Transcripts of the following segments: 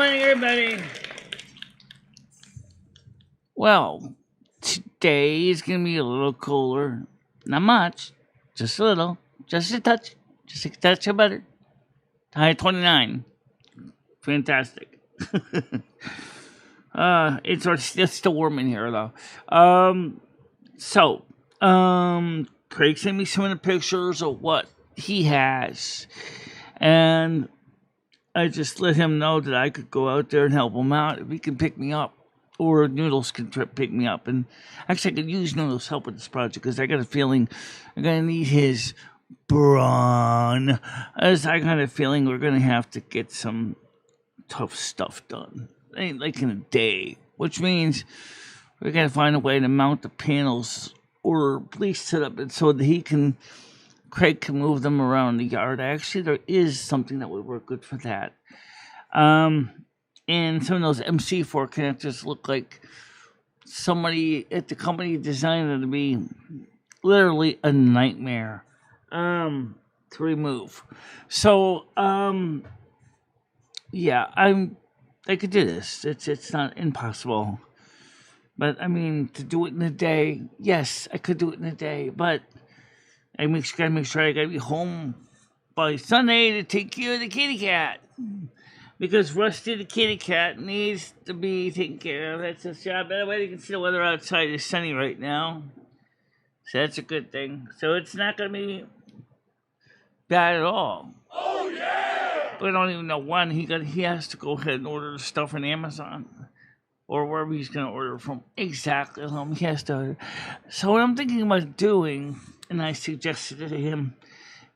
morning, everybody. Well, today is going to be a little cooler. Not much. Just a little. Just a touch. Just a touch of butter. High 29. Fantastic. It's still warm in here, though. Craig sent me some of the pictures of what he has. And I just let him know that I could go out there and help him out if he can pick me up. Or Noodles can pick me up. And actually, I could use Noodles' help with this project because I got a feeling I'm going to need his brawn. As I got a feeling we're going to have to get some tough stuff done. Like in a day. Which means we're going to find a way to mount the panels or at least set up it so that Craig can move them around the yard. Actually, there is something that would work good for that. And some of those MC4 connectors look like somebody at the company designed them to be literally a nightmare to remove. So, yeah, I could do this. It's not impossible. But, I mean, to do it in a day, yes, I could do it in a day, but I gotta make sure I gotta be home by Sunday to take care of the kitty cat. Because Rusty the kitty cat needs to be taken care of. That's his job. By the way, you can see the weather outside is sunny right now. So that's a good thing. So it's not gonna be bad at all. Oh yeah! But I don't even know when he has to go ahead and order the stuff on Amazon. Or wherever he's gonna order from. Exactly home. He has to order. So what I'm thinking about doing, and I suggested it to him,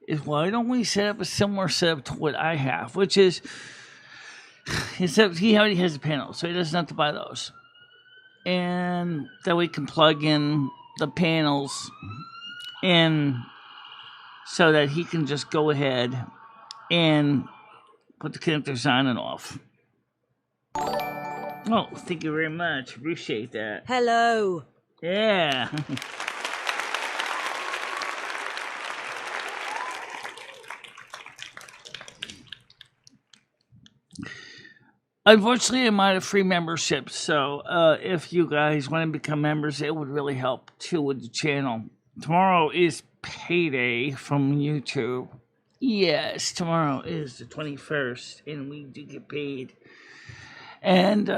is why don't we set up a similar setup to what I have, which is he already has the panels, so he doesn't have to buy those. And that we can plug in the panels in so that he can just go ahead and put the connectors on and off. Oh, thank you very much. Appreciate that. Hello. Yeah. Unfortunately, I'm out of free membership, so if you guys want to become members, it would really help, too, with the channel. Tomorrow is payday from YouTube. Yes, tomorrow is the 21st, and we do get paid. And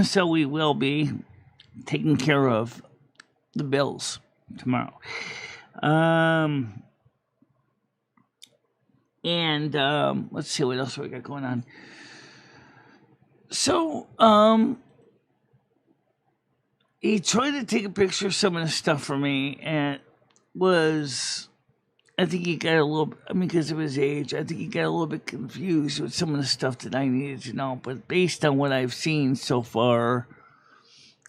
so we will be taking care of the bills tomorrow. Let's see what else we got going on. So, he tried to take a picture of some of the stuff for me, and I think he got a little, because of his age, I think he got a little bit confused with some of the stuff that I needed to know. But based on what I've seen so far,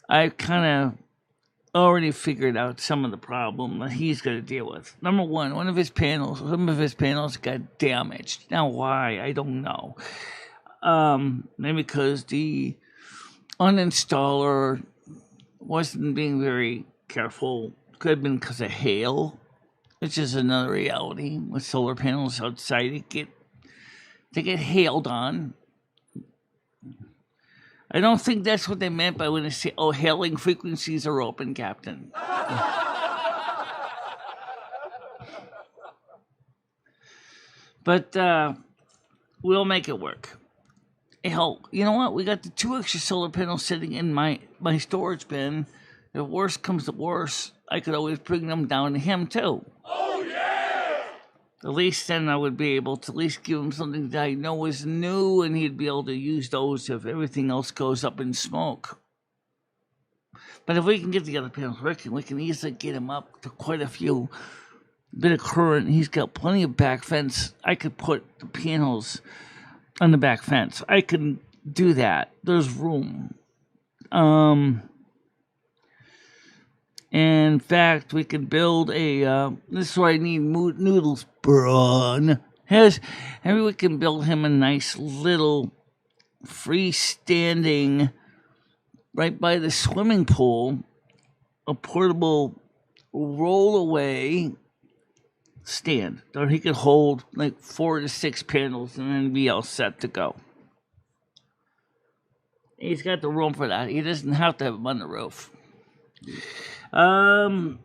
I've kind of already figured out some of the problem that he's going to deal with. Number one, some of his panels got damaged. Now, why? I don't know. Maybe because the uninstaller wasn't being very careful. Could have been because of hail, which is another reality with solar panels outside. They get hailed on. I don't think that's what they meant by when they say, "Oh, hailing frequencies are open, Captain." But we'll make it work. Hell, you know what? We got the 2 extra solar panels sitting in my storage bin. If worst comes to worst, I could always bring them down to him, too. Oh yeah! At least then I would be able to at least give him something that I know is new, and he'd be able to use those if everything else goes up in smoke. But if we can get the other panels working, we can easily get him up to quite a few. Bit of current. He's got plenty of back fence. I could put the panels on the back fence. I can do that. There's room. In fact, we can build a, this is where I need Noodles brawn. Maybe we can build him a nice little freestanding, right by the swimming pool, a portable roll-away stand. Or he could hold like 4 to 6 panels and then be all set to go. He's got the room for that. He doesn't have to have him on the roof. So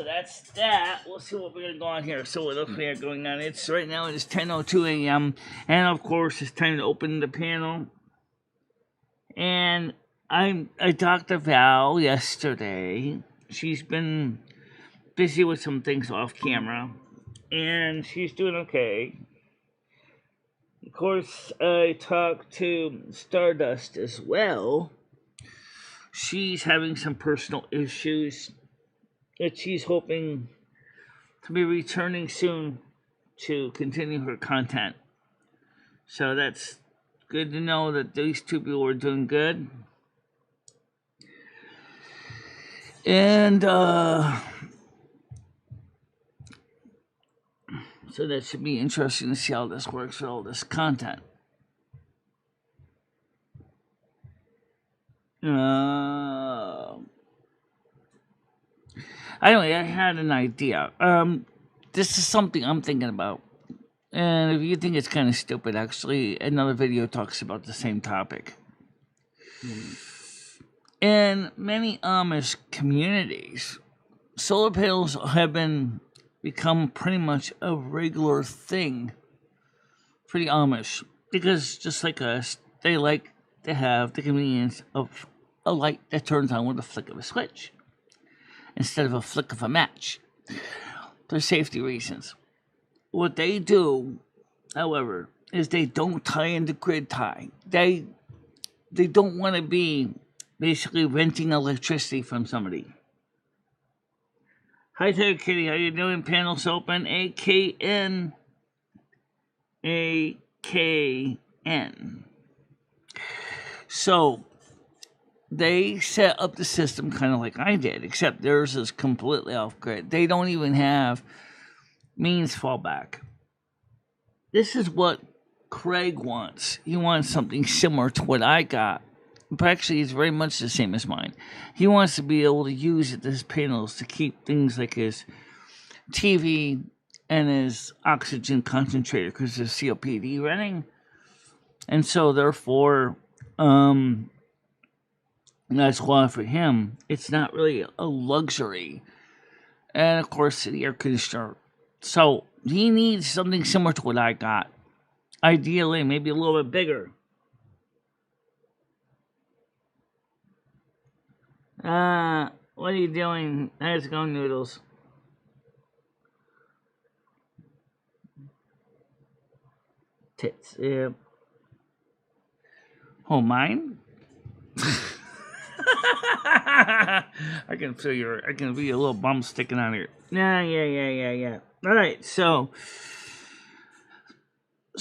that's that. We'll see what we're gonna go on here. So what else we have going on? It's right now. It is 10:02 a.m. and of course it's time to open the panel. And I talked to Val yesterday. She's been busy with some things off camera, and she's doing okay. Of course, I talked to Stardust as well. She's having some personal issues that she's hoping to be returning soon to continue her content. So that's good to know that these two people are doing good. And so that should be interesting to see how this works with all this content. Anyway, I had an idea. This is something I'm thinking about. And if you think it's kind of stupid, actually, another video talks about the same topic. In many Amish communities, solar panels have become pretty much a regular thing for the Amish. Because just like us, they like to have the convenience of a light that turns on with a flick of a switch instead of a flick of a match. For safety reasons. What they do, however, is they don't tie into grid tie. They don't want to be basically renting electricity from somebody. Hi there, Kitty. How you doing? Panels open. AKN. AKN. So they set up the system kind of like I did, except theirs is completely off grid. They don't even have means fallback. This is what Craig wants. He wants something similar to what I got. But actually, it's very much the same as mine. He wants to be able to use his panels to keep things like his TV and his oxygen concentrator because there's COPD running. And so, therefore, that's why for him, it's not really a luxury. And, of course, the air conditioner. So, he needs something similar to what I got. Ideally, maybe a little bit bigger. What are you doing? How's it going, Noodles? Tits, yeah. Oh, mine? I can feel a little bum sticking out here. Yeah. Alright, so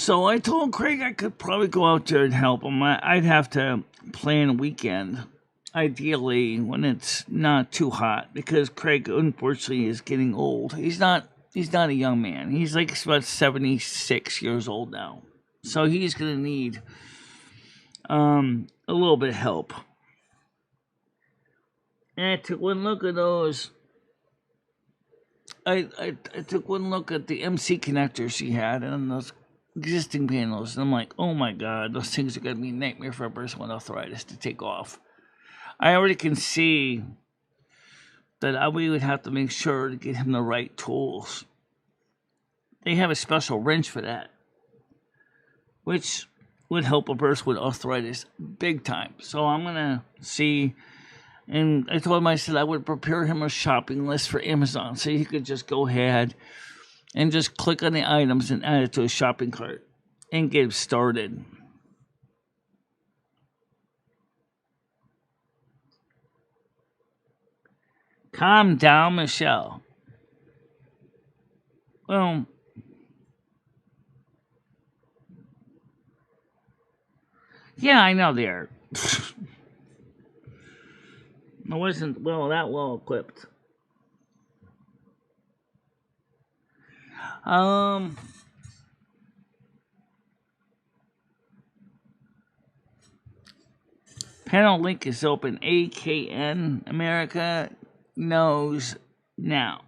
I told Craig I could probably go out there and help him. I'd have to plan a weekend. Ideally, when it's not too hot, because Craig, unfortunately, is getting old. He's not a young man. He's like about 76 years old now. So he's going to need a little bit of help. And I took one look at those. I took one look at the MC connectors he had and those existing panels. And I'm like, oh my God, those things are going to be a nightmare for a person with arthritis to take off. I already can see that we would have to make sure to get him the right tools. They have a special wrench for that, which would help a person with arthritis big time. So I'm going to see, and I told him, I said I would prepare him a shopping list for Amazon so he could just go ahead and just click on the items and add it to his shopping cart and get started. Calm down, Michelle. Well, yeah, I know they are. I wasn't that well equipped. Panel link is open. AKN America knows now.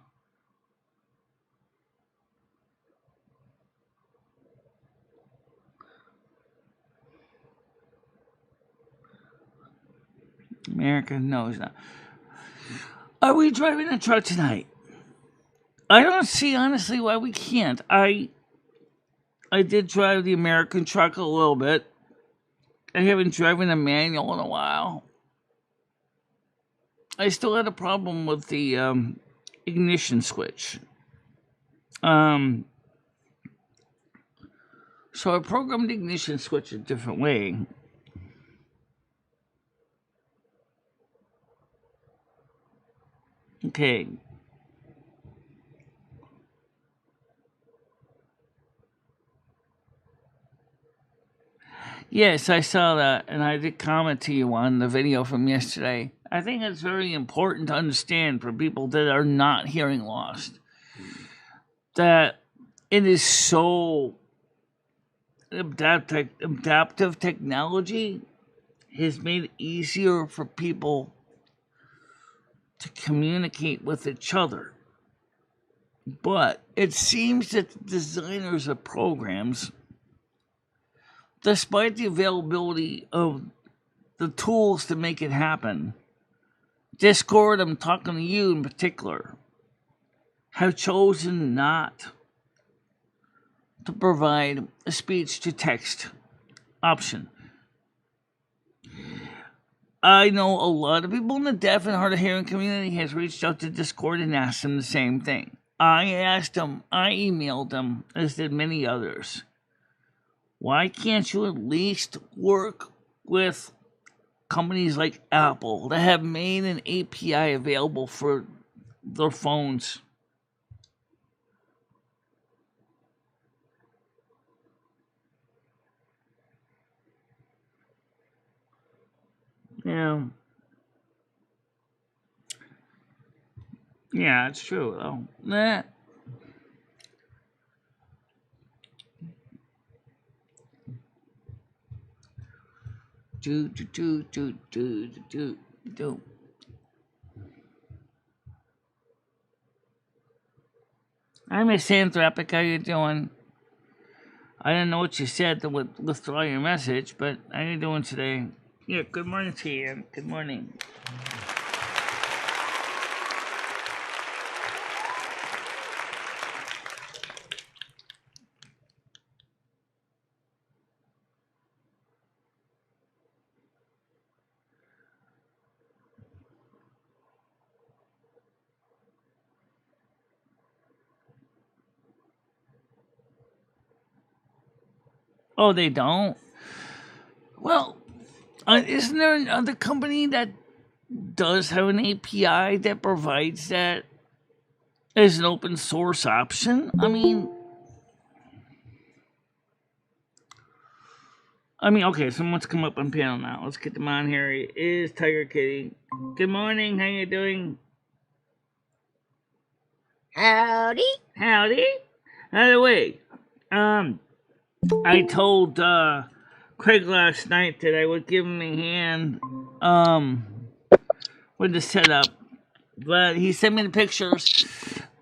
America, no, he's not. Are we driving a truck tonight? I don't see honestly why we can't. I did drive the American truck a little bit. I haven't driven a manual in a while. I still had a problem with the ignition switch. So I programmed the ignition switch a different way. Okay. Yes, I saw that, and I did comment to you on the video from yesterday. I think it's very important to understand for people that are not hearing lost that it is so adaptive technology has made it easier for people to communicate with each other. But it seems that the designers of programs, despite the availability of the tools to make it happen, Discord, I'm talking to you in particular, have chosen not to provide a speech-to-text option. I know a lot of people in the deaf and hard of hearing community has reached out to Discord and asked them the same thing. I asked them, I emailed them, as did many others. Why can't you at least work with companies like Apple that have made an API available for their phones? Yeah, it's true though. Nah. Do. Hi, Miss Anthropic, how you doing? I didn't know what you said to withdraw your message, but how you doing today? Yeah, good morning to you. Good morning. Oh, they don't? Well, isn't there another company that does have an API that provides that as an open source option? I mean, okay, someone's come up on panel now. Let's get them on here. It is Tiger Kitty. Good morning. How you doing? Howdy. Howdy. By the way, I told Craig last night that I would give him a hand with the setup, but he sent me the pictures.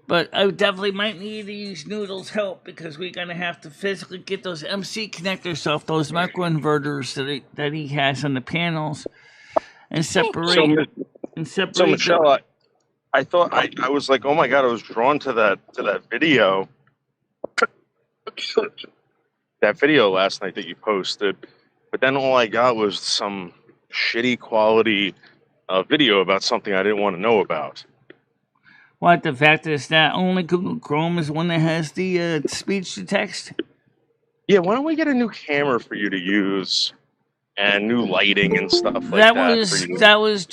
But I definitely might need to use Noodle's help because we're gonna have to physically get those MC connectors off those microinverters that he has on the panels and separate. So Michelle, I thought I was like, oh my god, I was drawn to that video. That video last night that you posted, but then all I got was some shitty quality video about something I didn't want to know about. What, the fact is that only Google Chrome is one that has the speech to text? Yeah, why don't we get a new camera for you to use and new lighting and stuff like that? That was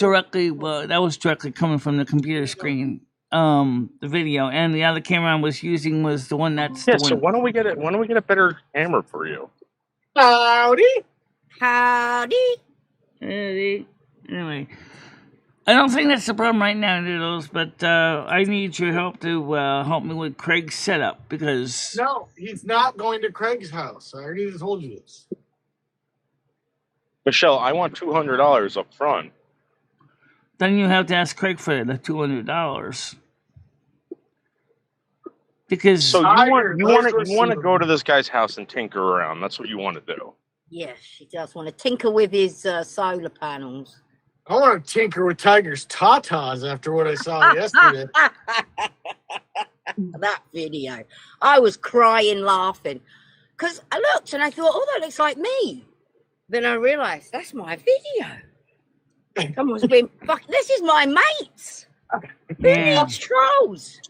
directly coming from the computer screen. The video, and the other camera I was using was the one that's so why don't we get a better camera for you? Howdy. Anyway, I don't think that's the problem right now, Noodles, but I need your help to help me with Craig's setup because no, he's not going to Craig's house. I already told you this. Michelle, I want $200 up front. Then you have to ask Craig for the $200. Because so you want to go to this guy's house and tinker around. That's what you want to do. Yes, he does want to tinker with his solar panels. I want to tinker with Tiger's tatas after what I saw yesterday. That video. I was crying, laughing. Because I looked and I thought, oh, that looks like me. Then I realised that's my video. Someone's been fuck. This is my mates. Who needs trolls?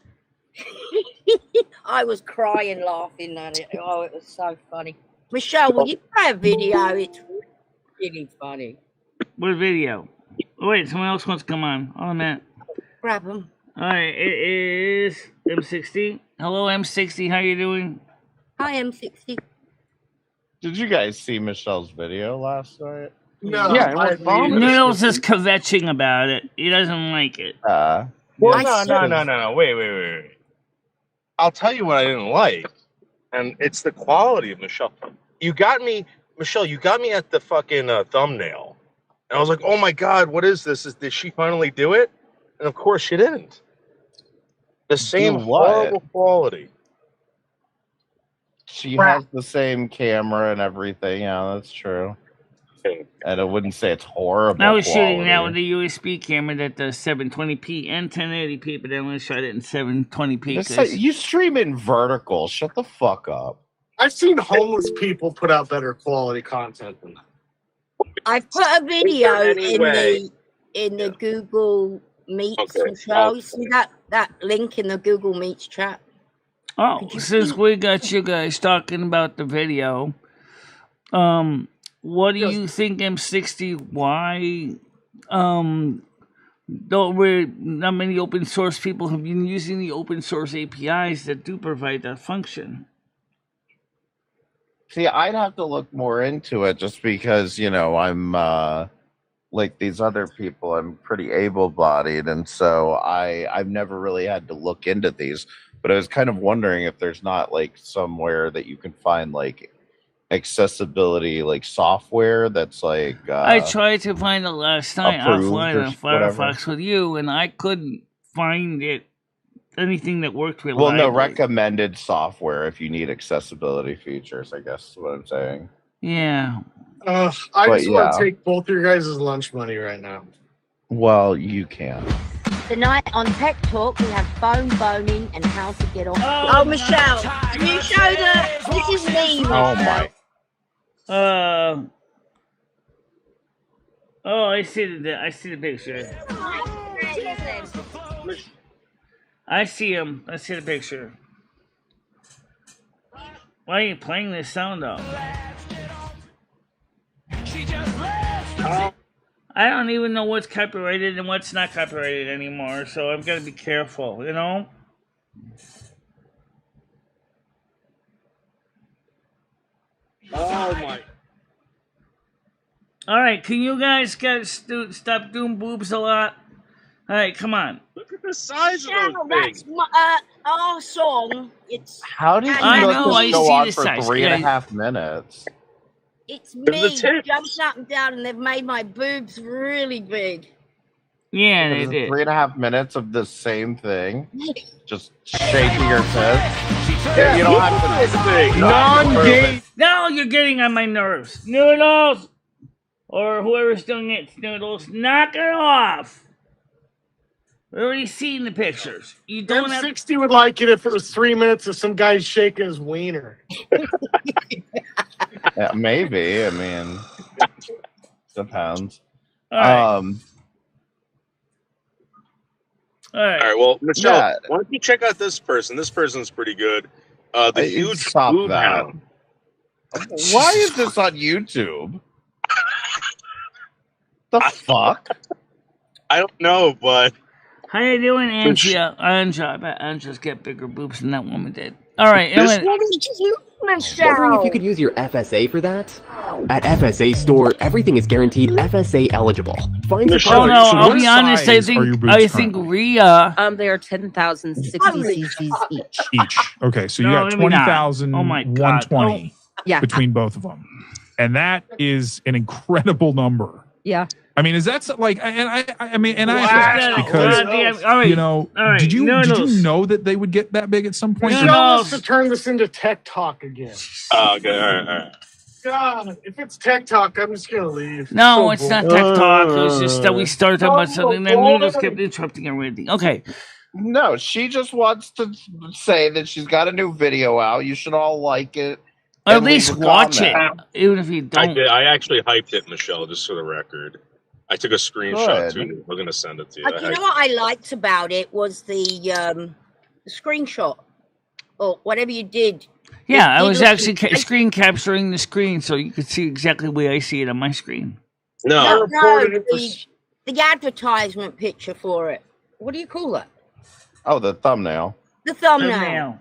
I was crying, laughing at it. Oh, it was so funny. Michelle, will you play a video? It's really funny. What video? Oh, wait, someone else wants to come on. Hold on a minute. Grab them. All right, it is M60. Hello, M60. How you doing? Hi, M60. Did you guys see Michelle's video last night? No, Yeah, Noodles is kvetching about it. He doesn't like it. Well, no. Wait. I'll tell you what I didn't like, and it's the quality of Michelle. Michelle, you got me at the fucking thumbnail, and I was like, oh my god, what is this? Did she finally do it? And of course she didn't. The same horrible quality. She has the same camera and everything. Yeah, that's true. And I wouldn't say it's horrible. I was shooting that with a USB camera that does 720p and 1080p, but then I shot it in 720p. You stream in vertical. Shut the fuck up. I've seen homeless people put out better quality content than that. I've put a video in the Google Meets. Michelle, you see that link in the Google Meets chat? Oh, since we got you guys talking about the video, what do you think, M60? Why not many open source people have been using the open source APIs that do provide that function? See, I'd have to look more into it just because, I'm like these other people, I'm pretty able-bodied, and so I've never really had to look into these. But I was kind of wondering if there's not like somewhere that you can find like accessibility like software that's like I tried to find it last night offline on Firefox whatever. with you, and I couldn't find anything that worked reliably. Well, no, recommended software if you need accessibility features, I guess is what I'm saying. Yeah. I just want to take both your guys' lunch money right now. Well, you can. Tonight on Tech Talk, we have phone boning and how to get off. Oh, Michelle, can you show this is me, Michelle. Oh my. I see the picture. I see him. I see the picture. Why are you playing this sound though? I don't even know what's copyrighted and what's not copyrighted anymore, so I've got to be careful, Oh my. Alright, can you guys stop doing boobs a lot? Alright, come on. Look at the size of those things. That's our song. It's how did you let this go on for 3.5 minutes? It's me jumping up and down, and they've made my boobs really big. Yeah, they did. 3.5 minutes of the same thing, just shaking your fist. Yeah, you don't have to. Non-gay. No, you're getting on my nerves, Noodles, or whoever's doing it, Noodles. Knock it off. We've already seen the pictures. You don't have. M60 would like it if it was 3 minutes of some guy shaking his wiener. Yeah, maybe. I mean, depends. All right. All right. Well, Michelle, why don't you check out this person? This person's pretty good. The huge boob hound. Why is this on YouTube? The fuck? I don't know, but. How you doing, Anja? I bet Anja's got bigger boobs than that woman did. All right. Wondering if you could use your FSA for that? At FSA Store, everything is guaranteed FSA eligible. Find your no, I'll be honest. I think Rhea. They are 10,060 cc's each. Okay, so you got 20,120 between both of them, and that is an incredible number. Yeah. I mean, is that like? And I mean, and I asked because did you know that they would get that big at some point? Michelle wants to turn this into tech talk again. Okay, all right. God, if it's tech talk, I'm just gonna leave. No, So it's boring. not tech talk. It was just that we started talking about something, and then Noodles kept interrupting everything. Okay. No, she just wants to say that she's got a new video out. You should all like it. Or at least watch it, even if you don't. I actually hyped it, Michelle, just for the record. I took a screenshot too. We're gonna send it to you. You know what I liked about it was the screenshot or whatever you did. Yeah, I was actually screen capturing the screen so you could see exactly the way I see it on my screen. No, the advertisement picture for it. What do you call it? Oh, the thumbnail. The thumbnail.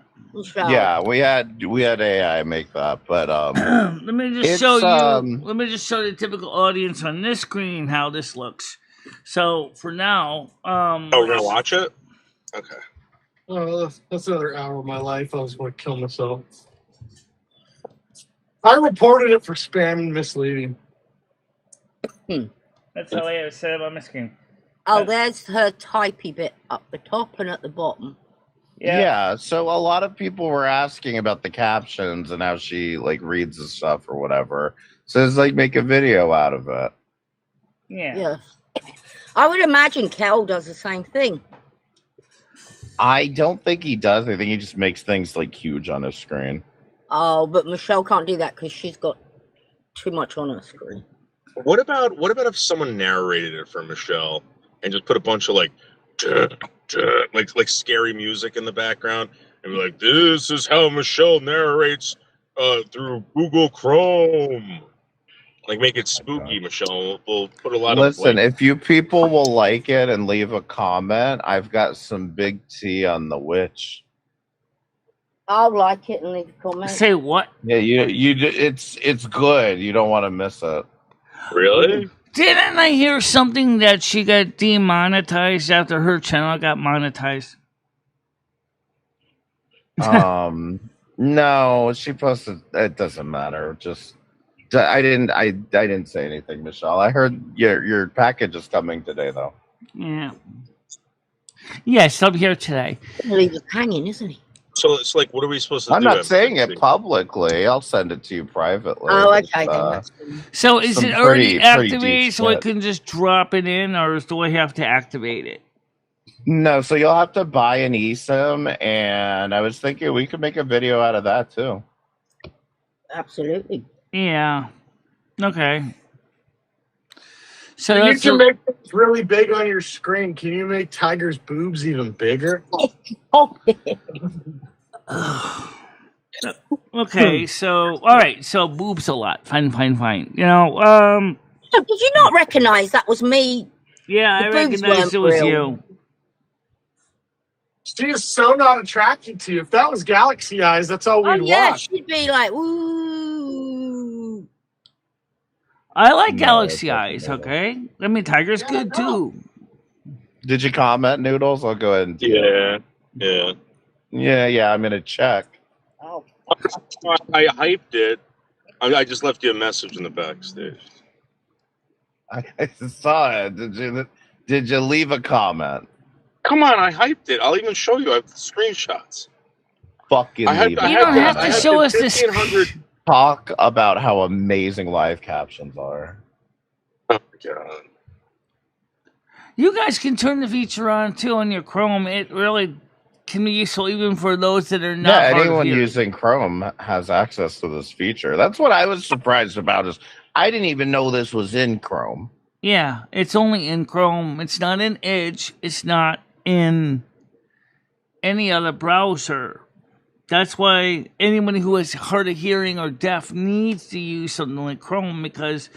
Yeah, we had AI make that, but let me just show you. Let me just show the typical audience on this screen how this looks. So for now, we're gonna watch it. Okay. Oh, that's another hour of my life. I was going to kill myself. I reported it for spam and misleading. That's how I have set up on my screen. Oh, there's her typey bit up the top and at the bottom. Yeah, so a lot of people were asking about the captions and how she like reads the stuff or whatever. So it's like make a video out of it. Yeah. I would imagine Kel does the same thing. I don't think he does. I think he just makes things like huge on his screen. Oh, but Michelle can't do that because she's got too much on her screen. What about if someone narrated it for Michelle and just put a bunch of like scary music in the background and be like, this is how Michelle narrates through Google Chrome. Like make it spooky, Michelle. We'll put a lot of if you people will like it and leave a comment, I've got some big tea on the witch. I'll like it and leave a comment. Say what? Yeah, it's good. You don't want to miss it. Really? Didn't I hear something that she got demonetized after her channel got monetized? No, she posted. It doesn't matter. Just I didn't say anything, Michelle. I heard your package is coming today, though. Yeah. Yes, I'm here today. He's hanging, isn't he? So it's like, what are we supposed to do? I'm not saying it publicly. I'll send it to you privately. Oh, okay. So is it already activated so I can just drop it in, or do I have to activate it? No, so you'll have to buy an eSIM, and I was thinking we could make a video out of that too. Absolutely. Yeah. Okay. So you can make things really big on your screen. Can you make Tiger's boobs even bigger? Okay, so all right, so boobs a lot. Fine. You know, did you not recognize that was me? Yeah, I recognized it was you. She is so not attracted to you. If that was Galaxy Eyes, that's all we'd watch. She'd be like, ooh. I like Galaxy Eyes, okay? I mean, Tiger's good too. Did you comment, Noodles? I'll go ahead and Yeah, I'm gonna check. Oh. I hyped it. I just left you a message in the backstage. I saw it. Did you leave a comment? Come on, I hyped it. I'll even show you. I have the screenshots. Fucking you don't have to show us this. Talk about how amazing live captions are. Oh my god. You guys can turn the feature on too on your Chrome. It really can be useful even for those that are not. Yeah, anyone using Chrome has access to this feature. That's what I was surprised about. Is I didn't even know this was in Chrome. Yeah, it's only in Chrome. It's not in Edge. It's not in any other browser. That's why anybody who is hard of hearing or deaf needs to use something like Chrome, because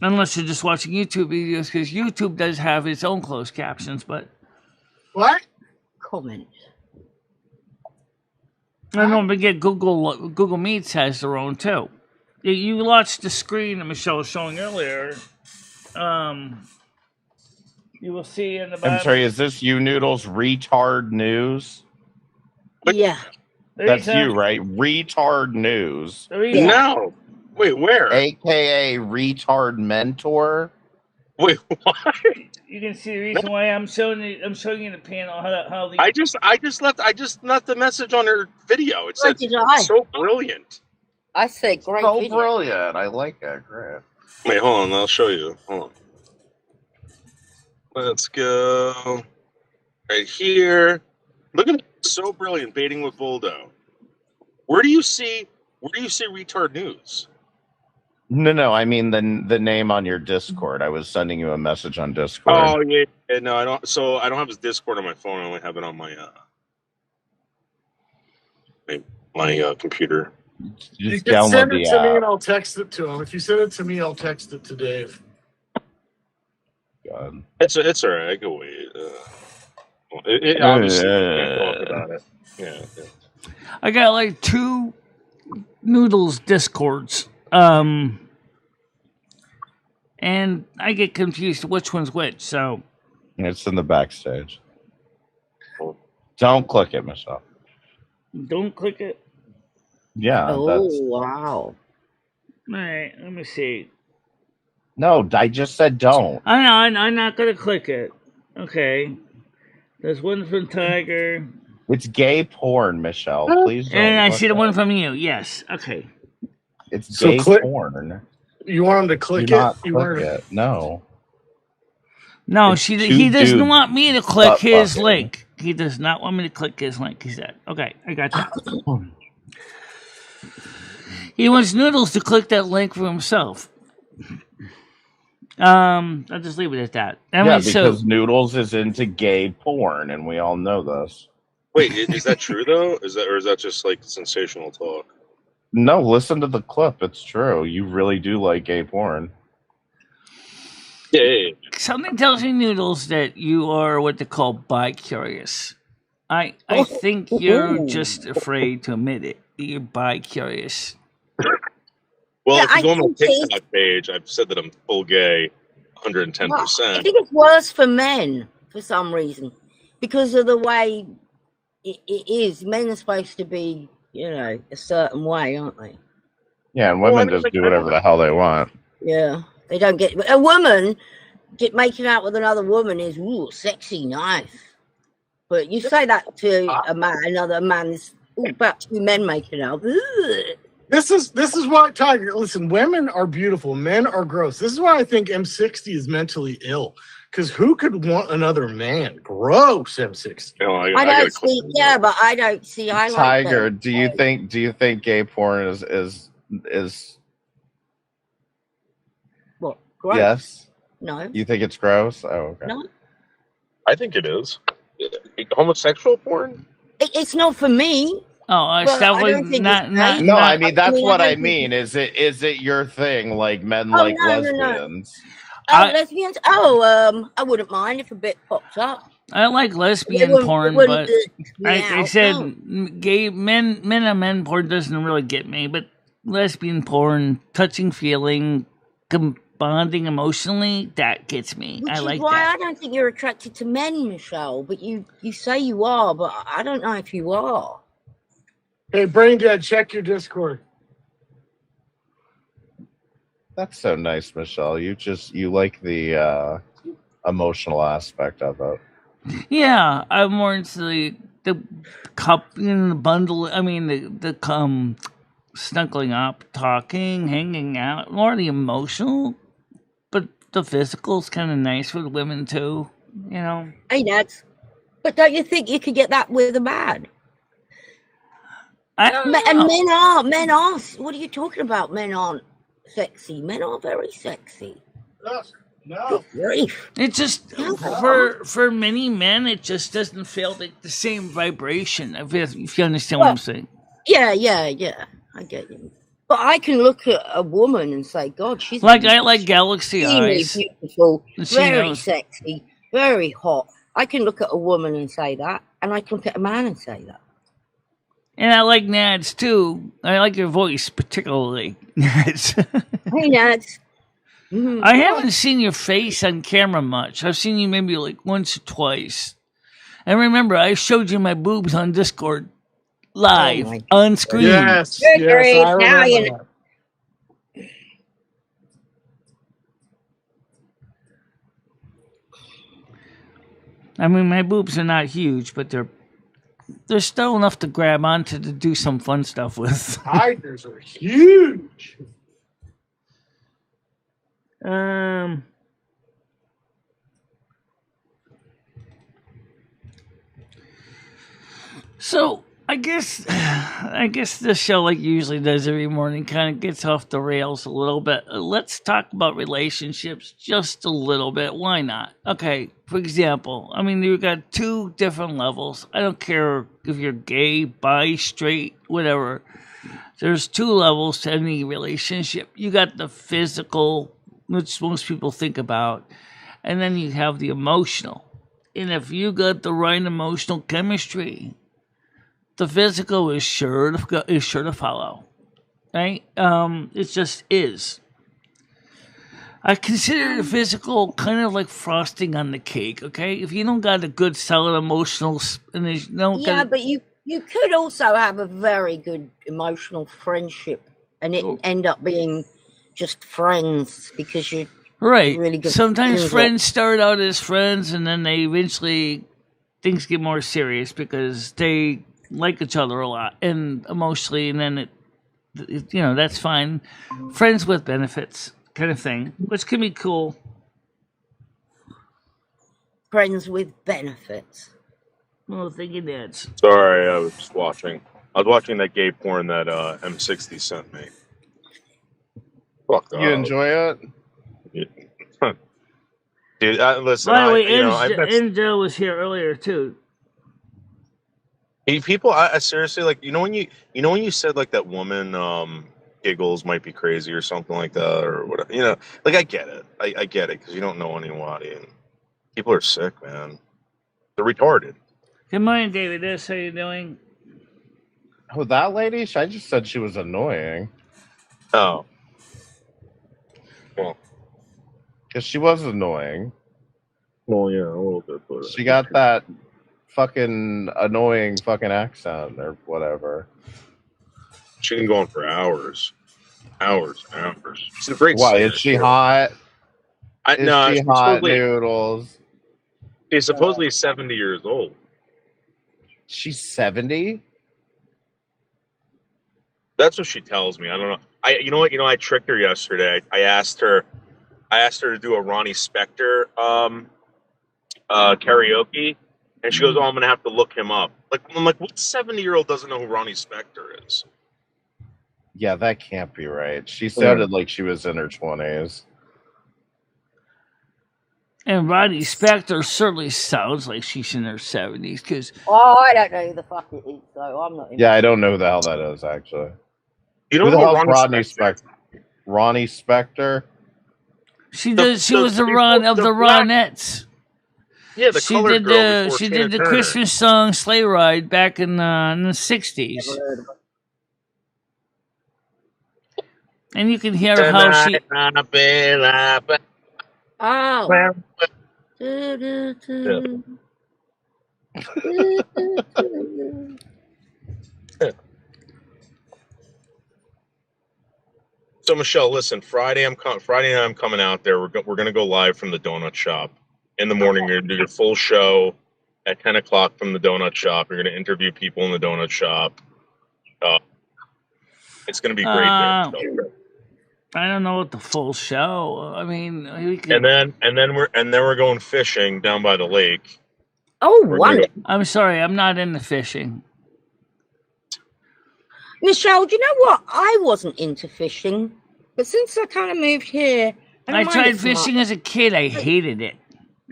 unless you're just watching YouTube videos, because YouTube does have its own closed captions, but what? Comment. I don't forget Google Meets has their own too. You watched the screen that Michelle was showing earlier. You will see in the bottom. I'm sorry, is this you, Noodles? Retard News? Yeah. That's you, right? Retard News. No. Wait, where? AKA Retard Mentor. Wait, what? You can see the reason why I'm showing you the panel how the I just left the message on her video. It said so brilliant. I say great So video. brilliant. I like that. Great. Wait, hold on. I'll show you. Hold on. Let's go right here. Look at it. So brilliant, baiting with Boldo. Where do you see retard news? No. I mean the name on your Discord. I was sending you a message on Discord. Oh yeah. No, I don't. So I don't have his Discord on my phone. I only have it on my computer. You can send it to me and I'll text it to him. If you send it to me, I'll text it to Dave. God. It's all right. I can wait. Obviously, we can't talk about it. Yeah. I got like 2 Noodles Discords. And I get confused which one's which, so. It's in the backstage. Don't click it, Michelle. Don't click it? Yeah. Oh, wow. All right, let me see. No, I just said don't. I know, I'm not going to click it. Okay. There's one from Tiger. It's gay porn, Michelle. Please don't. And I see the one from you. Yes. Okay. It's gay porn. You want him to click Do it? not click it. No. No, It's he doesn't dudes want me to click his butt-fucking. link. He does not want me to click his link, he said. Okay, I got that. He wants Noodles to click that link for himself. I'll just leave it at that. Because Noodles is into gay porn, and we all know this. Wait, is that true though? Is that just like sensational talk? No, listen to the clip. It's true. You really do like gay porn. Yeah. Something tells me, Noodles, that you are what they call bi-curious. I think you're just afraid to admit it. You're bi-curious. Well, Yeah, if you go I on my think TikTok page, I've said that I'm full gay, 110%. I think it's worse for men for some reason because of the way it is. Men are supposed to be, a certain way, aren't they? Yeah, and women just do whatever the hell they want. Yeah, they don't get a woman making out with another woman is sexy, nice. But you say that to a man, another man is about 2 men making out. Ugh. This is why, Tiger. Listen, women are beautiful, men are gross. This is why I think M60 is mentally ill. Because who could want another man? Gross, M60. I don't see. Yeah, but I don't see. I like Tiger, that. do you think gay porn is What? Gross? yes? No. You think it's gross? Oh, okay. No. I think it is. Homosexual porn? It's not for me. Oh, it's definitely not. No, I mean that's what I mean. Is it your thing? Like men like lesbians? Oh, lesbians? Oh, I wouldn't mind if a bit pops up. I like lesbian porn, but I said gay men and men porn doesn't really get me. But lesbian porn, touching, feeling, bonding emotionally, that gets me. Which I like is why that. I don't think you're attracted to men, Michelle. But you say you are, but I don't know if you are. Hey, Brain Dead, check your Discord. That's so nice, Michelle. You like the emotional aspect of it. Yeah, I'm more into the cup in the bundle. I mean, the snuggling up, talking, hanging out. More the emotional, but the physical's kind of nice with women too. Hey, Nads, but don't you think you could get that with a man? I don't know. And men are. What are you talking about? Men aren't sexy. Men are very sexy. No. It just for many men, it just doesn't feel like the same vibration. If you understand what I'm saying. Yeah. I get you. But I can look at a woman and say, God, she's like I like galaxy eyes, beautiful, very sexy, very hot. I can look at a woman and say that, and I can look at a man and say that. And I like Nads too. I like your voice particularly, Nads. Hey, Nads. Mm-hmm. I haven't seen your face on camera much. I've seen you maybe like once or twice. And remember, I showed you my boobs on Discord live on screen. Yes, I remember that. I mean, my boobs are not huge, but they're There's still enough to grab onto to do some fun stuff with. Tigers are huge. So I guess this show, like usually does every morning, kind of gets off the rails a little bit. Let's talk about relationships just a little bit. Why not? Okay, for example, I mean, you've got two different levels. I don't care if you're gay, bi, straight, whatever. There's two levels to any relationship. You got the physical, which most people think about, and then you have the emotional. And if you got the right emotional chemistry, the physical is sure to follow, right? It just is. I consider the physical kind of like frosting on the cake. Okay, if you don't got a good solid emotional, and there's no but you could also have a very good emotional friendship, and it end up being just friends because you right. Really good. Sometimes friends start out as friends, and then they eventually things get more serious because they like each other a lot and emotionally, and then it that's fine. Friends with benefits kind of thing, which can be cool. Friends with benefits. Well, think of that. Sorry, I was watching that gay porn that M60 sent me. Fuck you enjoy it? Yeah. Dude, listen. By the way, Enzo was here earlier too. People, I seriously, like, when you said like that woman giggles might be crazy or something like that or whatever, like I get it, I get it because you don't know anybody and people are sick, man. They're retarded. Good morning, David. How you doing? Oh, that lady? I just said she was annoying. Oh, well, because she was annoying. Well, yeah, a little bit, but she got that fucking annoying fucking accent or whatever. She can go on for hours. She's a great singer. Is she hot? She's hot noodles. She's supposedly 70 years old. She's 70? That's what she tells me. I don't know. I tricked her yesterday. I asked her to do a Ronnie Spector karaoke. And she goes, "Oh, I'm gonna have to look him up." I'm like, what 70-year-old doesn't know who Ronnie Spector is? Yeah, that can't be right. She sounded like she was in her 20s. And Ronnie Spector certainly sounds like she's in her 70s. Because I don't know who the fuck it is, so I'm not. Yeah, I don't know who the hell that is actually. You don't know Ronnie Spector? Ronnie Spector. She was the Ron of the Ronettes. Yeah, she did the Christmas song "Sleigh Ride" back in the '60s, and you can hear how she. Oh. So Michelle, listen. Friday night I'm coming out there. We're gonna go live from the donut shop. In the morning, you're going to do your full show at 10 o'clock from the donut shop. You're going to interview people in the donut shop. It's going to be great there. I don't know what the full show. I mean, and then we're going fishing down by the lake. Oh, wow! I'm sorry, I'm not into fishing. Michelle, do you know what? I wasn't into fishing, but since I kind of moved here, I tried fishing as a kid. I hated it.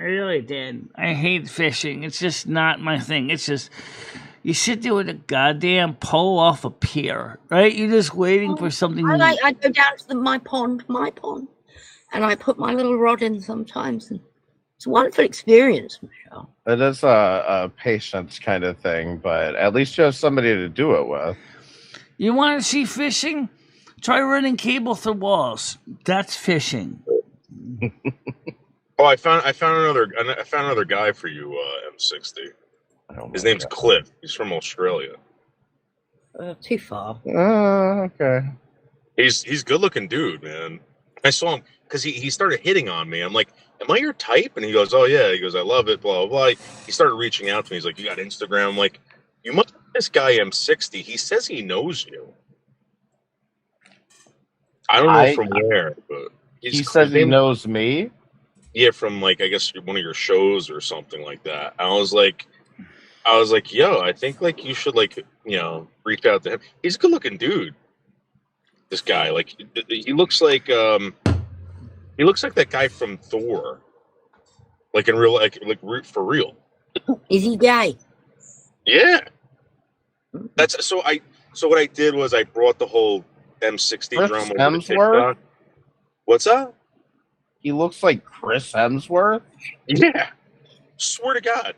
I really did. I hate fishing. It's just not my thing. It's just, you sit there with a goddamn pole off a pier, right? You're just waiting for something. I go down to my pond, and I put my little rod in sometimes. And it's a wonderful experience, Michelle. It is a patience kind of thing, but at least you have somebody to do it with. You want to see fishing? Try running cable through walls. That's fishing. Oh, I found another guy for you, M60. His name's Cliff. He's from Australia. Too far. Okay. He's good looking dude, man. I saw him because he started hitting on me. I'm like, "Am I your type?" And he goes, "Oh yeah." He goes, "I love it." Blah blah blah. He started reaching out to me. He's like, "You got Instagram?" I'm like, You must know this guy M60. He says he knows you. I don't know from where, but he says he knows me. Yeah, from like I guess one of your shows or something like that. I was like, yo, I think like you should like reach out to him. He's a good looking dude. This guy, like, he looks like that guy from Thor, like in real, like for real. Is he gay? Yeah. That's so. What I did was I brought the whole M60 drama over to TikTok. What's up? He looks like Chris Hemsworth. Yeah. Swear to God.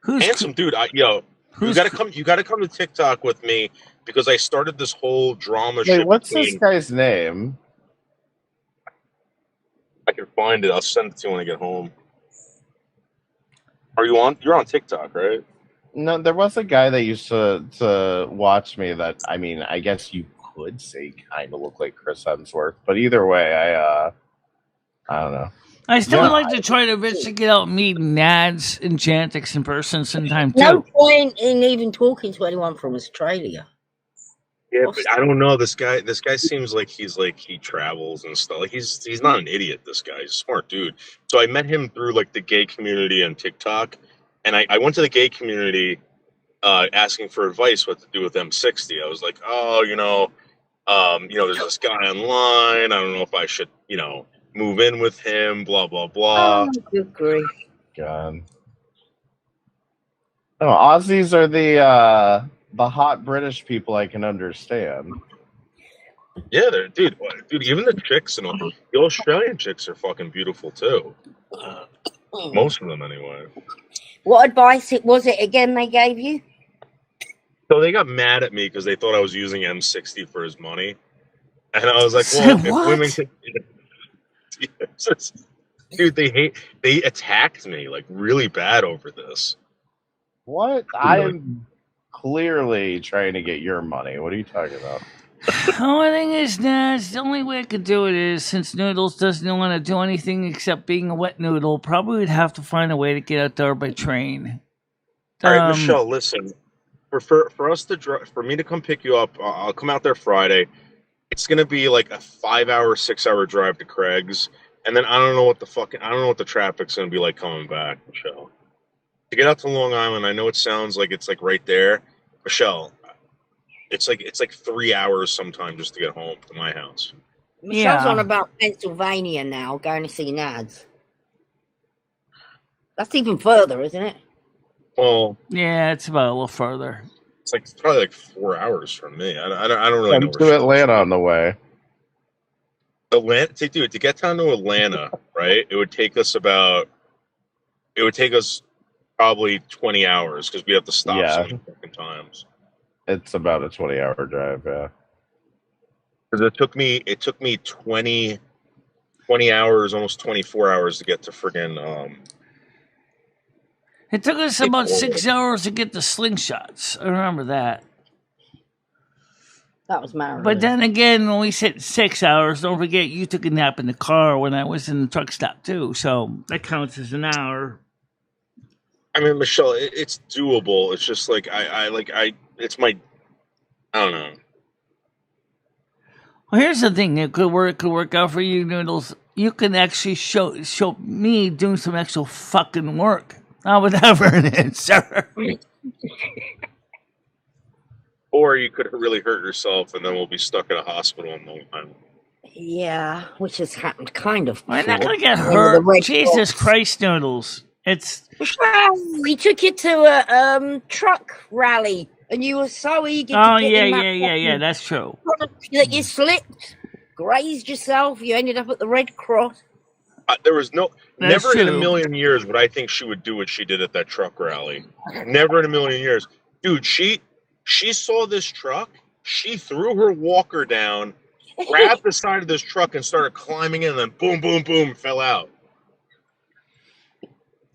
Who's handsome dude? You gotta come to TikTok with me because I started this whole drama. Wait, what's this guy's name? I can find it. I'll send it to you when I get home. Are you on? You're on TikTok, right? No, there was a guy that used to watch me that, I mean, I guess you could say kind of look like Chris Hemsworth, but either way, I don't know. I still would like to try to eventually get out and meet Nads and Chantix in person sometime too. No point in even talking to anyone from Australia. Yeah, but I don't know. This guy seems like he travels and stuff. Like he's not an idiot. This guy, he's a smart dude. So I met him through like the gay community on TikTok, and I went to the gay community asking for advice what to do with M60. I was like, there's this guy online. I don't know if I should, move in with him. Blah blah blah. Oh, good grief. God. Oh, Aussies are the hot British people I can understand. Yeah, dude. Even the chicks and the Australian chicks are fucking beautiful too. Most of them, anyway. What advice was it again they gave you? So they got mad at me because they thought I was using M60 for his money, and I was like, "Well, if women can." Dude, they attacked me like really bad over this. What? I'm clearly trying to get your money. What are you talking about? The only thing is, the only way I could do it is, since Noodles doesn't want to do anything except being a wet noodle, probably would have to find a way to get out there by train. All right, Michelle, listen. For us to for me to come pick you up, I'll come out there Friday. It's gonna be like a 5-hour, 6-hour drive to Craig's, and then I don't know what the traffic's gonna be like coming back, Michelle. To get out to Long Island, I know it sounds like it's like right there, Michelle. It's like 3 hours sometime just to get home to my house. Michelle's on about Pennsylvania now, going to see Nads. That's even further, isn't it? Well, yeah, it's about a little further. It's probably like 4 hours from me. I don't really know. To Atlanta on the way. Atlanta, dude, to get down to Atlanta, right? It would take us probably 20 hours because we have to stop so many fucking times. It's about a 20-hour drive, yeah. Because it took me 20 hours, almost 24 hours to get to friggin' It took us about 6 hours to get the slingshots. I remember that. That was Maryland. But then again, when we said 6 hours, don't forget you took a nap in the car when I was in the truck stop too. So that counts as an hour. I mean, Michelle, it's doable. It's just like I don't know. Well, here's the thing. It could work out for you, Noodles. You can actually show me doing some actual fucking work. Whatever it is, sir. Or you could really hurt yourself, and then we'll be stuck in a hospital in Long Island. Yeah, which has happened kind of. We're not gonna get hurt. Jesus Christ, Noodles! We took you to a truck rally, and you were so eager. To get yeah. That's true. That you slipped, grazed yourself. You ended up at the Red Cross. There was never in a million years would I think she would do what she did at that truck rally. Never in a million years. Dude, she saw this truck, she threw her walker down, grabbed the side of this truck and started climbing in, and then boom, boom, boom, fell out.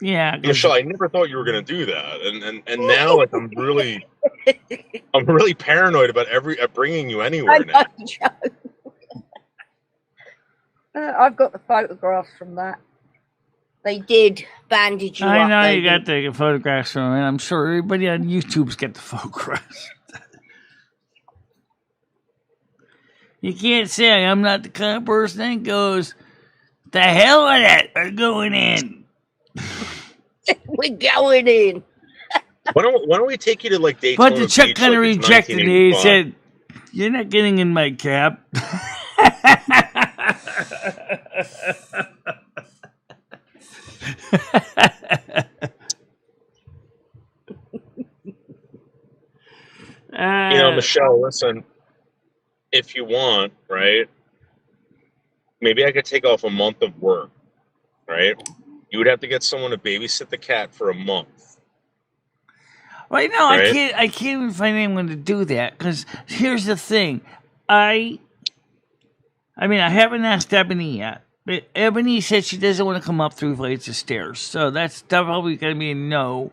Yeah. Michelle, I never thought you were gonna do that. And now like I'm really paranoid about bringing you anywhere now. I've got the photographs from that. They did bandage you up. I know you got to get photographs from it. I'm sure everybody on YouTube's got the photographs. You can't say I'm not the kind of person that goes, the hell with it, we're going in. We're going in. Why don't we take you to like Daytona But the Chuck Beach, kind of like rejected me. He said, "You're not getting in my cab." You know, Michelle, listen, if you want, right? Maybe I could take off a month of work, right? You would have to get someone to babysit the cat for a month. Right now, right? I can't even find anyone to do that, because here's the thing. I mean, I haven't asked Ebony yet, but Ebony said she doesn't want to come up 3 flights of stairs, so that's probably going to be a no.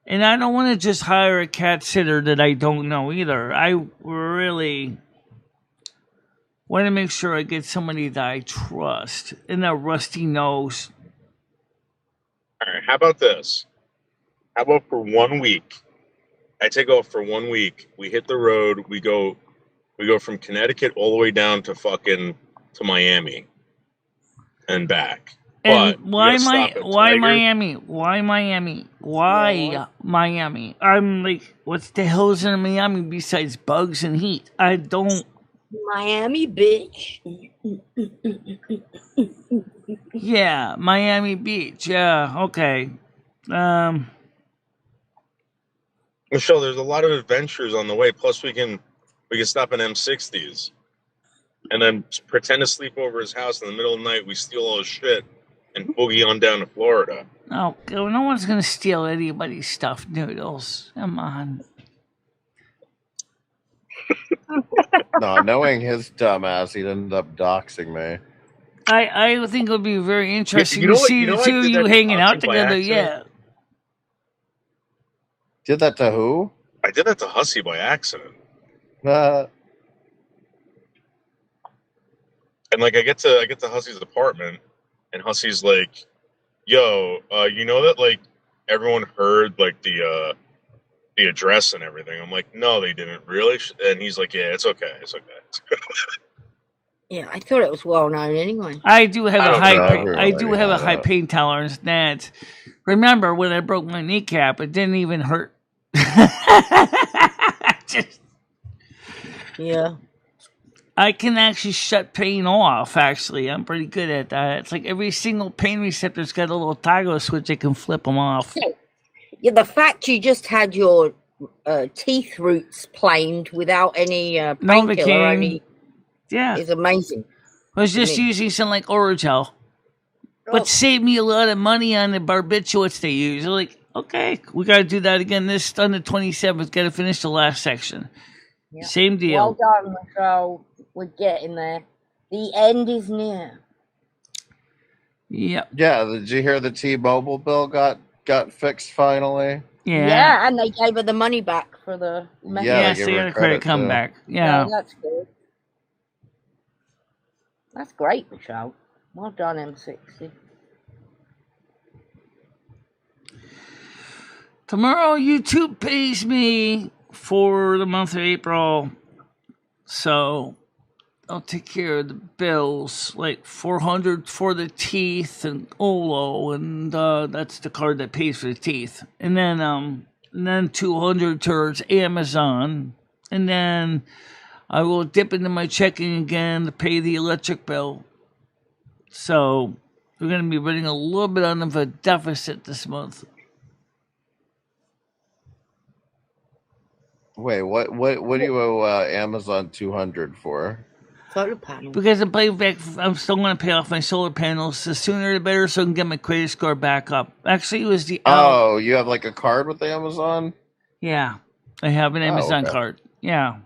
And I don't want to just hire a cat sitter that I don't know either. I really want to make sure I get somebody that I trust and that Rusty knows. All right, how about this? How about for 1 week? I take off for 1 week. We hit the road. We go from Connecticut all the way down to Miami and back. And but why Miami? Why Miami? Why Miami? I'm like, what the hell is in Miami besides bugs and heat? I don't. Miami, bitch. Yeah, Miami Beach. Yeah, okay. Michelle, there's a lot of adventures on the way. Plus, we can stop in M60s and then pretend to sleep over his house in the middle of the night. We steal all his shit and boogie on down to Florida. No one's gonna steal anybody's stuffed noodles. Come on. No, knowing his dumb ass, he'd end up doxing me. I think it would be very interesting to see the two of you hanging out together. Yeah. Did that to who? I did that to Hussey by accident. And like I get to Hussey's apartment, and Hussey's like, "Yo, you know that like everyone heard like the address and everything." I'm like, "No, they didn't really." And he's like, "Yeah, it's okay. It's okay." Yeah, I thought it was well known anyway. I do have a high pain tolerance. That remember when I broke my kneecap, it didn't even hurt. Yeah. I can actually shut pain off, actually. I'm pretty good at that. It's like every single pain receptor's got a little toggle switch that can flip them off. Yeah, the fact you just had your teeth roots planed without any painkiller is amazing. I was just using something like Oragel. But saved me a lot of money on the barbiturates they use. They're like, okay, we got to do that again on the 27th. Got to finish the last section. Yeah. Same deal. Well done, Michelle. We're getting there. The end is near. Yep. Yeah, did you hear the T-Mobile bill got fixed finally? Yeah, and they gave her the money back for the message. Yeah, so you got a credit comeback. Yeah, that's good. That's great, Michelle. Well done, M60. Tomorrow, YouTube pays me for the month of April, so I'll take care of the bills, like $400 for the teeth and Olo, and that's the card that pays for the teeth, and then $200 towards Amazon, and then I will dip into my checking again to pay the electric bill. So we're going to be running a little bit of a deficit this month. Wait, what do you owe Amazon $200 for? Solar panels. Because I'm still going to pay off my solar panels. The sooner the better, so I can get my credit score back up. Actually, it was the Oh, you have like a card with Amazon? Yeah, I have an Amazon card. Yeah.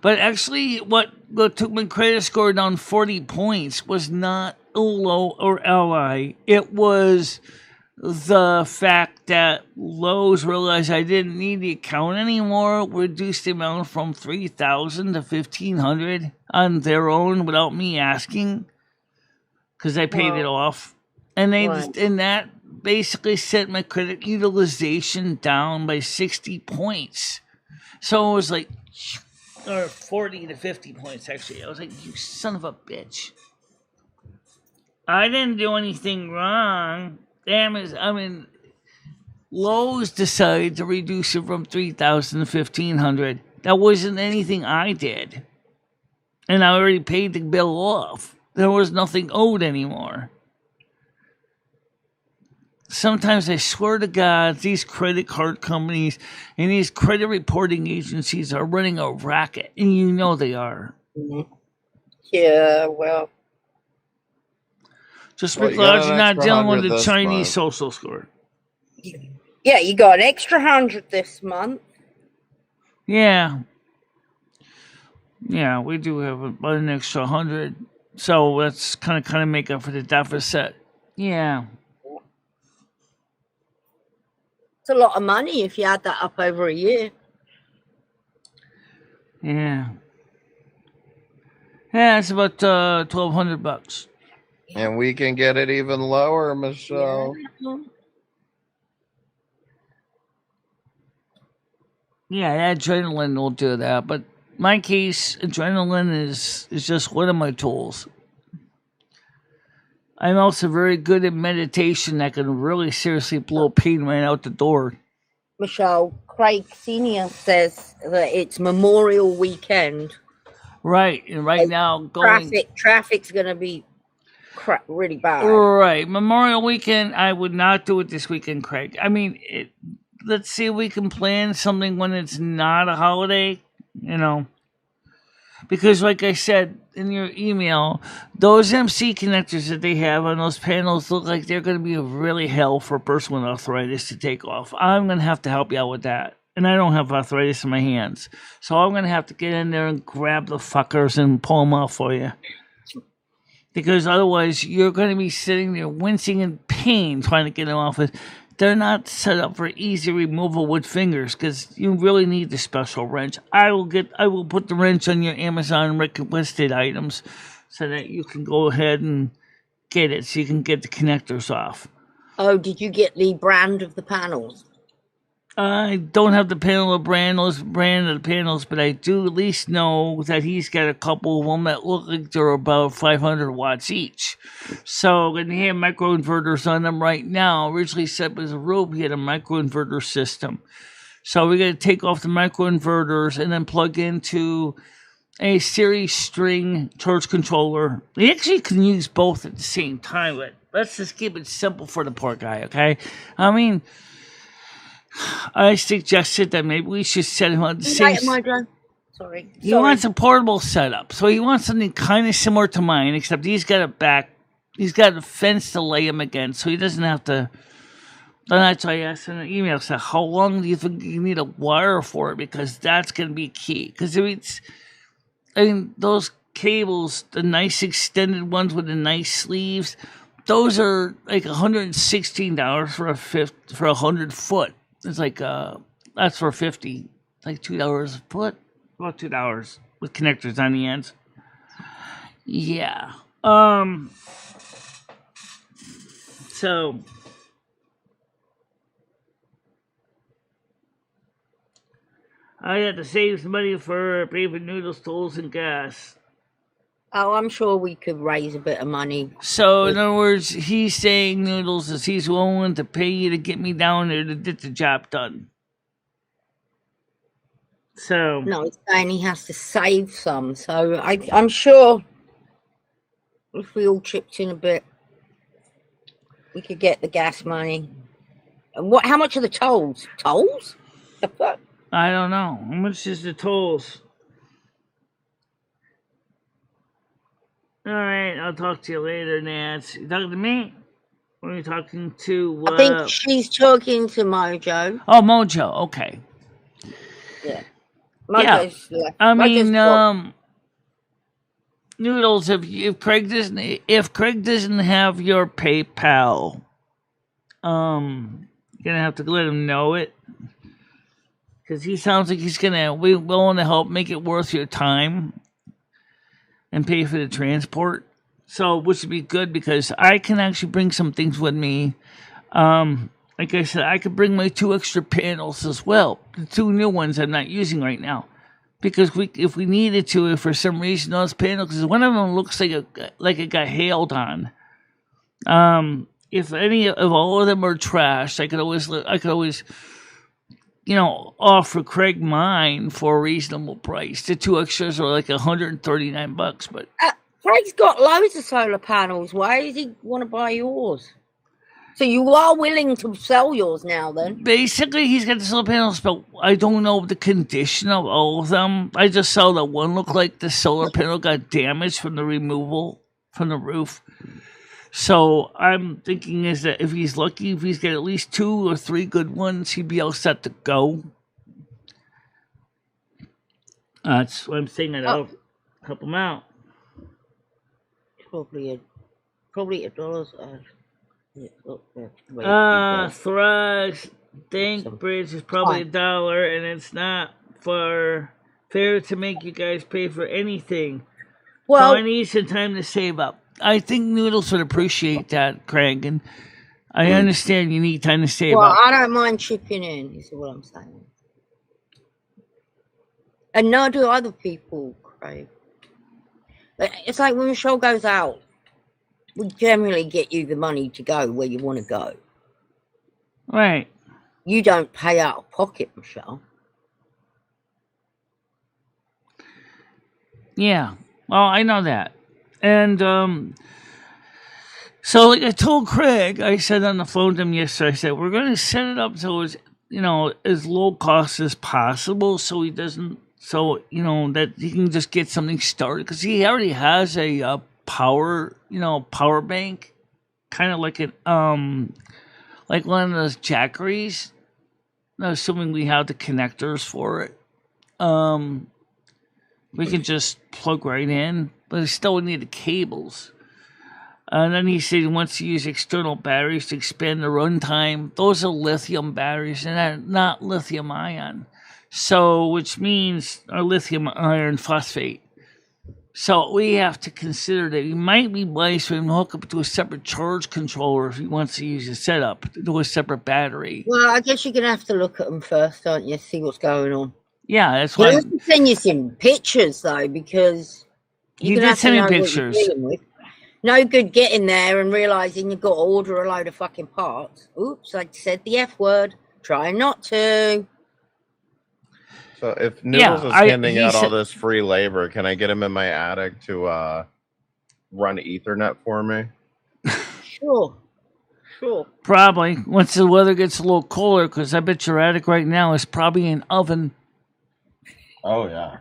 But actually, what took my credit score down 40 points was not Olo or Ally. It was the fact that Lowe's realized I didn't need the account anymore, reduced the amount from $3,000 to $1,500 on their own without me asking, because I paid it off, and and that basically set my credit utilization down by 60 points. So it was like, or 40 to 50 points actually. I was like, you son of a bitch. I didn't do anything wrong. Lowe's decided to reduce it from $3,000 to $1,500. That wasn't anything I did. And I already paid the bill off. There was nothing owed anymore. Sometimes I swear to God, these credit card companies and these credit reporting agencies are running a racket. And you know they are. Yeah, well. Just because you're not dealing with the Chinese social score. Yeah, you got an extra 100 this month. Yeah. Yeah, we do have about an extra 100. So that's kind of make up for the deficit. Yeah. It's a lot of money if you add that up over a year. Yeah. Yeah, it's about $1,200. And we can get it even lower, Michelle. Yeah, adrenaline will do that. But my case, adrenaline is just one of my tools. I'm also very good at meditation that can really seriously blow pain right out the door. Michelle, Craig Sr. says that it's Memorial Weekend. Right, and right now traffic's going to be really bad. Right, Memorial Weekend, I would not do it this weekend, Craig. I mean, let's see if we can plan something when it's not a holiday, Because like I said in your email, those MC connectors that they have on those panels look like they're going to be really hell for a person with arthritis to take off. I'm going to have to help you out with that. And I don't have arthritis in my hands. So I'm going to have to get in there and grab the fuckers and pull them off for you. Because otherwise, you're going to be sitting there wincing in pain trying to get them off. They're not set up for easy removal with fingers because you really need the special wrench. I will put the wrench on your Amazon requested items so that you can go ahead and get it so you can get the connectors off. Oh, did you get the brand of the panels? I don't have the brand of the panels, but I do at least know that he's got a couple of them that look like they're about 500 watts each. So, and they have microinverters on them right now. Originally set up as a rope, he had a microinverter system. So we got to take off the microinverters and then plug into a series string charge controller. You actually can use both at the same time, but let's just keep it simple for the poor guy, okay? I mean, I suggested that maybe we should set him on the same. Sorry. He wants a portable setup, so he wants something kind of similar to mine, except he's got a fence to lay him against, so he doesn't have to. Then that's why I asked in an email, so how long do you think you need a wire for it? Because that's going to be key. Because those cables, the nice extended ones with the nice sleeves, those are like $116 for 100 foot. It's like that's for 50, like $2 a foot, about $2 with connectors on the ends. Yeah. So I had to save some money for paving noodles, tools, and gas. Oh, I'm sure we could raise a bit of money. So, in other words, he's saying, Noodles, is he's willing to pay you to get me down there to get the job done. So. No, he's saying he has to save some. So, I'm sure if we all chipped in a bit, we could get the gas money. And how much are the tolls? Tolls? The fuck? I don't know. How much is the tolls? All right, I'll talk to you later, Nance. You talking to me? Or are you talking to... I think she's talking to Mojo. Oh, Mojo, okay. Yeah. Mojo's left. I mean, Noodles, if Craig doesn't have your PayPal Gonna have to let him know it. Because he sounds like he's gonna be willing to help make it worth your time and pay for the transport. So, which would be good because I can actually bring some things with me. Like I said, I could bring my 2 extra panels as well. The 2 new ones I'm not using right now. Because if we needed to, if for some reason those panels, because one of them looks like it got hailed on. If any of all of them are trash, I could always, offer Craig mine for a reasonable price. The 2 extras are like $139, but Craig's got loads of solar panels. Why does he want to buy yours? So you are willing to sell yours now, then? Basically, he's got the solar panels, but I don't know the condition of all of them. I just saw that one looked like the solar panel got damaged from the removal from the roof. So I'm thinking is that if he's lucky, if he's got at least 2 or 3 good ones, he'd be all set to go. That's what I'm saying. I'll help him out. Probably $1. Thrush Think Bridge is probably $1, and it's not fair to make you guys pay for anything. Well, so I need some time to save up. I think Noodles would appreciate that, Craig, and I understand you need time to save up. Well, I don't mind chipping in, is what I'm saying. And nor do other people, Craig. It's like when Michelle goes out, we generally get you the money to go where you want to go. Right. You don't pay out of pocket, Michelle. Yeah. Well, I know that. And so like I told Craig, I said on the phone to him yesterday, I said, we're going to set it up so it's, as low cost as possible so he doesn't, that he can just get something started. Because he already has a power bank, kind of like like one of those Jackeries. Assuming we have the connectors for it. We can just plug right in, but we still need the cables. And then he said he wants to use external batteries to expand the runtime. Those are lithium batteries, and they're not lithium ion. So, which means our lithium iron phosphate. So we have to consider that he might be wise for him to hook up to a separate charge controller if he wants to use a setup to do a separate battery. Well, I guess you're going to have to look at them first, aren't you? See what's going on. Yeah, that's why. He send you some pictures, though, because you did send me pictures. No good getting there and realizing you've got to order a load of fucking parts. Oops, I said the F word. Try not to. So if Noodles is handing out all this free labor, can I get him in my attic to run Ethernet for me? Sure. Probably. Once the weather gets a little cooler, because I bet your attic right now is probably an oven. Oh, yeah.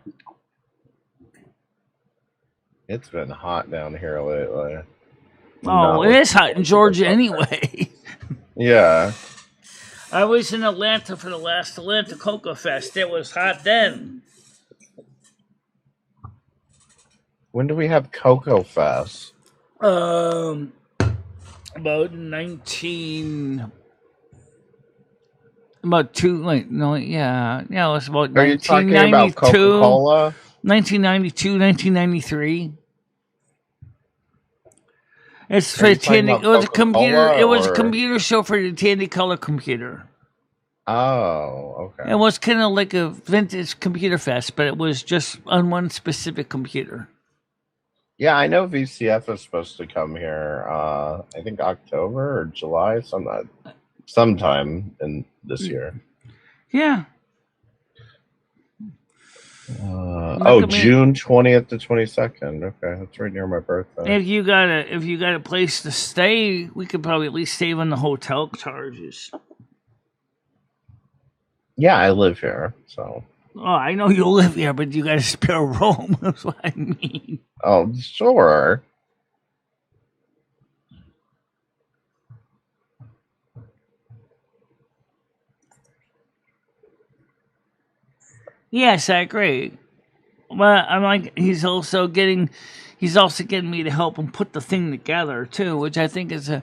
It's been hot down here lately. Oh, it is hot in Georgia anyway. Yeah. I was in Atlanta for the last Atlanta Cocoa Fest. It was hot then. When do we have Cocoa Fest? About 19... About two... Wait, no, yeah. Yeah, it was about 1992. Are you talking about Coca-Cola? 1992, 1993. It's for Tandy. It was a computer. It was a computer show for the Tandy Color computer. Oh, okay. It was kind of like a vintage computer fest, but it was just on one specific computer. Yeah, I know VCF is supposed to come here. I think October or July, sometime in this year. Yeah. June 20th to 22nd. Okay, that's right near my birthday. If you got a place to stay, we could probably at least save on the hotel charges. Yeah, I live here, so. Oh, I know you live here, but you got a spare room. That's what I mean. Oh, sure. Yes, I agree. but I'm like, he's also getting me to help him put the thing together too, which I think is a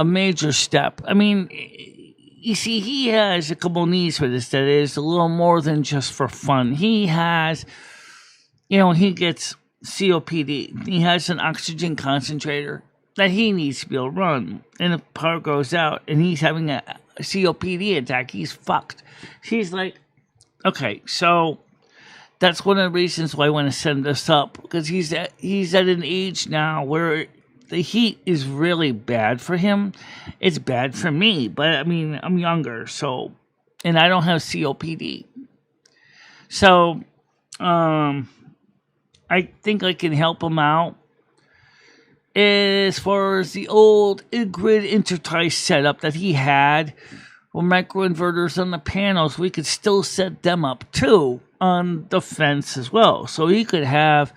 major step. I mean, you see, he has a couple needs for this that is a little more than just for fun. He has, he gets COPD. He has an oxygen concentrator that he needs to be able to run. And if power goes out and he's having a COPD attack, he's fucked. She's like, okay, so that's one of the reasons why I want to send this up, because he's at an age now where the heat is really bad for him. It's bad for me, but I mean, I'm younger, so, and I don't have COPD. So, I think I can help him out. As far as the old grid intertie setup that he had, with microinverters on the panels, we could still set them up too on the fence as well. So he could have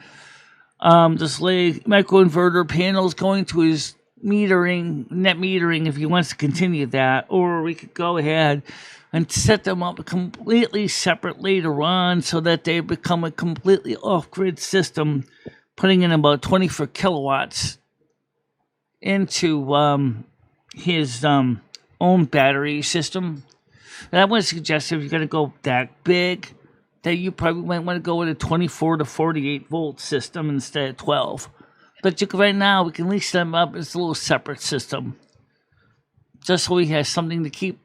just lay microinverter panels going to his net metering if he wants to continue that, or we could go ahead and set them up completely separate later on so that they become a completely off-grid system, putting in about 24 kilowatts into his own battery system. And I would suggest if you're going to go that big, that you probably might want to go with a 24 to 48 volt system instead of 12. But right now, we can at least set them up as a little separate system, just so he has something to keep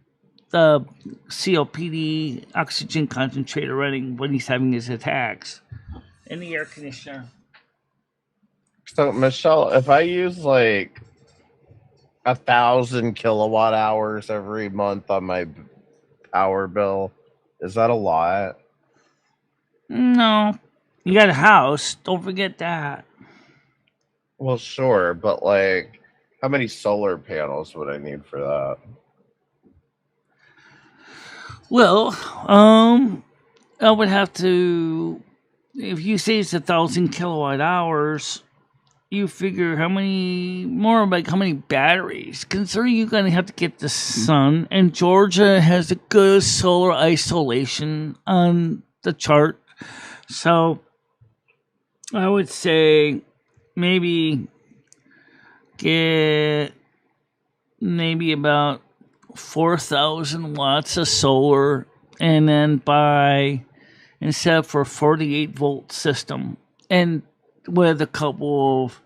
the COPD oxygen concentrator running when he's having his attacks, and the air conditioner. So, Michelle, if I use like 1,000 kilowatt hours every month on my power bill, is that a lot? No, you got a house. Don't forget that. Well, sure, but like, how many solar panels would I need for that? Well, I would have to. If you say it's 1,000 kilowatt hours, you figure how many batteries. Considering you're going to have to get the sun, and Georgia has a good solar isolation on the chart. So I would say maybe get about 4,000 watts of solar, and then buy, instead for a 48 volt system, and with a couple of,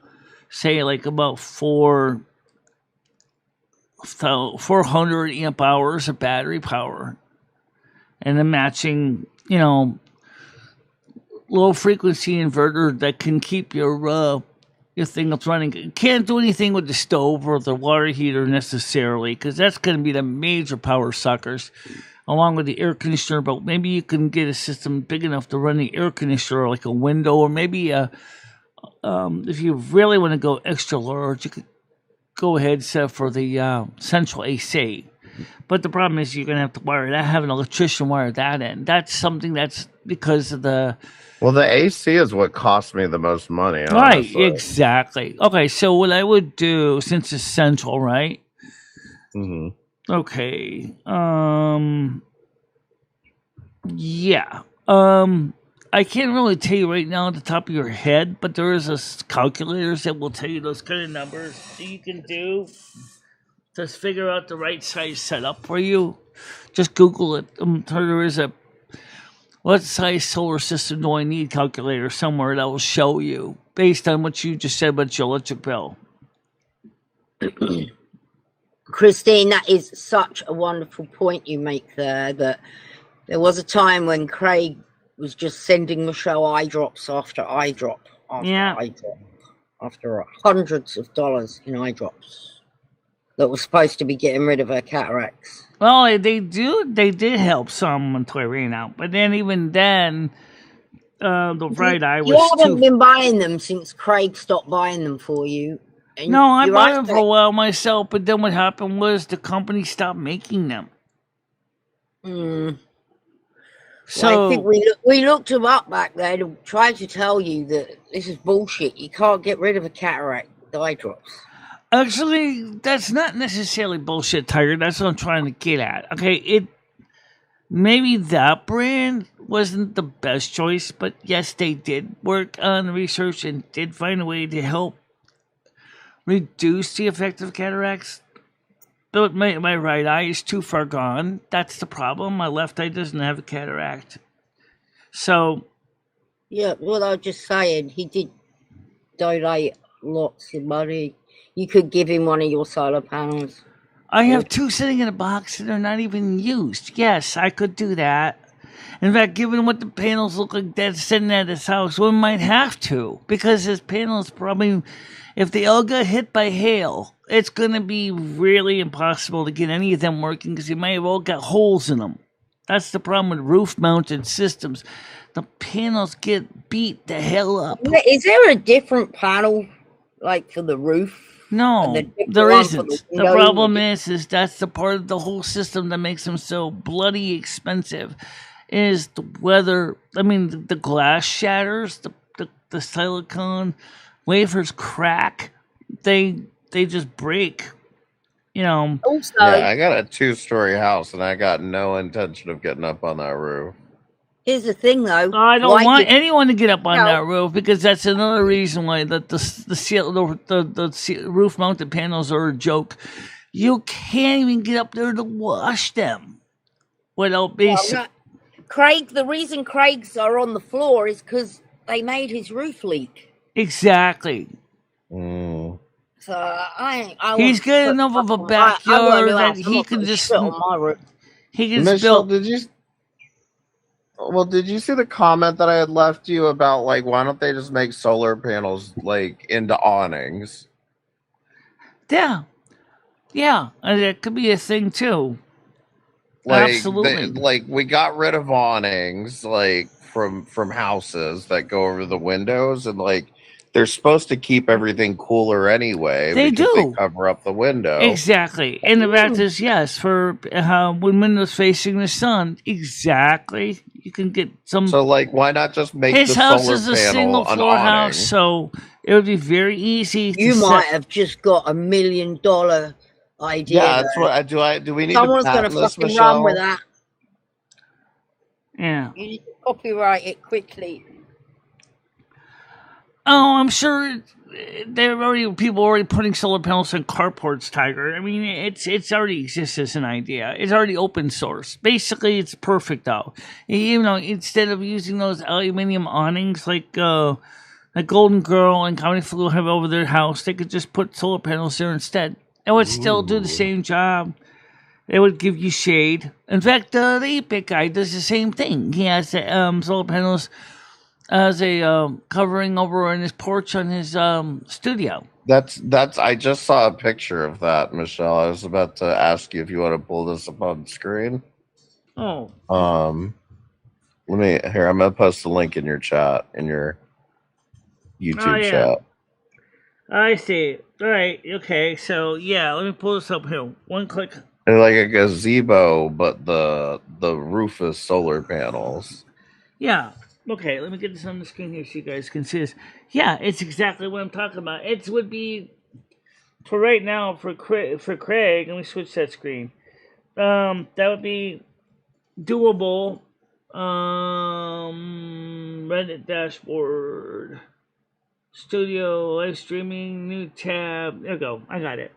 say, like about 400 amp hours of battery power, and a matching, low frequency inverter that can keep your thing up running. You can't do anything with the stove or the water heater necessarily, because that's going to be the major power suckers, along with the air conditioner. But maybe you can get a system big enough to run the air conditioner, like a window, or maybe if you really want to go extra large, you could go ahead and set for the central AC. But the problem is you're going to have to have an electrician wire that in. That's something that's because of the... Well, the AC is what cost me the most money. Honestly. Right, exactly. Okay, so what I would do, since it's central, right? Mm-hmm. Okay. Yeah. I can't really tell you right now at the top of your head, but there is a calculators that will tell you those kind of numbers that you can do to figure out the right size setup for you. Just Google it. There is a what size solar system do I need calculator somewhere that will show you based on what you just said about your electric bill. Christine, that is such a wonderful point you make there, that there was a time when Craig was just sending Michelle eye drops after eye drop after hundreds of dollars in eye drops that was supposed to be getting rid of her cataracts. Well, they did help some until I ran out, but then even then, the right eye was. You haven't been buying them since Craig stopped buying them for you. No, I bought them for a while myself, but then what happened was the company stopped making them. So well, I think we looked them up back then and tried to tell you that this is bullshit. You can't get rid of a cataract with eye drops. Actually, that's not necessarily bullshit, Tiger. That's what I'm trying to get at. Okay, maybe that brand wasn't the best choice, but yes, they did work on the research and did find a way to help reduce the effect of cataracts. But my right eye is too far gone. That's the problem. My left eye doesn't have a cataract. So... Yeah, well, I was just saying, he did donate lots of money. You could give him one of your solar panels. I have 2 sitting in a box and they're not even used. Yes, I could do that. In fact, given what the panels look like that's sitting at his house, we might have to. Because his panels probably, if they all got hit by hail, it's going to be really impossible to get any of them working because they might have all got holes in them. That's the problem with roof-mounted systems. The panels get beat the hell up. Is there a different panel, like, for the roof? No, there isn't. The problem is that's the part of the whole system that makes them so bloody expensive. Is the weather? I mean, the glass shatters, the silicone wafers crack. They just break. You know. Also, yeah, I got a 2-story house, and I got no intention of getting up on that roof. Here's the thing, though. I don't want anyone to get up on that roof because that's another reason why the roof-mounted panels are a joke. You can't even get up there to wash them without being. Craig, the reason Craig's are on the floor is because they made his roof leak. Exactly. Mm. So he's got enough of a backyard that he can just. On my roof. He can Michelle, build. Did you see the comment that I had left you about, like, why don't they just make solar panels, like, into awnings? Yeah. Yeah. And it could be a thing, too. Like, absolutely. We got rid of awnings, like, from houses that go over the windows, and, like, they're supposed to keep everything cooler anyway. They do. They cover up the window. Exactly. And the fact is, yes, for when windows facing the sun, exactly. You can get some. So, like, why not just make his the house solar is a panel single an floor awning? house, so it would be very easy. You might have just got $1 million idea. Yeah, that's what do we need Someone's to gonna patent this, fucking Michelle? run with that. Yeah. You need to copyright it quickly. Oh, I'm sure people already putting solar panels on carports, Tiger. I mean, it's already exists as an idea. It's already open source. Basically, it's perfect though. You know, instead of using those aluminum awnings like Golden Girl and Comedy Flu have over their house, they could just put solar panels there instead. It would still do the same job. It would give you shade. In fact, the 8-Bit guy does the same thing. He has solar panels as a covering over on his porch on his studio. That's. I just saw a picture of that, Michelle. I was about to ask you if you want to pull this up on screen. Oh. Let me here. I'm gonna post a link in your chat, in your YouTube chat. I see. All right. Okay. So yeah, let me pull this up here. One click. It's like a gazebo, but the roof is solar panels. Yeah. Okay, let me get this on the screen here so you guys can see this. Yeah, it's exactly what I'm talking about. It would be, for right now, for Craig, let me switch that screen. That would be doable. Reddit dashboard. Studio, live streaming, new tab. There we go. I got it.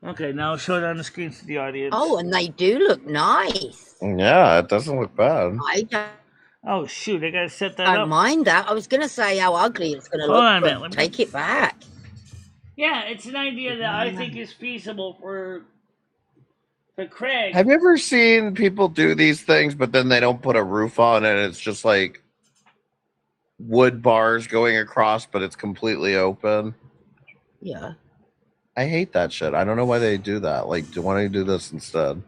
Okay, now I'll show it on the screen to the audience. Oh, and they do look nice. Yeah, it doesn't look bad. I don't. Oh shoot! I gotta set that I up. don't mind that. I was gonna say how ugly it's gonna look. Hold on a minute. Take it back. Yeah, it's an idea that I think is feasible for Craig. Have you ever seen people do these things, but then they don't put a roof on and it's just like wood bars going across, but it's completely open? Yeah. I hate that shit. I don't know why they do that. Like, why don't you do this instead?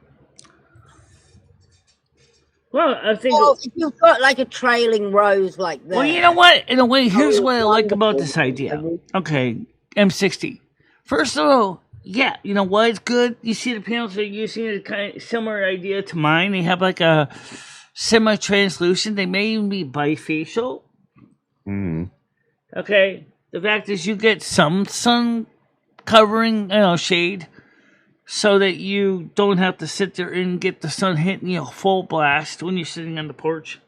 Well, I think. Well, if you've got like a trailing rose like that. Well, you know what? In a way, here's what I like about this idea. Okay, M60. First of all, yeah, you know what? It's good. You see the panels are using a kind of similar idea to mine. They have like a semi-translucent. They may even be bifacial. Okay. The fact is, you get some sun covering, shade. so that you don't have to sit there and get the sun hitting you full blast when you're sitting on the porch.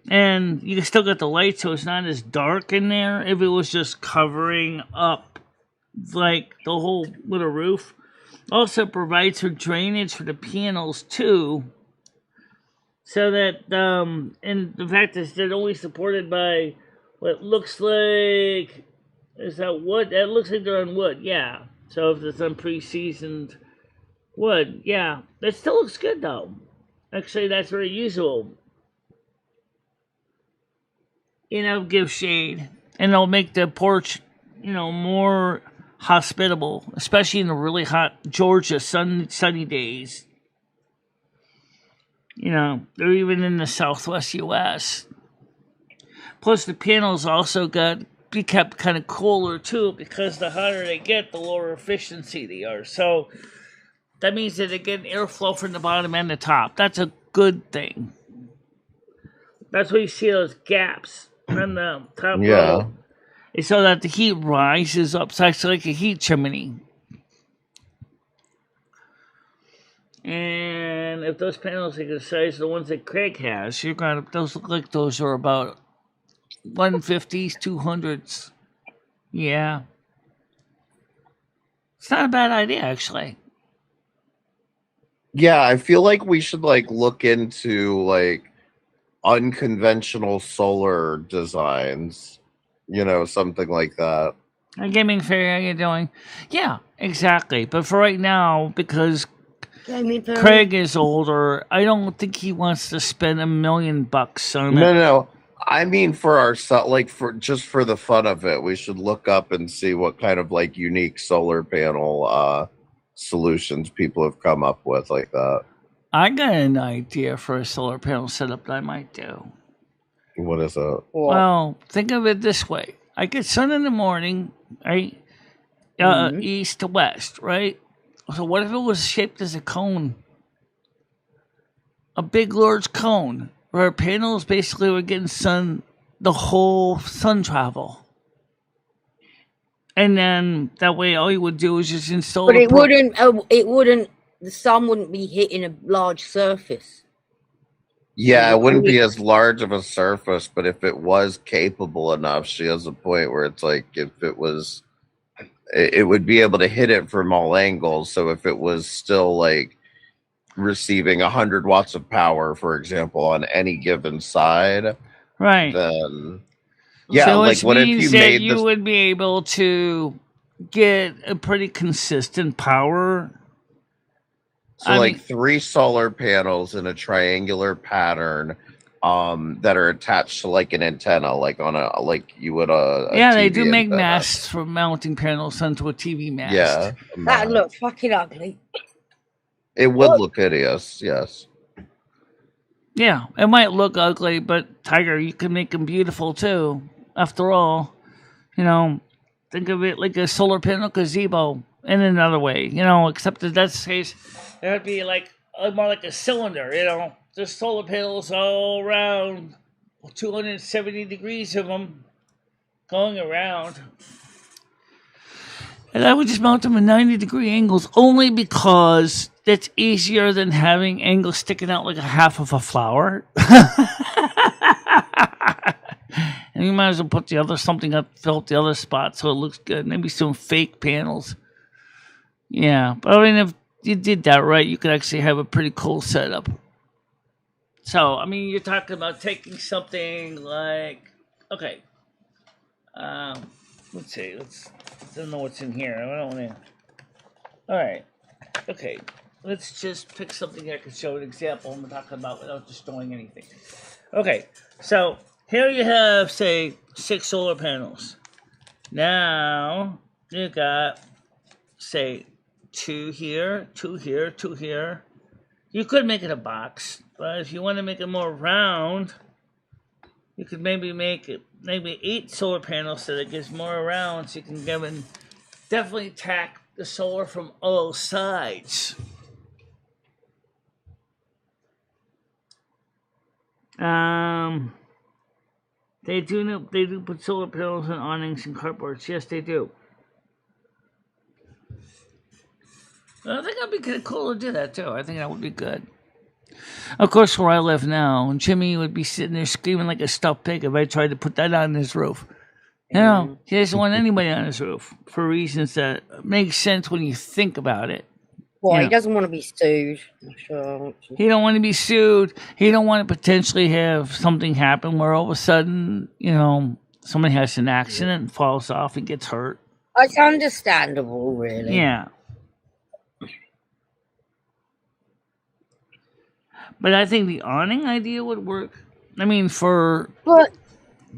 And you still got the light, so it's not as dark in there. If it was just covering up like the whole little roof. Also provides for drainage for the panels too. So that and the fact is they're only supported by what looks like, is that wood? That looks like they're on wood, yeah. So if it's on pre-seasoned wood, yeah. That still looks good though. Actually, that's very usable. Give shade. And it'll make the porch, more hospitable, especially in the really hot Georgia sunny days. They're even in the southwest U.S. Plus, the panels also be kept kind of cooler too, because the hotter they get, the lower efficiency they are. So that means that they get airflow from the bottom and the top. That's a good thing. That's why you see those gaps on the top row. It's so that the heat rises up. It's actually like a heat chimney. And if those panels are the size of the ones that Craig has, those look like those are about 150s, 200s. Yeah. It's not a bad idea, actually. Yeah, I feel like we should look into unconventional solar designs. Something like that. Gaming Fair, how you doing? Yeah, exactly. But for right now, because Craig is older, I don't think he wants to spend $1 million on it. No. I mean, for ourselves, for the fun of it, we should look up and see what kind of unique solar panel solutions people have come up with like that. I got an idea for a solar panel setup that I might do. What is it? Well, think of it this way. I get sun in the morning, right? East to west, right? So what if it was shaped as a cone? A big, large cone, where our panels basically were getting sun, the whole sun travel. And then that way all you would do is just install... But it wouldn't, the sun wouldn't be hitting a large surface. Yeah, it wouldn't be as large of a surface, but if it was capable enough, she has a point where it's if it was, it would be able to hit it from all angles. So if it was still receiving 100 watts of power, for example, on any given side, right? Then yeah, so what if you made you would be able to get a pretty consistent power. So 3 solar panels in a triangular pattern that are attached to an antenna, on a you would a yeah, TV they do make antenna. masts for mounting panels onto a TV mast. Yeah, that looks fucking ugly. It would look hideous, yes. Yeah, it might look ugly, but Tiger, you can make them beautiful too. After all, think of it like a solar panel gazebo in another way, except that that's the case. It would be more like a cylinder, There's solar panels all around, 270 degrees of them going around. And I would just mount them at 90-degree angles only because it's easier than having angles sticking out like a half of a flower. And you might as well put something up, fill up the other spot so it looks good. Maybe some fake panels. Yeah, but I mean, if you did that right, you could actually have a pretty cool setup. So, I mean, you're talking about taking something okay. Let's see. I don't know what's in here. I don't know. All right. Okay. Let's just pick something I can show an example I'm talking about without destroying anything. Okay. So, here you have, say, 6 solar panels. Now, you got, say, 2 here, 2 here, 2 here. You could make it a box, but if you want to make it more round, you could maybe make it 8 solar panels so that it gets more around, so you can definitely tack the solar from all sides. They do put solar panels on awnings and carports. Yes, they do. I think that'd be kind of cool to do that too. I think that would be good. Of course, where I live now, Jimmy would be sitting there screaming like a stuffed pig if I tried to put that on his roof. You know, he doesn't want anybody on his roof for reasons that make sense when you think about it. Well, he doesn't want to be sued. Sure. He don't want to be sued. He don't want to potentially have something happen where all of a sudden, you know, somebody has an accident and falls off and gets hurt. It's understandable, really. Yeah. But I think the awning idea would work. I mean, But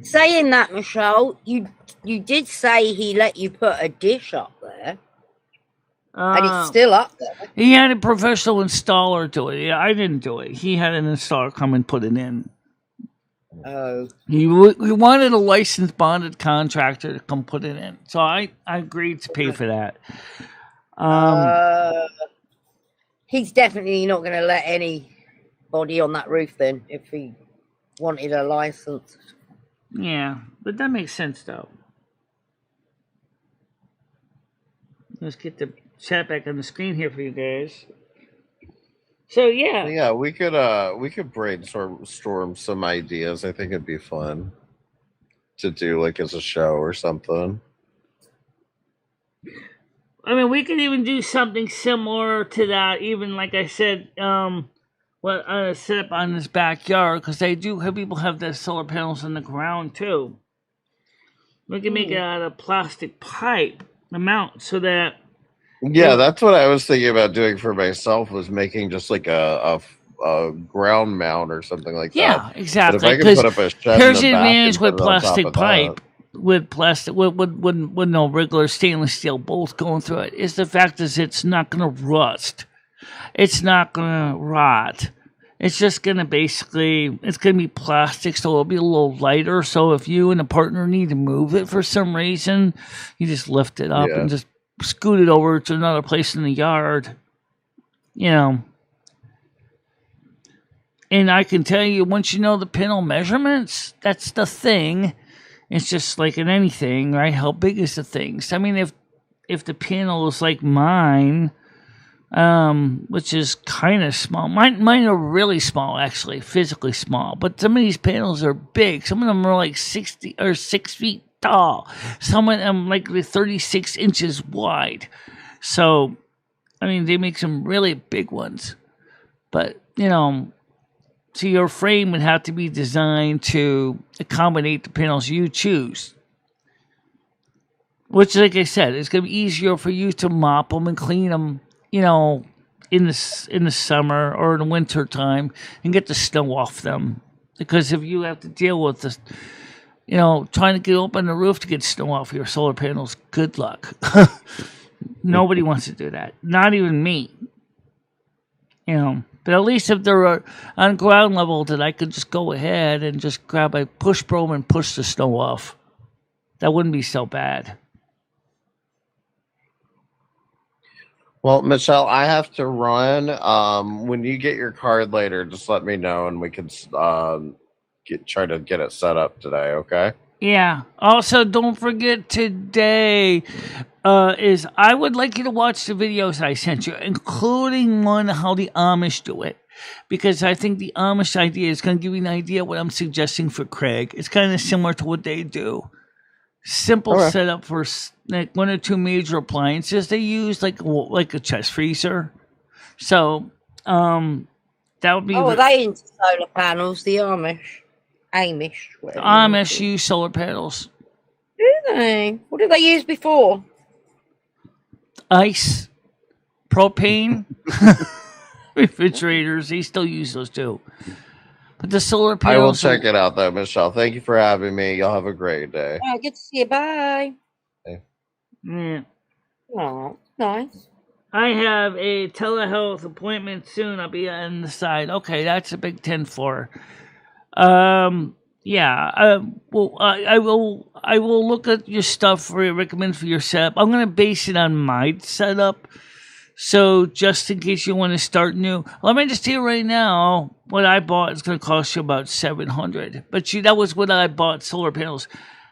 saying that, Michelle, you did say he let you put a dish up there. And it's still up there. He had a professional installer do it. Yeah, I didn't do it. He had an installer come and put it in. Oh. He wanted a licensed bonded contractor to come put it in. So I agreed to pay for that. He's definitely not going to let anybody on that roof then if he wanted a license. Yeah, but that makes sense though. Let's get the chat back on the screen here for you guys. So yeah, we could brainstorm some ideas. I think it'd be fun to do like as a show or something. I mean, we could even do something similar to that. Even like I said, set up on this backyard because they do have people have their solar panels on the ground too. We can make it out of plastic pipe, the mount, so that. Yeah, that's what I was thinking about doing for myself, was making just like a ground mount or something like that. Yeah, exactly. But if I could put up a shed here's the in the back advantage and with put it on top plastic of pipe, that. with no regular stainless steel bolts going through it, is the fact is it's not going to rust. It's not going to rot. It's just going to it's going to be plastic, so it'll be a little lighter. So if you and a partner need to move it for some reason, you just lift it up and just scoot it over to another place in the yard, you know. And I can tell you, once you know the panel measurements, that's the thing. It's just like in anything, right? How big is the things? I mean, if the panel is like mine, which is kind of small. Mine are really small, actually, physically small. But some of these panels are big. Some of them are like 60 or 6 feet tall. Some of them like 36 inches wide. So, I mean, they make some really big ones. But, you know, so your frame would have to be designed to accommodate the panels you choose. Which, like I said, it's going to be easier for you to mop them and clean them, you know, in the summer or in the winter time and get the snow off them. Because if you have to deal with this, you know, trying to get up on the roof to get snow off your solar panels, good luck. Nobody wants to do that. Not even me. You know, but at least if they're on ground level, that I could just go ahead and just grab a push broom and push the snow off. That wouldn't be so bad. Well, Michelle, I have to run. When you get your card later, just let me know and we can try to get it set up today, okay? Yeah. Also, don't forget today is I would like you to watch the videos I sent you, including one how the Amish do it. Because I think the Amish idea is going to give you an idea what I'm suggesting for Craig. It's kind of similar to what they do. Simple setup for like 1 or 2 major appliances. They use like a chest freezer. So that would be. Oh, are they into solar panels? The Amish. The Amish use solar panels. Do they? What did they use before? Ice, propane, refrigerators. They still use those too. But the solar panels. I will check it out though, Michelle. Thank you for having me. Y'all have a great day. Oh, good to see you. Bye. Okay. Yeah. Oh, nice. I have a telehealth appointment soon. I'll be on the side. Okay, that's a big 10 for. Yeah. Well, I will look at your stuff recommend for your setup. I'm gonna base it on my setup. So just in case you want to start new, let me just tell you right now, what I bought is going to cost you about $700. But that was what I bought, solar panels.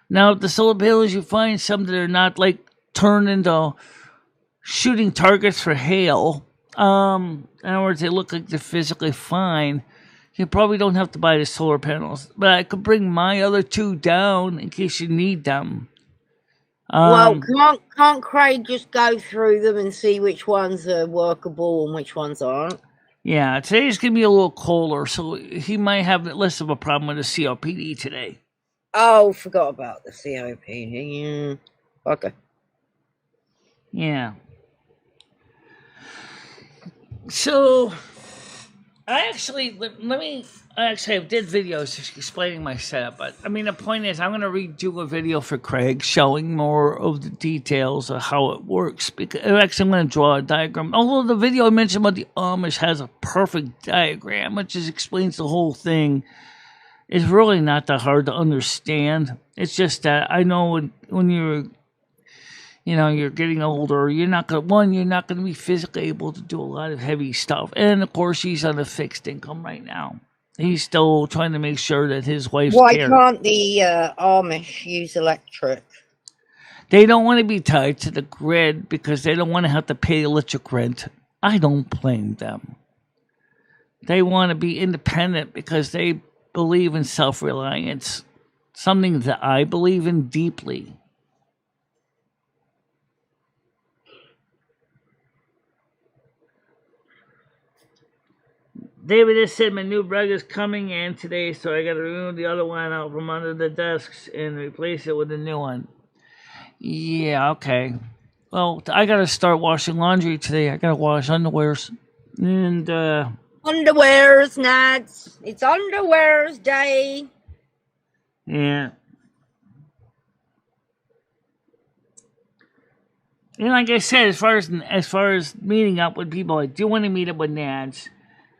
Now, the solar panels, you find some that are not like turned into shooting targets for hail. In other words, they look like they're physically fine. You probably don't have to buy the solar panels, but I could bring my other 2 down in case you need them. Well, can't Craig just go through them and see which ones are workable and which ones aren't? Yeah, today's going to be a little colder, so he might have less of a problem with the COPD today. Oh, forgot about the COPD. Yeah. Okay. Yeah. So, I actually did videos just explaining my setup, but I mean, the point is, I'm going to redo a video for Craig showing more of the details of how it works. Because actually, I'm going to draw a diagram. Although the video I mentioned about the Amish has a perfect diagram, which just explains the whole thing. It's really not that hard to understand. It's just that I know when you're getting older, you're not going to be physically able to do a lot of heavy stuff. And of course, he's on a fixed income right now. He's still trying to make sure that his wife's Why can't the Amish use electric? They don't want to be tied to the grid because they don't want to have to pay electric rent. I don't blame them. They want to be independent because they believe in self-reliance, something that I believe in deeply. David just said my new rug is coming in today, so I got to remove the other one out from under the desks and replace it with a new one. Yeah, okay. Well, I got to start washing laundry today. I got to wash underwears. And, Underwears, Nads. It's underwears day. Yeah. And like I said, as far as meeting up with people, I do want to meet up with Nads.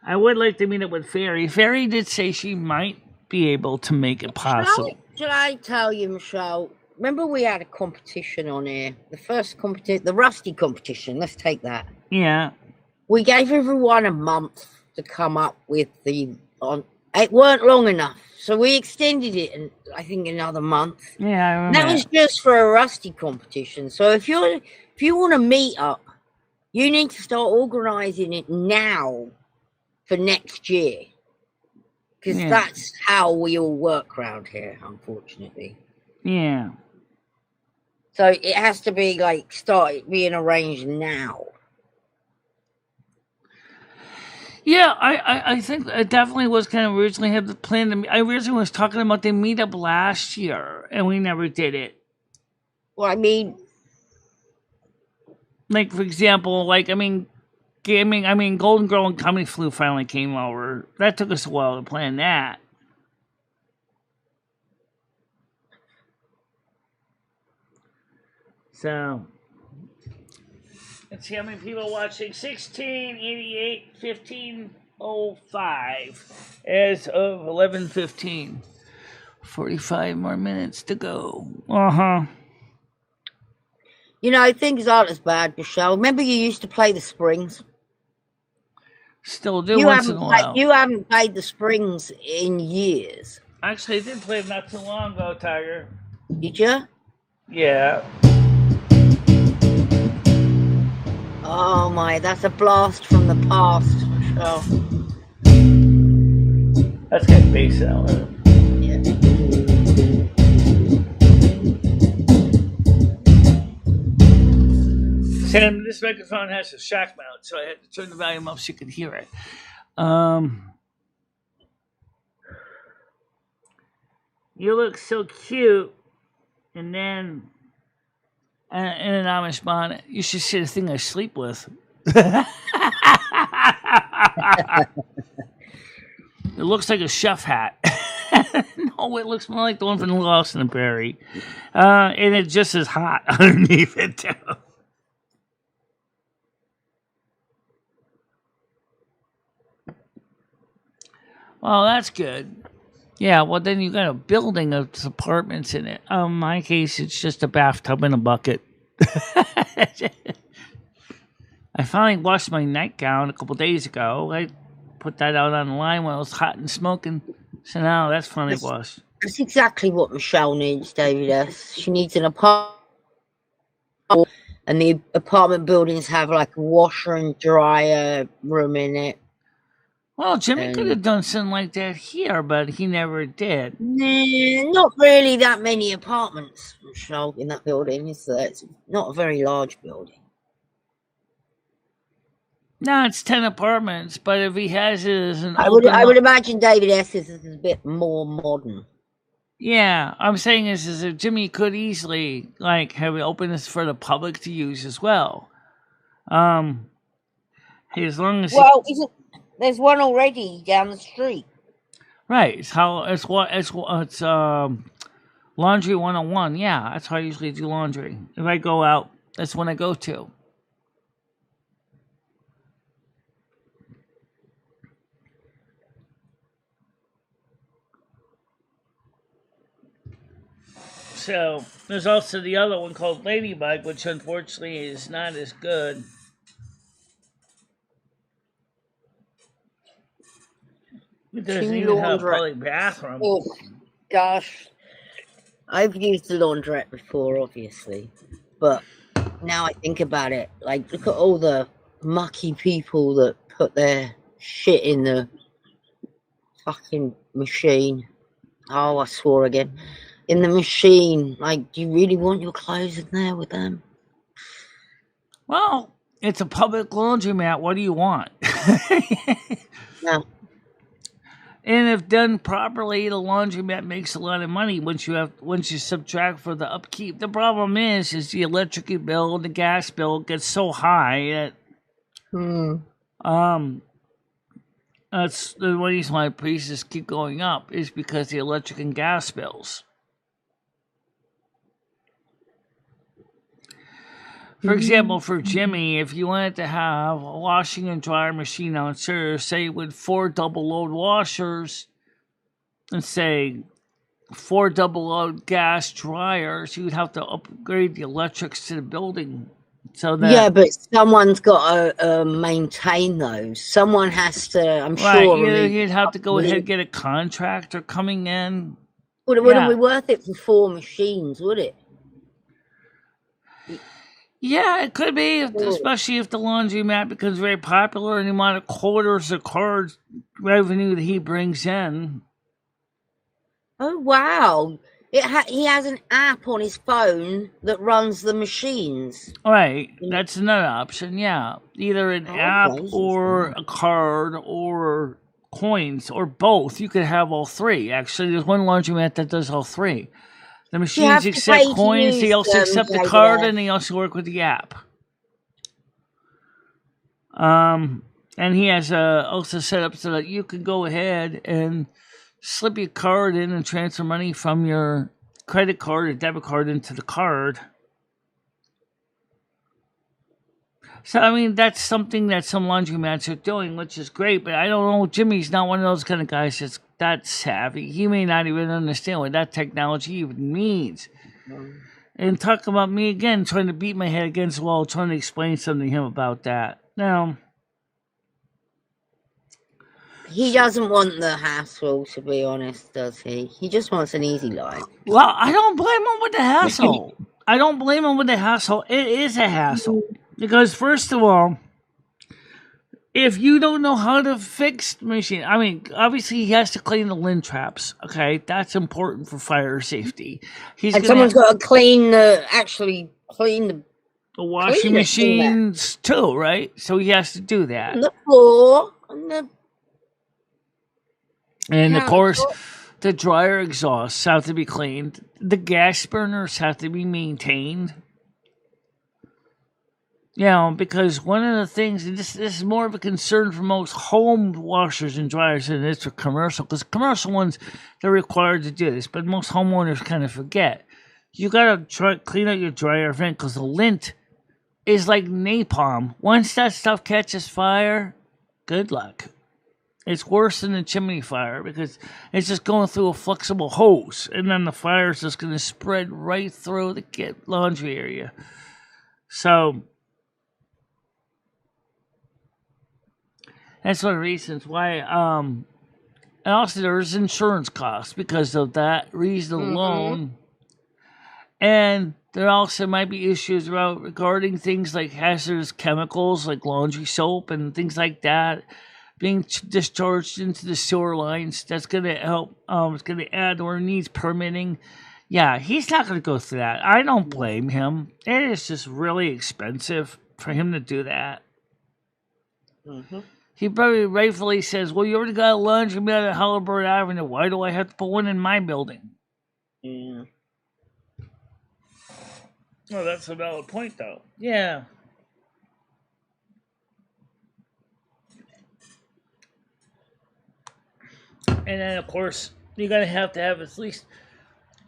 I would like to meet up with Fairy. Fairy did say she might be able to make it possible. Should I tell you, Michelle? Remember we had a competition on here? The first competition, the Rusty competition. Let's take that. Yeah. We gave everyone a month to come up with the... It weren't long enough, so we extended it, in, I think, another month. Yeah, I remember. That was just for a Rusty competition. So if you want to meet up, you need to start organising it now for next year, because that's how we all work around here, unfortunately. Yeah. So it has to be like start being arranged now. Yeah, I think I definitely was kind of originally had the plan to. I originally was talking about the meetup last year, and we never did it. Well, I mean, like for example, Golden Girl and Comedy Flu finally came over. That took us a while to plan that. So, let's see how many people are watching. 1688 1505 as of 11:15. 45 more minutes to go. You know, things aren't as bad, Michelle. Remember you used to play the Springs? Still do once in a while. You haven't played the Springs in years. Actually, I did play them not too long ago, Tiger. Did you? Yeah. Oh my, that's a blast from the past, Michelle. That's got bass out of it. Yeah. Sam, this microphone has a shock mount, so I had to turn the volume up so you could hear it. You look so cute, and then in an Amish bonnet. You should see the thing I sleep with. It looks like a chef hat. No, it looks more like the one from Lost in the Prairie. And it just is hot underneath it, too. Well, that's good. Yeah, well, then you got a building of apartments in it. In my case, it's just a bathtub and a bucket. I finally washed my nightgown a couple days ago. I put that out on the line when it was hot and smoking. So now that's finally washed. That's exactly what Michelle needs, David S. She needs an apartment And the apartment buildings have like a washer and dryer room in it. Well, Jimmy could have done something like that here, but he never did. Nah, not really that many apartments, Michelle, in that building. It's not a very large building. No, it's 10 apartments, but if he has it as an I would imagine David S's is a bit more modern. Yeah, I'm saying is if Jimmy could easily like have it open this for the public to use as well. As long as there's one already down the street. Right. It's laundry 101. Yeah, that's how I usually do laundry. If I go out, that's when I go to. So there's also the other one called Ladybug, which unfortunately is not as good. It doesn't even have a public bathroom. Oh, gosh. I've used the laundrette before, obviously. But now I think about it, like, look at all the mucky people that put their shit in the fucking machine. Oh, I swore again. In the machine. Like, do you really want your clothes in there with them? Well, it's a public laundromat. What do you want? No. And if done properly, the laundromat makes a lot of money once you subtract for the upkeep. The problem is the electric bill and the gas bill gets so high that that's the reason why prices keep going up is because the electric and gas bills. For example, for Jimmy, if you wanted to have a washing and dryer machine downstairs, say with 4 double load washers and say 4 double load gas dryers, you would have to upgrade the electrics to the building. So that yeah, but someone's got to maintain those. Someone has to, I'm sure. You'd have to go ahead and get a contractor coming in. Wouldn't be worth it for 4 machines, would it? Yeah, it could be, especially if the laundromat becomes very popular and the amount of quarters or card revenue that he brings in. Oh, wow. He has an app on his phone that runs the machines. Right, that's another option, yeah. Either an app or a card or coins or both. You could have all three. Actually, there's one laundromat that does all three. The machines accept coins, they also accept the card, and they also work with the app. And he has also set up so that you can go ahead and slip your card in and transfer money from your credit card or debit card into the card. So, I mean, that's something that some laundromats are doing, which is great, but I don't know, Jimmy's not one of those kind of guys that's that savvy. He may not even understand what that technology even means. And talk about me again, trying to beat my head against the wall, trying to explain something to him about that. Now, he doesn't want the hassle, to be honest, does he? He just wants an easy life. Well, I don't blame him with the hassle. I don't blame him with the hassle. It is a hassle. Because, first of all, if you don't know how to fix the machine, I mean, obviously he has to clean the lint traps, okay? That's important for fire safety. And someone's got to clean the washing machines too, right? So he has to do that. And the floor. And of course, the dryer exhausts have to be cleaned. The gas burners have to be maintained. You know, because one of the things, and this is more of a concern for most home washers and dryers than it is for commercial, because commercial ones, they're required to do this, but most homeowners kind of forget. You got to clean out your dryer vent, because the lint is like napalm. Once that stuff catches fire, good luck. It's worse than a chimney fire, because it's just going through a flexible hose, and then the fire is just going to spread right through the laundry area. So that's one of the reasons why, and also there's insurance costs because of that reason alone. And there also might be issues regarding things like hazardous chemicals, like laundry soap and things like that, being discharged into the sewer lines. That's going to help. It's going to add or needs permitting. Yeah, he's not going to go through that. I don't blame him. It is just really expensive for him to do that. Mm-hmm. He probably rightfully says, well, you already got a laundromat at Halliburton Avenue. Why do I have to put one in my building? Yeah. Well, that's a valid point, though. Yeah. And then, of course, you're going to have at least...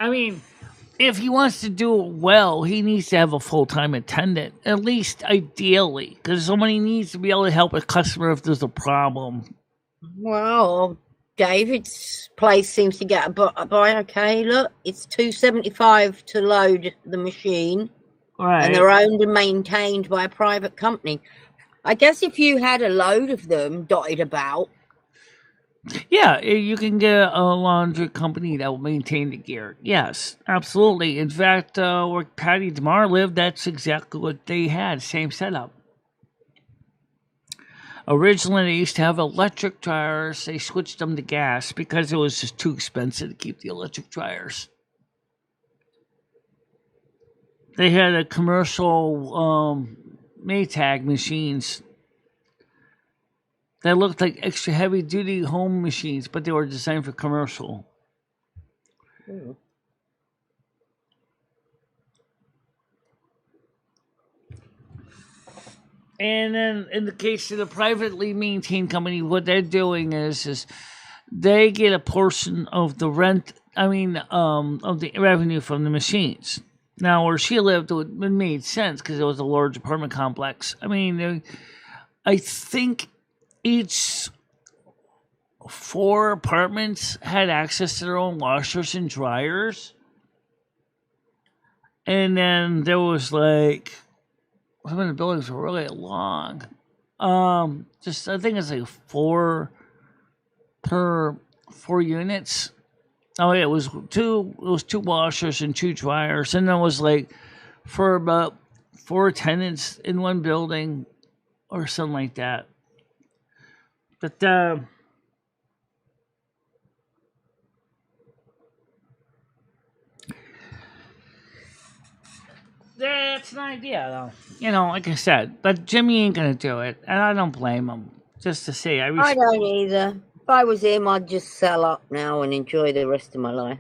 I mean, if he wants to do it well, he needs to have a full-time attendant. At least, ideally. Because somebody needs to be able to help a customer if there's a problem. Well, David's place seems to get by okay. Look, it's $275 to load the machine. Right. And they're owned and maintained by a private company. I guess if you had a load of them dotted about. Yeah, you can get a laundry company that will maintain the gear. Yes, absolutely. In fact, where Patty DeMar lived, that's exactly what they had. Same setup. Originally, they used to have electric dryers. They switched them to gas because it was just too expensive to keep the electric dryers. They had a commercial Maytag machines that looked like extra heavy-duty home machines, but they were designed for commercial. Ooh. And then in the case of the privately maintained company, what they're doing is they get a portion of the rent, of the revenue from the machines. Now, where she lived, it made sense because it was a large apartment complex. I mean, I think each 4 apartments had access to their own washers and dryers. And then there was like, some of the buildings were really long. I think it's like 4 per 4 units. Oh yeah, it was 2 washers and 2 dryers, and then it was like for about 4 tenants in one building or something like that. But that's an idea, though. Like I said, but Jimmy ain't gonna do it, and I don't blame him. Just to say, I don't either. If I was him, I'd just sell up now and enjoy the rest of my life.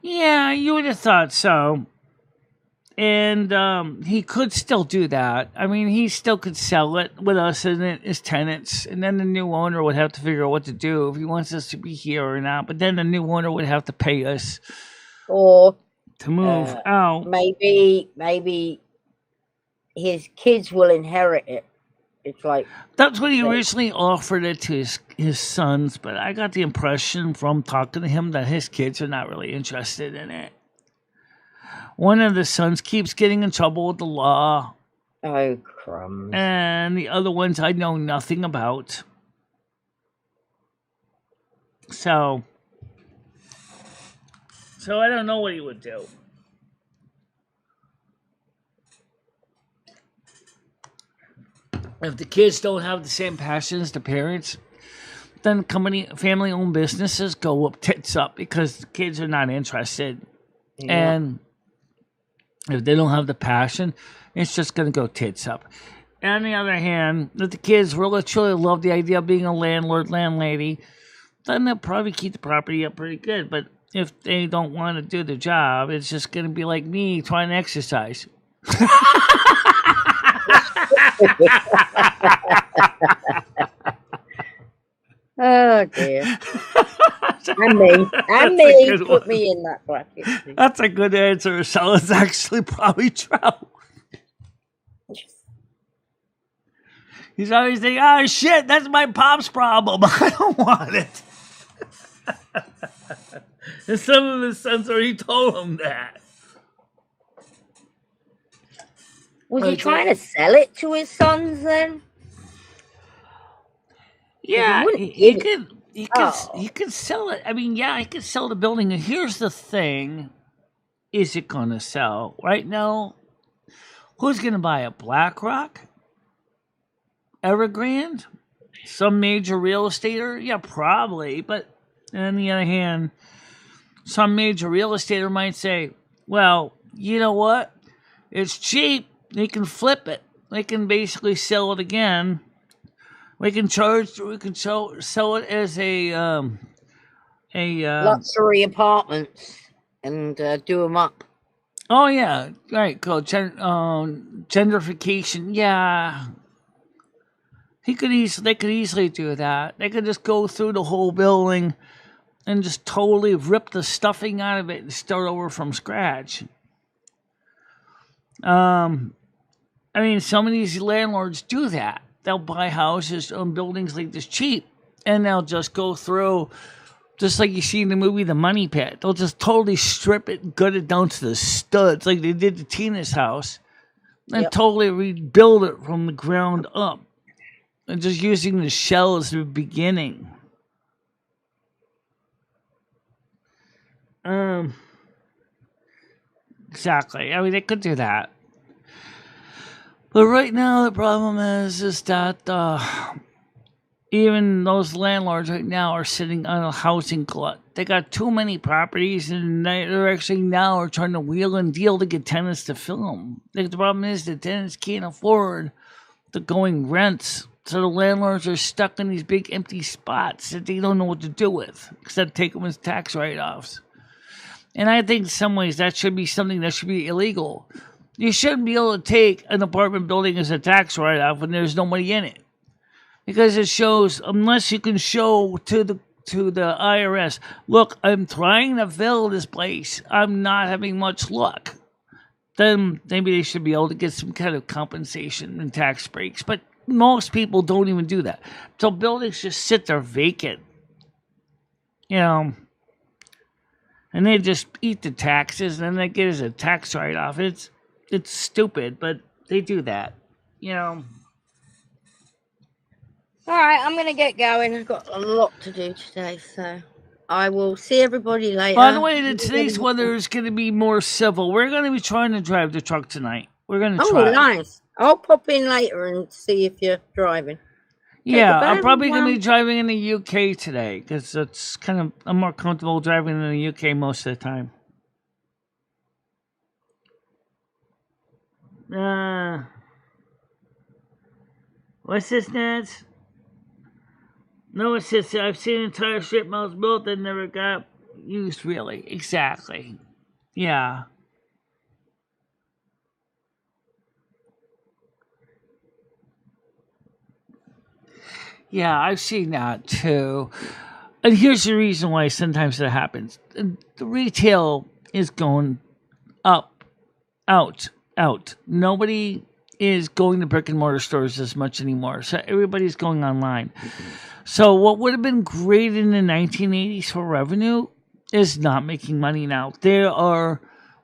Yeah, you would have thought so. And he could still do that. I mean, he still could sell it with us as tenants, and then the new owner would have to figure out what to do if he wants us to be here or not. But then the new owner would have to pay us or to move out. Maybe his kids will inherit it. It's like that's what he originally offered it to his sons, but I got the impression from talking to him that his kids are not really interested in it. One of the sons keeps getting in trouble with the law. Oh, crumbs. And the other ones I know nothing about. So I don't know what he would do. If the kids don't have the same passion as the parents, then family-owned businesses go up tits up because the kids are not interested. Yeah. And if they don't have the passion, it's just going to go tits up. And on the other hand, if the kids really truly love the idea of being a landlady, then they'll probably keep the property up pretty good. But if they don't want to do the job, it's just going to be like me trying to exercise. Oh dear. And me. Put me in that bracket. Please. That's a good answer, so it's actually probably true. He's always saying, oh shit, that's my pop's problem. I don't want it. And some of his sons already told him that. Was he trying to sell it to his sons then? Yeah, he could sell it. I mean, yeah, he could sell the building. And here's the thing. is it going to sell? Right now, who's going to buy it? BlackRock? Evergrande? Some major real estater? Yeah, probably. But on the other hand, some major real estater might say, well, you know what? It's cheap. They can flip it. They can basically sell it again. We can sell it as a luxury apartments and do them up. Oh yeah, right. Called gentrification. Yeah, they could easily do that. They could just go through the whole building and just totally rip the stuffing out of it and start over from scratch. I mean, some of these landlords do that. They'll buy houses on buildings like this cheap, and they'll just go through, just like you see in the movie The Money Pit. They'll just totally strip it, gut it down to the studs, like they did to Tina's house, and totally rebuild it from the ground up, and just using the shell as the beginning. Exactly. I mean, they could do that. But right now, the problem is that even those landlords right now are sitting on a housing glut. They got too many properties, and they're actually now are trying to wheel and deal to get tenants to fill them. The problem is the tenants can't afford the going rents, so the landlords are stuck in these big empty spots that they don't know what to do with, except take them as tax write-offs. And I think in some ways that should be something that should be illegal. You shouldn't be able to take an apartment building as a tax write-off when there's nobody in it. Because it shows, unless you can show to the IRS, look, I'm trying to fill this place, I'm not having much luck, then maybe they should be able to get some kind of compensation and tax breaks. But most people don't even do that. So buildings just sit there vacant. You know, and they just eat the taxes, and then they get it as a tax write-off. It's stupid, but they do that. You know. All right, I'm going to get going. I've got a lot to do today, so I will see everybody later. By the way, today's weather is going to be more civil. We're going to be trying to drive the truck tonight. We're going to try. Oh, nice. I'll pop in later and see if you're driving. Yeah, I'm probably going to be driving in the UK today because it's I'm more comfortable driving in the UK most of the time. What's this, Nance? No, it's just I've seen entire strip malls built that never got used, really. Exactly. Yeah. Yeah, I've seen that too. And here's the reason why sometimes that happens. The retail is going up, out. Nobody is going to brick and mortar stores as much anymore. So everybody's going online. So what would have been great in the 1980s for revenue is not making money now.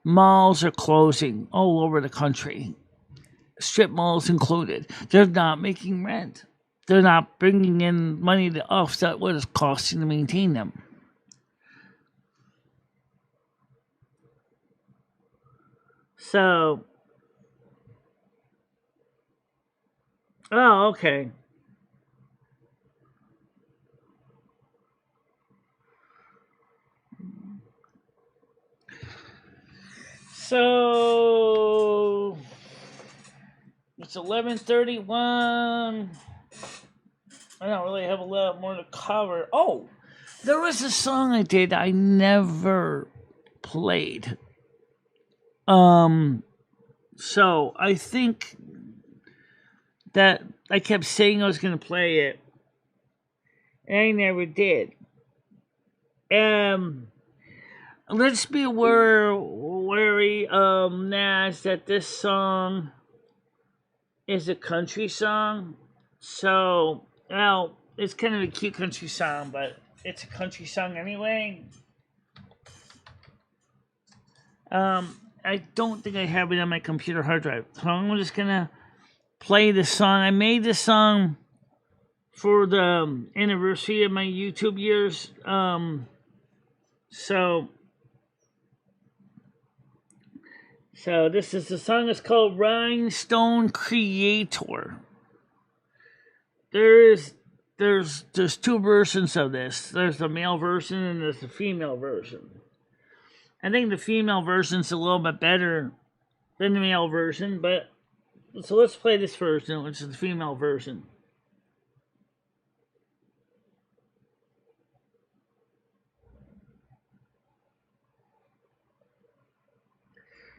Malls are closing all over the country. Strip malls included. They're not making rent. They're not bringing in money to offset what it's costing to maintain them. So, okay. So, it's 11:31. I don't really have a lot more to cover. Oh, there was a song I did I never played. So I think that I kept saying I was going to play it, and I never did. Let's be wary, Nas, that this song is a country song. So, well, it's kind of a cute country song, but it's a country song anyway. I don't think I have it on my computer hard drive. So I'm just going to play this song. I made this song for the anniversary of my YouTube years. So So this is the song is called Rhinestone Creator. There's two versions of this. There's the male version and there's the female version. I think the female version's a little bit better than the male version, but so let's play this version, which is the female version.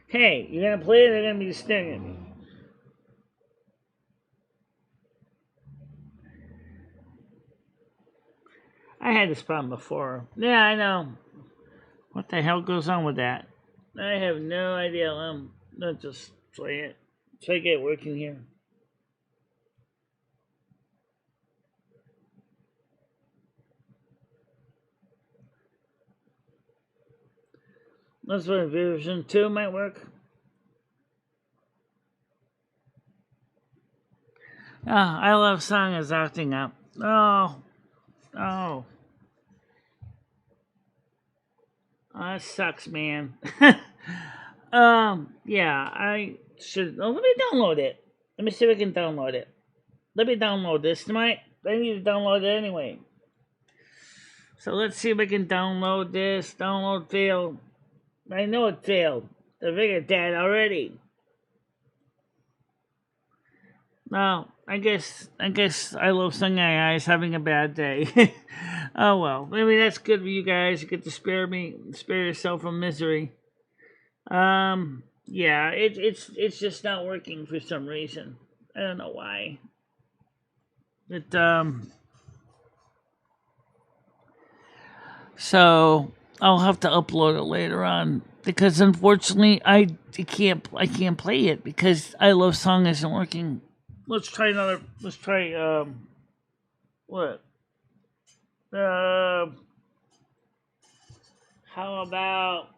Hey, you're gonna play it or you're gonna be staring at me? I had this problem before. Yeah, I know. What the hell goes on with that? I have no idea. Let's just play it. Try to get it working here. Let's play version 2 might work. I love song is acting up. Oh, that sucks, man. Yeah, I should. Oh, let me download it. Let me see if I can download it. Let me download this tonight. I need to download it anyway. So let's see if I can download this. Download failed. I know it failed. I figured that already. No, I guess I Love Sung AI is having a bad day. Oh well, maybe that's good for you guys. You get to spare yourself from misery. Yeah, it's just not working for some reason. I don't know why. So I'll have to upload it later on because unfortunately I can't play it because I Love Song isn't working. Let's try another. Let's try what? How about?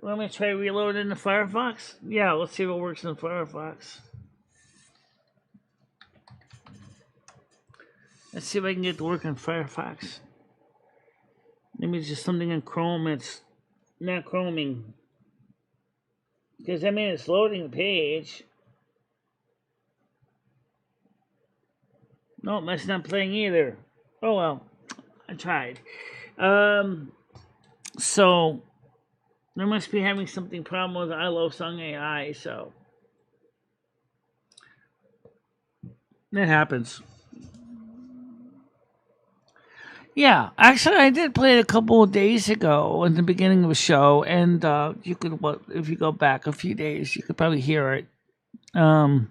Let me try reloading the Firefox. Yeah, let's see what works in Firefox. Let's see if I can get to work in Firefox. Maybe it's just something in Chrome that's not chroming. Because I mean it's loading the page. Nope, that's not playing either. Oh well, I tried. So there must be having something problem with I Love Song AI. So that happens. Yeah, actually, I did play it a couple of days ago in the beginning of the show, and you could, if you go back a few days, you could probably hear it. And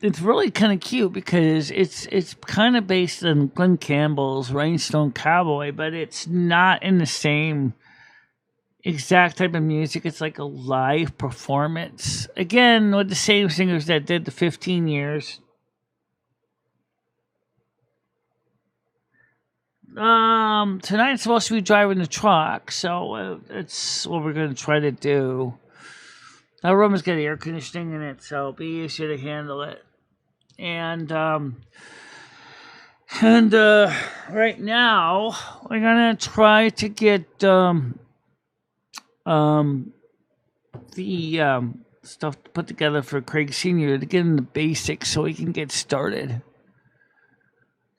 it's really kind of cute because it's kind of based on Glenn Campbell's Rhinestone Cowboy, but it's not in the same exact type of music. It's like a live performance. Again, with the same singers that did the 15 years. Tonight's supposed to be driving the truck, so it's what we're going to try to do. Our room has got air conditioning in it, so it'll be easier to handle it. And right now we're gonna try to get the stuff put together for Craig Sr. to get in the basics so he can get started.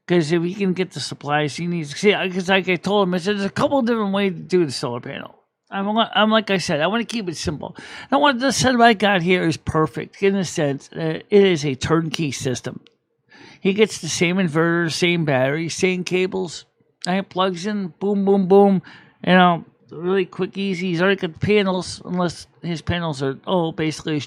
Because if he can get the supplies he needs, because like I told him, I said there's a couple of different ways to do the solar panel. I'm like I said, I want to keep it simple. I want the setup I got here is perfect in the sense that it is a turnkey system. He gets the same inverter, same battery, same cables. I have plugs in, boom, boom, boom. You know, really quick, easy. He's already got the panels, unless his panels are basically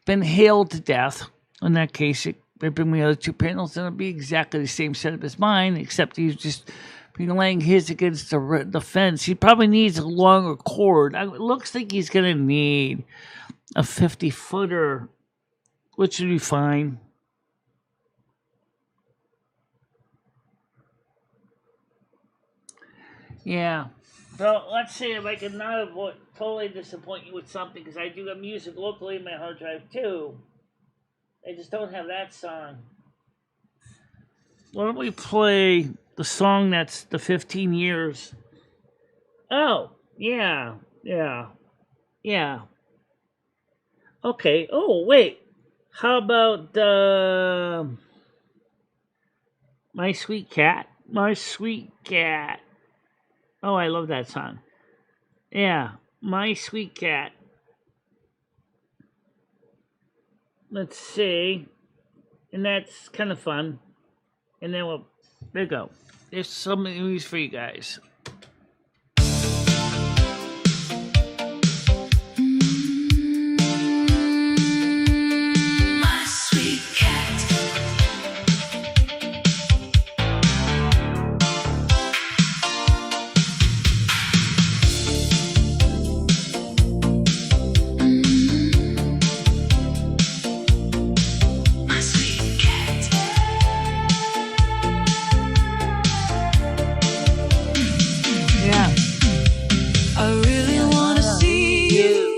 been hailed to death. In that case, they bring me the other two panels, and it'll be exactly the same setup as mine, except he's just laying his against the fence. He probably needs a longer cord. It looks like he's going to need a 50-footer, which would be fine. Yeah. So let's see if I can not totally disappoint you with something, because I do have music locally in my hard drive too. I just don't have that song. Why don't we play the song that's the 15 years. Oh, yeah. Okay. Oh, wait. How about My Sweet Cat? My Sweet Cat. Oh, I love that song. Yeah, My Sweet Cat. Let's see. And that's kind of fun. And then there you go. There's some movies for you guys. My sweet cat. My sweet cat. Yeah. I really wanna see you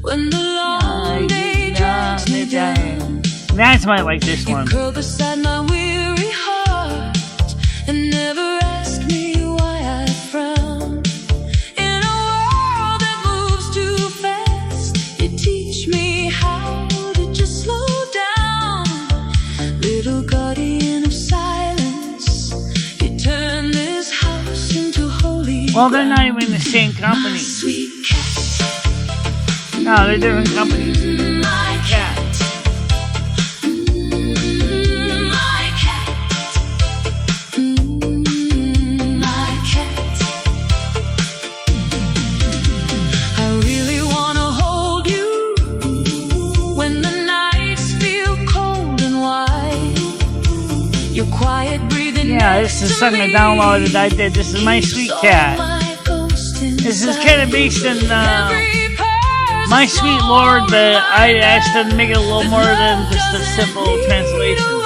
when the long day drags me down. That's why I like this one. Curl beside my weary heart and never ask me why I frown. In a world that moves too fast, you teach me how to just slow down. Little guardian of silence, you turn this house into holy. Well, they're not even in the same company. Sweet cat. No, they're different companies. My cat. My cat. My cat. I really wanna hold you when the nights feel cold and wide. Your quiet breathing. Yeah, this is something I downloaded. I did. This is My Sweet Cat. This is kind of based in My Sweet Lord, but I asked them to make it a little more than just a simple translation.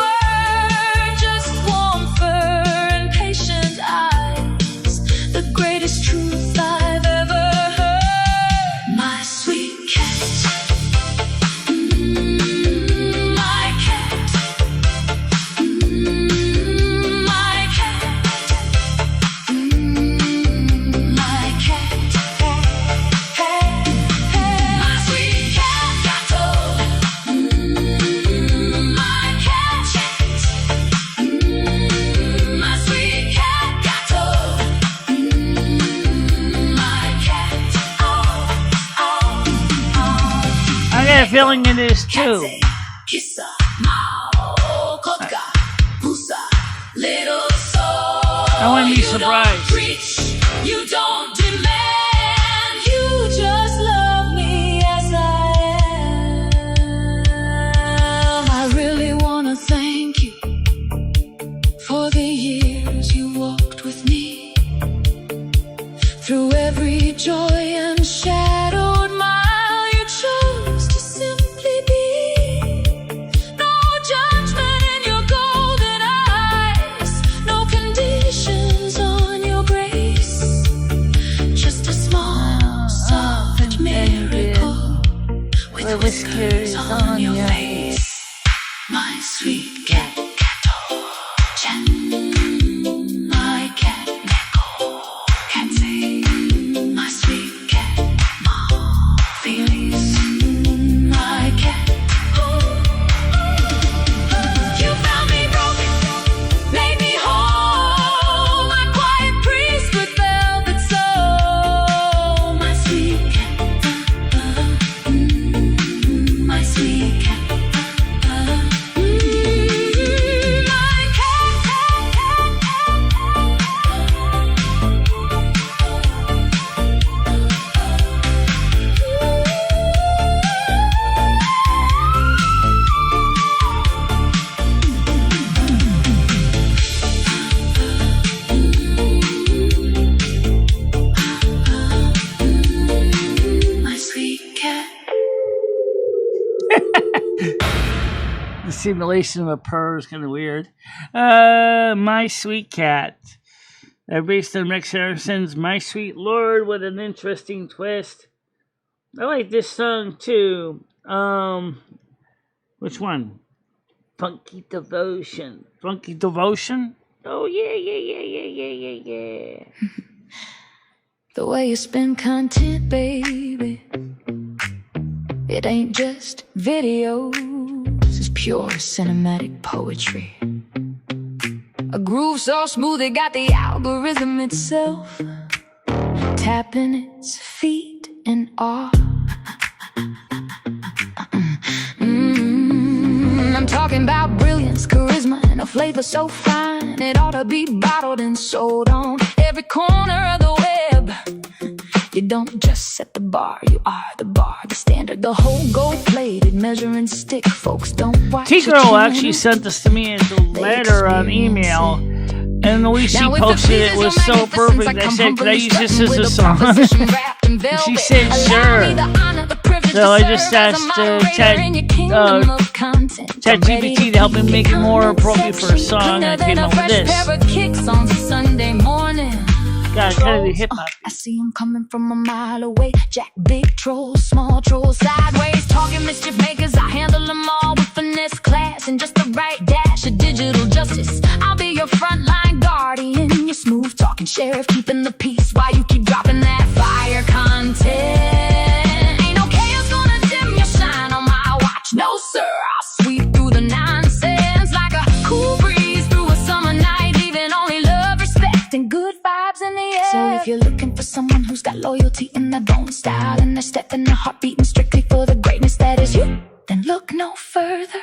Just warm fur and patient eyes, the greatest truth I've ever heard. My sweet cat. My cat. My cat. My cat. My sweet cat gato. My cat. My sweet cat gato. My cat. I got a feeling it is too. Kissa, mao, kotka, pusa, little soul. I wouldn't be You surprised. don't preach, you don't demand, you just love me as I am. I really wanna thank you for the years you walked with me through every joy and shadowed mile. You chose to simply be. No judgment in your golden eyes, no conditions on your grace. Just a small, soft miracle with whiskers on your face. My sweet cat, gato, chat. My cat, neko, catty. My sweet cat, ma, feelings. My cat. You found me broken, made me whole. My quiet priest with velvet soul. My sweet cat, my sweet cat. My my sweet cat. The simulation of a purr is kind of weird. My Sweet Cat. They're based on Rex Harrison's My Sweet Lord with an interesting twist. I like this song too. Which one? Funky Devotion. Funky Devotion? Oh, yeah. The way you spin content, baby. It ain't just videos, it's pure cinematic poetry. A groove so smooth it got the algorithm itself tapping its feet in awe. I'm talking about brilliance, charisma, and a flavor so fine it ought to be bottled and sold on every corner of the web. You don't just set the bar, you are the bar, the standard, the whole gold-plated measuring stick. Folks don't watch. T-Girl actually sent this to me as a letter on email, and the way she posted it was so perfect. I said, "Could I use this as a song?" She said, "Sure." So I just asked ChatGPT to help me make it more appropriate for a song, and I came up with this. Got kind of the hip hop. I see him coming from a mile away. Jack big trolls, small trolls, sideways. Talking mischief makers, I handle them all with finesse, class, and just the right dash of digital justice. I'll be your frontline guardian, your smooth talking sheriff, keeping the peace while you keep dropping that fire content. Ain't no chaos gonna dim your shine on my watch. No sir, I'll sweep through the nonsense like a cool breeze through a summer night, leaving only love, respect, and good vibes in the air. So if you're looking for someone who's got loyalty in their bone, style and their step and their heart beating strictly for the greatness that is you, then look no further.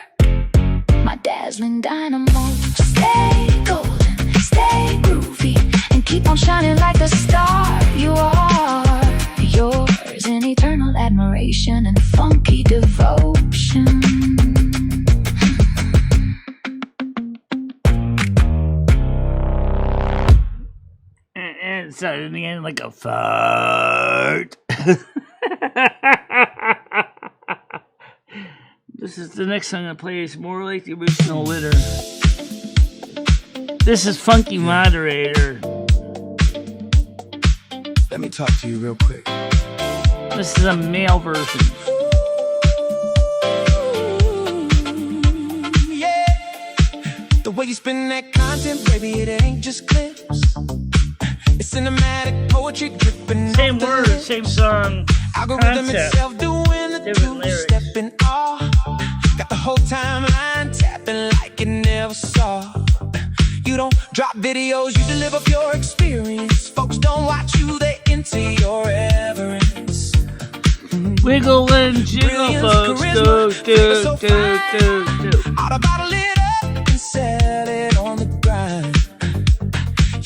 My dazzling dynamo. Stay golden, stay groovy, and keep on shining like the star you are. Yours in eternal admiration and funky devotion. And it started in the end like a fart. This is the next song I play. It's more like the original litter. This is Funky Moderator. Let me talk to you real quick. This is a male version. Yeah, the way you spin that content, baby, it ain't just clips. It's cinematic poetry dripping. Same words, same song. Algorithm itself doing the two-step in awe. Got the whole timeline tapping like it never saw. You don't drop videos, you deliver pure experience. Folks don't watch you, they into your reverence. Wiggle and jiggle, folks. Do. Out of bottle it up and sell it on the grind.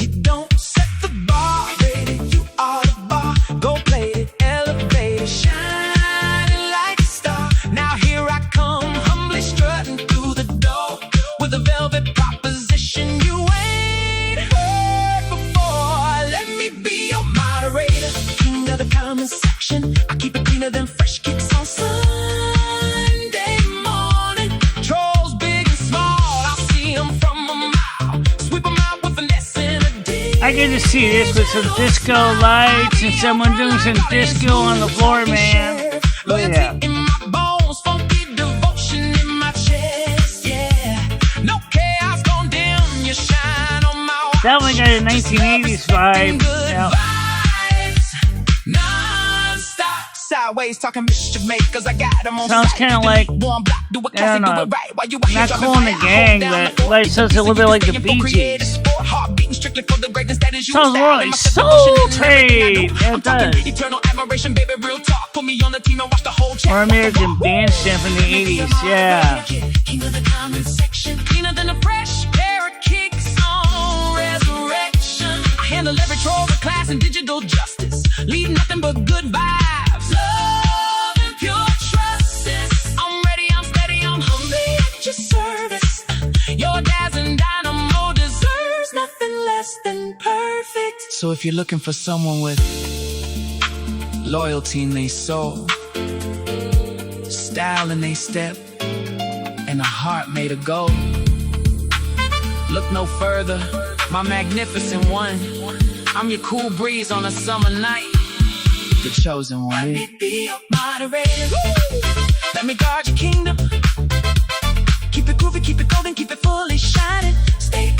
You don't set the bar, baby, you are the bar. Go play it, elevate it, shining like a star. Now here I come, humbly strutting through the door with a velvet proposition you ain't heard before. Let me be your moderator, king of the comment section. I keep it cleaner than fresh kicks on Sunday morning. Trolls big and small, I'll see them from a mile. Sweep them out with finesse in a day. I get to see this with some disco lights and someone doing some disco on the floor, man. Oh, yeah. In my bones, funky devotion in my chest, yeah. No chaos gon' dim your shine on my watch. That one got a 1980s vibe. Yeah. Non-stop, sideways talking mischief makers. I got them on. Sounds kind of like, I don't know, not Cool in the Gang, but like, sounds a little bit like the Bee Gees. Sounds more like Soul Train. Yeah, it does. Or American Bandstand from the 80s, yeah. Cleaner than a fresh pair of kicks on Resurrection. I handle every troll with class and digital justice. Leave nothing but good vibes. Love and pure trust. I'm ready, I'm steady, I'm humbly at your service. Your dazzling dynamo deserves nothing less than perfect. So if you're looking for someone with loyalty in their soul, style in their step, and a heart made of gold, look no further, my magnificent one. I'm your cool breeze on a summer night, the chosen one. Let me be your moderator. Let me guard your kingdom. Keep it groovy, keep it golden, keep it fully shining. Stay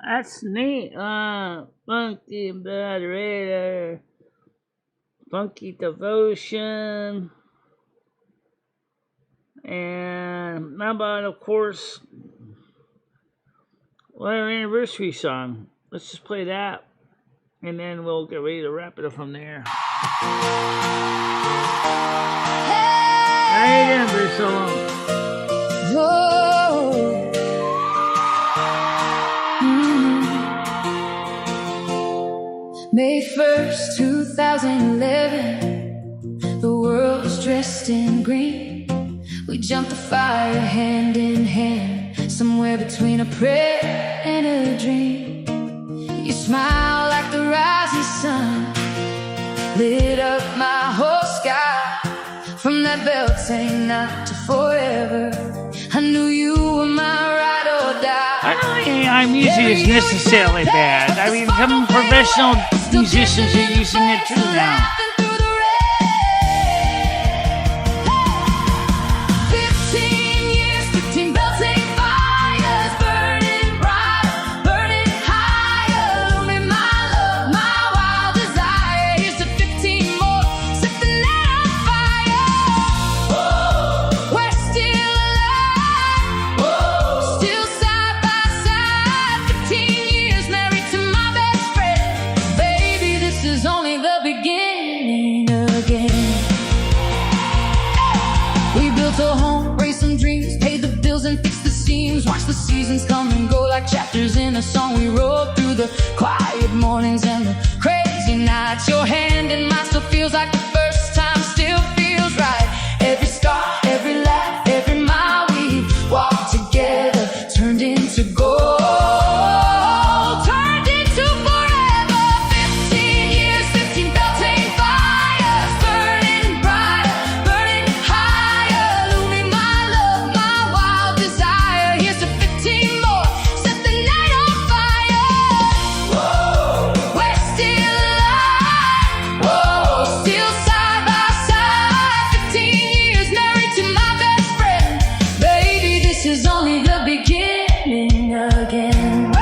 That's neat. Funky Moderator, Funky Devotion, and how about, of course, our anniversary song. Let's just play that, and then we'll get ready to wrap it up from there. How you doing, Bruce? So long. May 1st, 2011, the world was dressed in green. We jumped the fire hand in hand, somewhere between a prayer and a dream. You smile like the rising sun, lit up my whole sky. From that Beltane night to forever, I knew you were my ride or die. I don't think AI music is necessarily bad. I mean, some professional musicians are using it too now. Watch the seasons come and go like chapters in a song. We roll through the quiet mornings and the crazy nights. Your hand in mine still feels like the first time, still feels right. Every scar, every laugh, every mile we walked together turned into gold. Turned into forever. 15 years, 15 Beltane fires, burning brighter, burning higher. Looming my love, my wild desire. Here's to 15 more, set the night on fire. Whoa, we're still alive. Whoa, still side by side. 15 years married to my best friend. Baby, this is only the beginning again.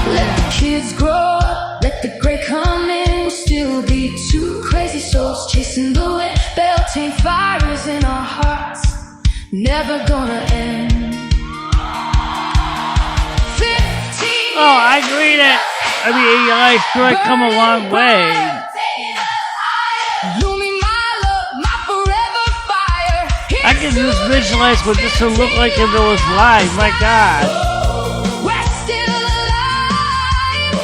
Let the kids grow up, let the gray come in. We'll still be two crazy souls chasing the wind. Beltane fires in our hearts, never gonna end. 15 Oh, I agree that, I mean, AI sure come a long way. Looming my love, my forever fire. I can just visualize what this would look like if it was live. My God. We're still alive,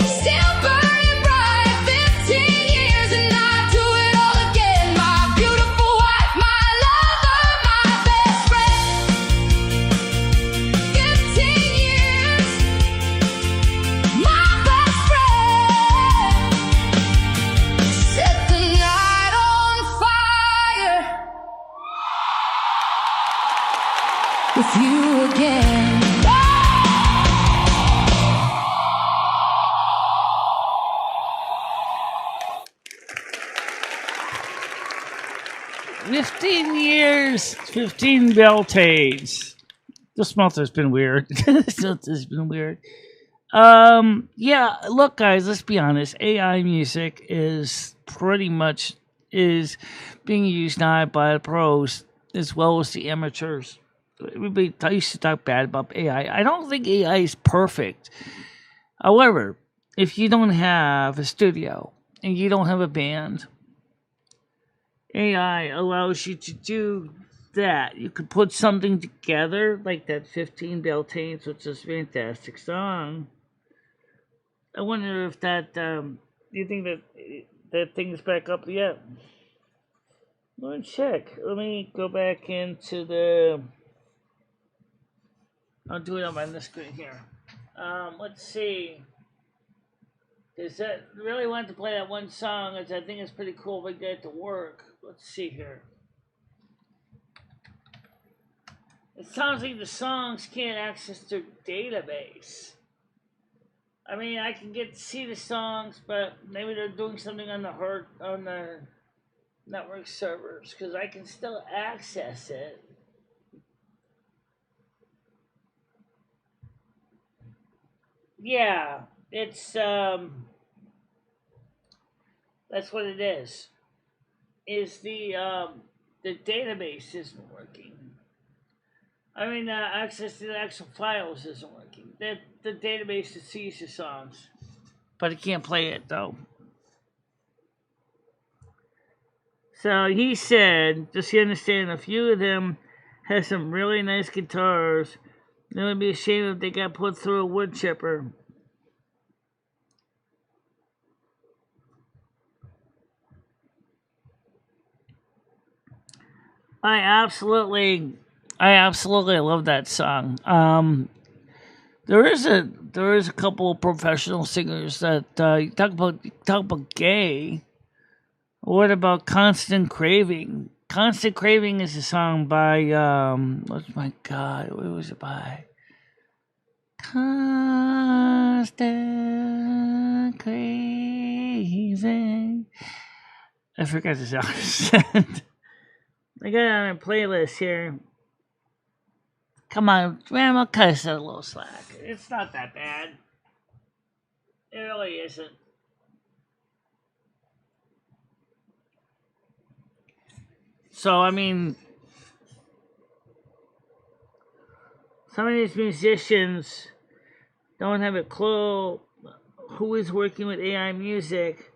still burning bright. 15 years and I do it all again. My beautiful wife, my lover, my best friend. 15 years, my best friend. Set the night on fire with you again. 15 years, 15 Beltanes. This month has been weird. This month has been weird. Yeah, look, guys, let's be honest. AI music is pretty much is being used now by the pros as well as the amateurs. Everybody used to talk bad about AI. I don't think AI is perfect. However, if you don't have a studio and you don't have a band, AI allows you to do that. You could put something together like that 15 Beltanes, which is a fantastic song. I wonder if that, do you think that thing's back up yet? Let me check. Let me go back into the, I'll do it on my screen here. Let's see. Is that really want to play that one song? As I think it's pretty cool if I get it to work. Let's see here. It sounds like the songs can't access their database. I mean, I can get to see the songs, but maybe they're doing something on the network servers because I can still access it. Yeah, it's that's what it is. Is the database isn't working. I mean, access to the actual files isn't working. The database that sees your songs, but it can't play it though. So he said, just so you understand, a few of them have some really nice guitars. It would be a shame if they got put through a wood chipper. I absolutely love that song. There is a couple of professional singers that talk about gay. What about Constant Craving? Constant Craving is a song by what was it by? Constant Craving. I forgot the song. I got it on a playlist here. Come on, man, I'll cut us a little slack. It's not that bad. It really isn't. So, I mean, some of these musicians don't have a clue who is working with AI music.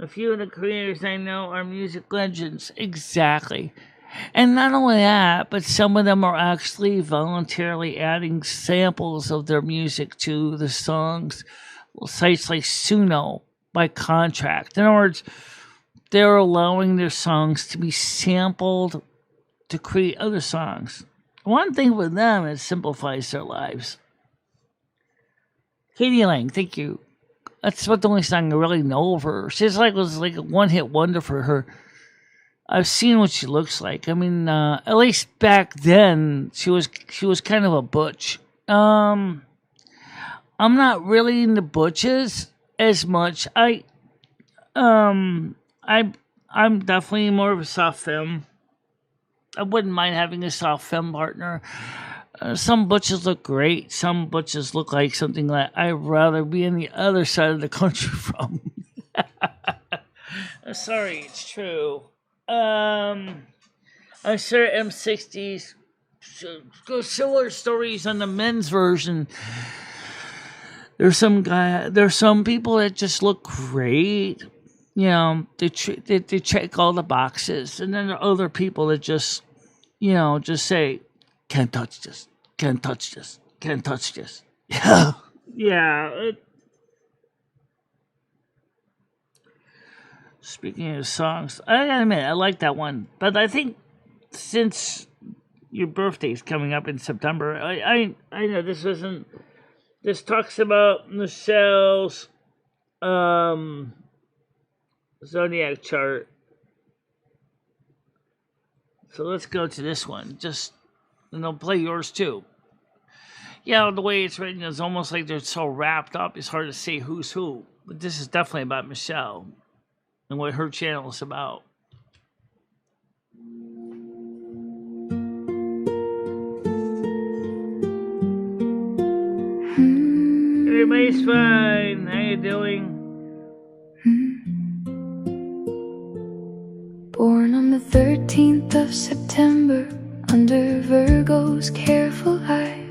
A few of the creators I know are music legends. Exactly. And not only that, but some of them are actually voluntarily adding samples of their music to the songs. Sites like Suno by contract. In other words, they're allowing their songs to be sampled to create other songs. One thing with them, it simplifies their lives. Katie Lang, thank you. That's what the only song I really know of her. She's was like a one-hit wonder for her. I've seen what she looks like. I mean, at least back then, she was kind of a butch. I'm not really into butches as much. I'm definitely more of a soft femme. I wouldn't mind having a soft femme partner. Some butches look great. Some butches look like something that I'd rather be on the other side of the country from. Sorry, it's true. I'm sure M60s go similar stories on the men's version. There's some people that just look great. You know, they check all the boxes, and then there are other people that just say, can't touch this, can't touch this, can't touch this. Yeah. Yeah. Speaking of songs, I gotta admit, I like that one. But I think since your birthday's coming up in September, I know this isn't. This talks about Michelle's zodiac chart. So let's go to this one. And they'll play yours too. Yeah, the way it's written is almost like they're so wrapped up, it's hard to say who's who. But this is definitely about Michelle and what her channel is about. Everybody's fine. How you doing? Born on the 13th of September, under Virgo's careful eye.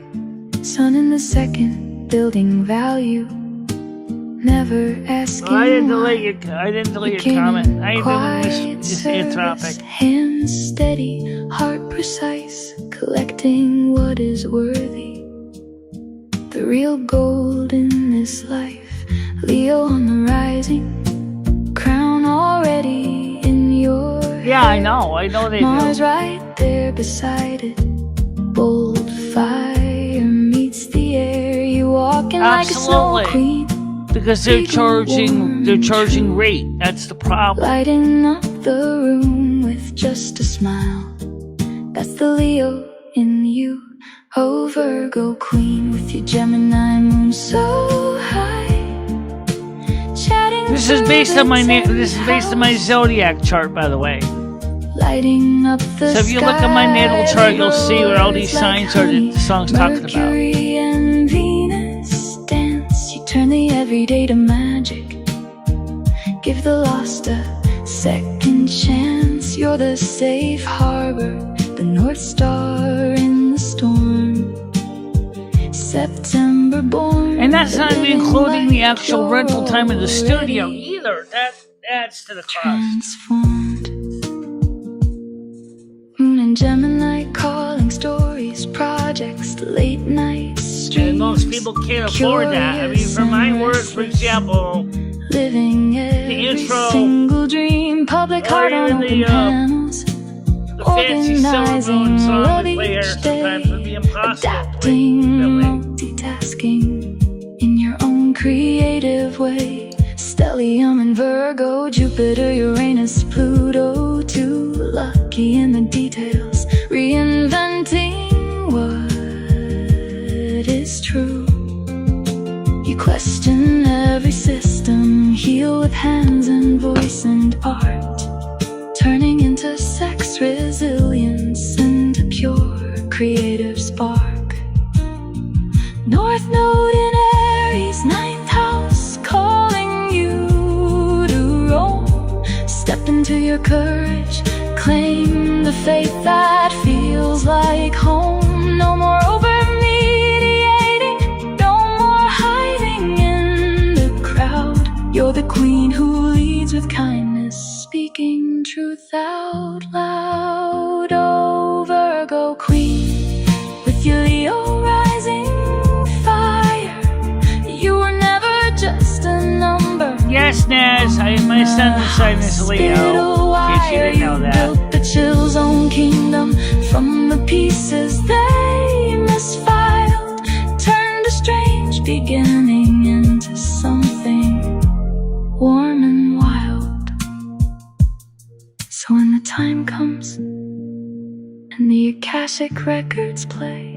Sun in the second, building value, never asking I didn't delete your comment. I didn't this Anthropic. Hands steady, heart precise, collecting what is worthy. The real gold in this life, Leo on the rising, crown already in your Yeah, I know they Mars do. right there beside it, bold fire meets the air. You walking like a snow queen, because they're charging rate. That's the problem. lighting up the room with just a smile. That's the Leo in you. Oh, Virgo queen with your Gemini moon so high. Chatting This is based on my zodiac chart, by the way. lighting up the So if you look at my natal chart, you'll see what all these signs are that the song's talking about. Mercury and Venus dance. every day to magic. Give the lost a second chance. You're the safe harbor, the North Star in the storm. September born. And that's not even including the actual rental time in the studio either. That adds to the cost. Transformed. Moon and Gemini calling stories, projects, late nights, streams. And most people can't afford that. I mean, for my work, for example, living the intro, single dream, public heart on open panels. The fancy silver song we play here sometimes would be impossible. Adapting, multitasking in your own creative way. Stellium and Virgo, Jupiter, Uranus, Pluto, too lucky in the details. Reinventing what is true. You question every system, heal with hands and voice and art, turning into sex, resilience, and a pure creative spark. North Node in Aries, ninth house, calling you to roam. Step into your courage, claim the faith that feels like home. No more over-mediating, no more hiding in the crowd. You're the queen who leads with kindness, speaking truth out loud. Oh, Virgo queen, with your Leo rising fire, you were never just a number. Yes, Naz, my son's sign is Leo. In case you didn't know that. Built the Chill Zone kingdom from the pieces they misfiled, turned a strange beginning into something warm and wild. So when the time comes and the Akashic records play,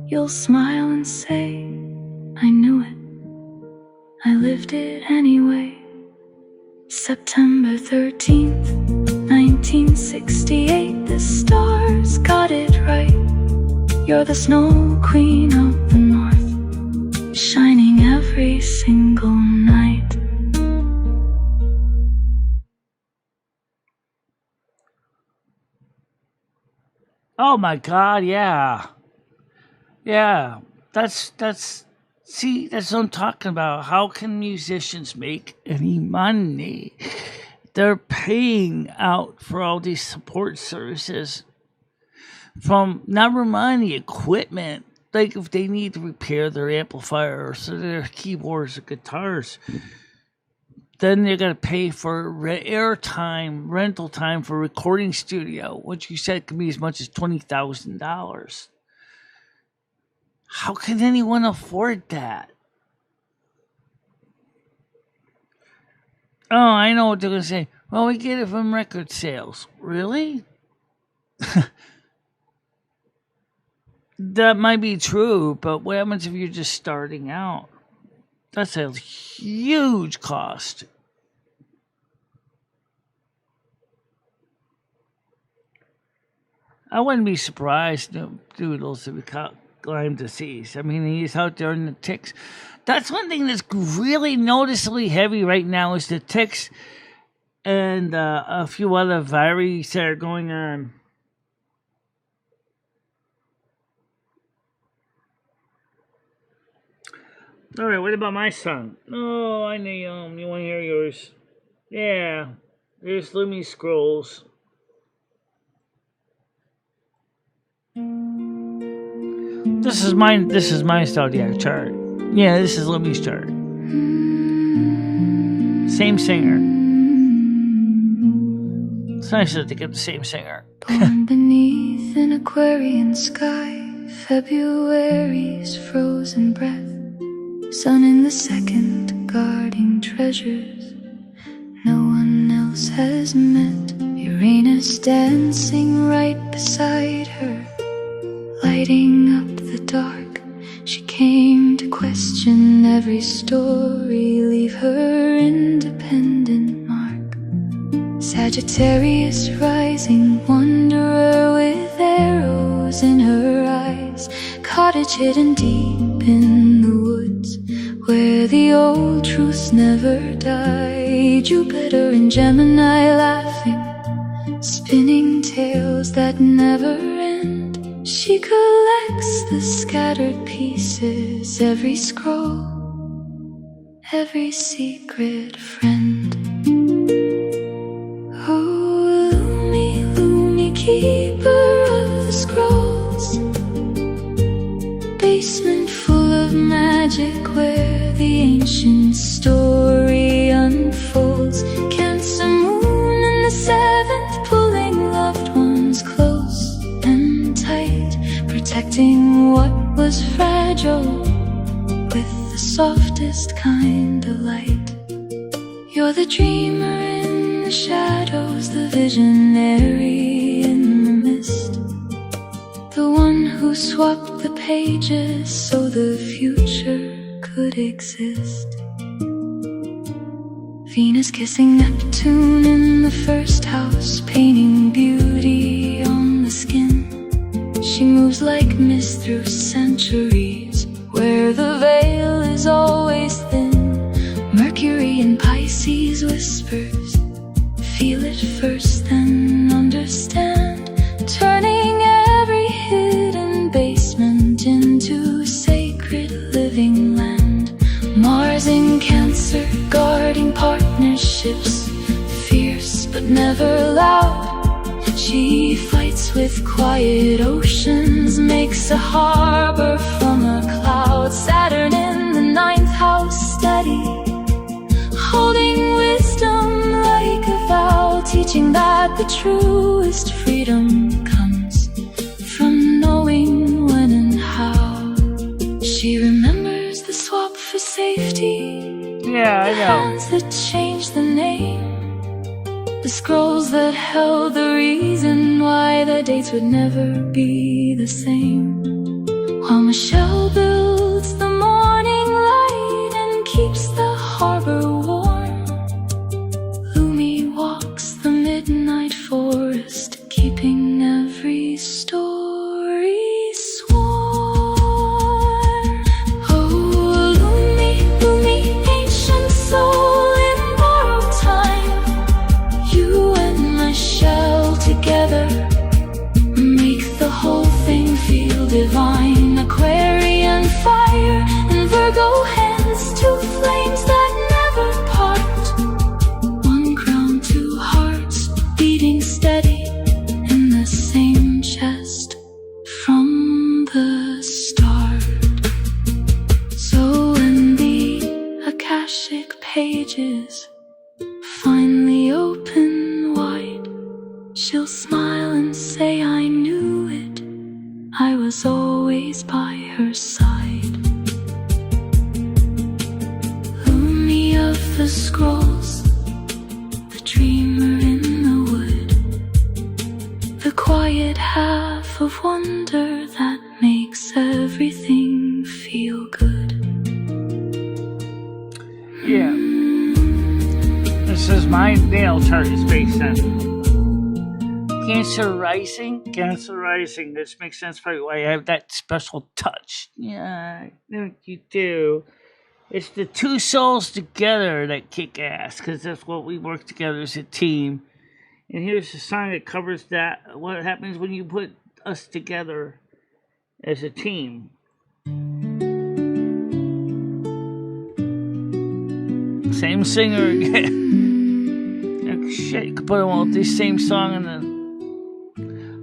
you'll smile and say, I knew it, I lived it anyway. September 13th, 1968, the stars got it right. You're the snow queen of the north, shining every single night. Oh my God, yeah. Yeah, that's see, that's what I'm talking about. How can musicians make any money? They're paying out for all these support services. From, never mind the equipment, like if they need to repair their amplifiers or their keyboards or guitars, then they're going to pay for airtime, rental time for recording studio, which you said can be as much as $20,000. How can anyone afford that? Oh, I know what they're going to say. Well, we get it from record sales. Really? That might be true, but what happens if you're just starting out? That's a huge cost. I wouldn't be surprised, Doodles, if we climbed the seas. I mean, he's out there in the ticks. That's one thing that's really noticeably heavy right now is the ticks and a few other viruses that are going on. All right, what about my song? Oh, I know you want to hear yours. Yeah, there's Lumi Scrolls. This is my zodiac chart. Yeah, this is Lumi's chart. Same singer. It's nice that they get the same singer. Born beneath an Aquarian sky, February's frozen breath. Sun in the second, guarding treasures no one else has met. Uranus dancing right beside her, lighting up the dark. She came to question every story, leave her independent mark. Sagittarius rising, wanderer with arrows in her eyes. Cottage hidden deep in the woods, where the old truths never die. Jupiter and Gemini laughing, spinning tales that never end. She collects the scattered pieces, every scroll, every secret friend. Oh, Lumi, Lumi, keeper of the scrolls, basement full of magic where the ancient story unfolds. Cancer moon in the 7th, pulling loved ones close and tight, protecting what was fragile with the softest kind of light. You're the dreamer in the shadows, the visionary in the mist, the one who swapped the pages so the future could exist. Venus kissing Neptune in the 1st house, painting beauty on the skin. She moves like mist through centuries, where the veil is always thin. Mercury in Pisces whispers, feel it first then understand, turning every hidden basement into sacred living land. Mars in Cancer, guarding partnerships, fierce but never loud. She fights with quiet oceans, makes a harbor from a cloud. Saturn in the 9th house, steady, holding wisdom like a vow, teaching that the truest freedom comes from knowing when and how. She remembers the swap for safety, Yeah, I the know. hands that changed the name, the scrolls that held the reason why the dates would never be the same. While Michele builds the morning light and keeps the harbor warm, Lumi walks the midnight forest, keeping every story sworn. Oh, Lumi, Lumi, ancient soul in borrowed time, you and Michele together make the whole thing feel divine. Aquarian fire and Virgo hands, two flames that never part. One crown, two hearts beating steady in the same chest from the start. So when the Akashic pages finally open wide, she'll smile and say, I knew it, I was always by her side. Lumi of the scrolls, the dreamer in the wood, the quiet half of wonder that makes everything feel good. Yeah. This is my nail chart is based on Cancer Rising. Cancer Rising. This makes sense for why I have that special touch. Yeah, I think you do. It's the two souls together that kick ass, because that's what we work together as a team. And here's a song that covers that. What happens when you put us together as a team. Same singer again. Oh, shit, you could put them the same song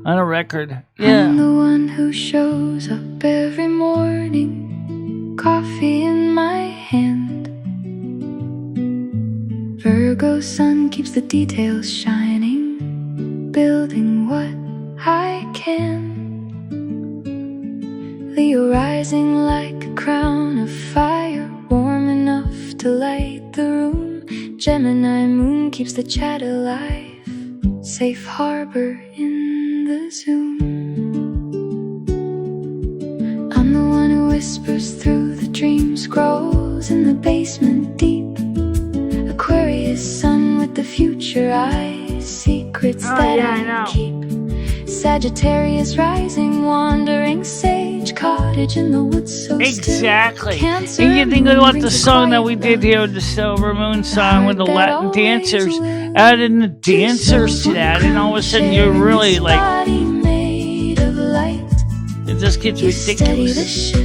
on a record. Yeah. I'm the one who shows up every morning, coffee in my hand. Virgo sun keeps the details shining, building what I can. Leo rising like a crown of fire, warm enough to light the room. Gemini moon keeps the chat alive, safe harbor in the Zoom. I'm the one who whispers through the dream scrolls in the basement deep. Aquarius sun with the future eyes, secrets that I keep. Sagittarius rising, wandering sage, cottage in the woods so exactly. Still. And you think about the song that we did here, the Silver Moon song with the Latin dancers, add in the dancers to that, and all of a sudden you're really like, it just gets ridiculous.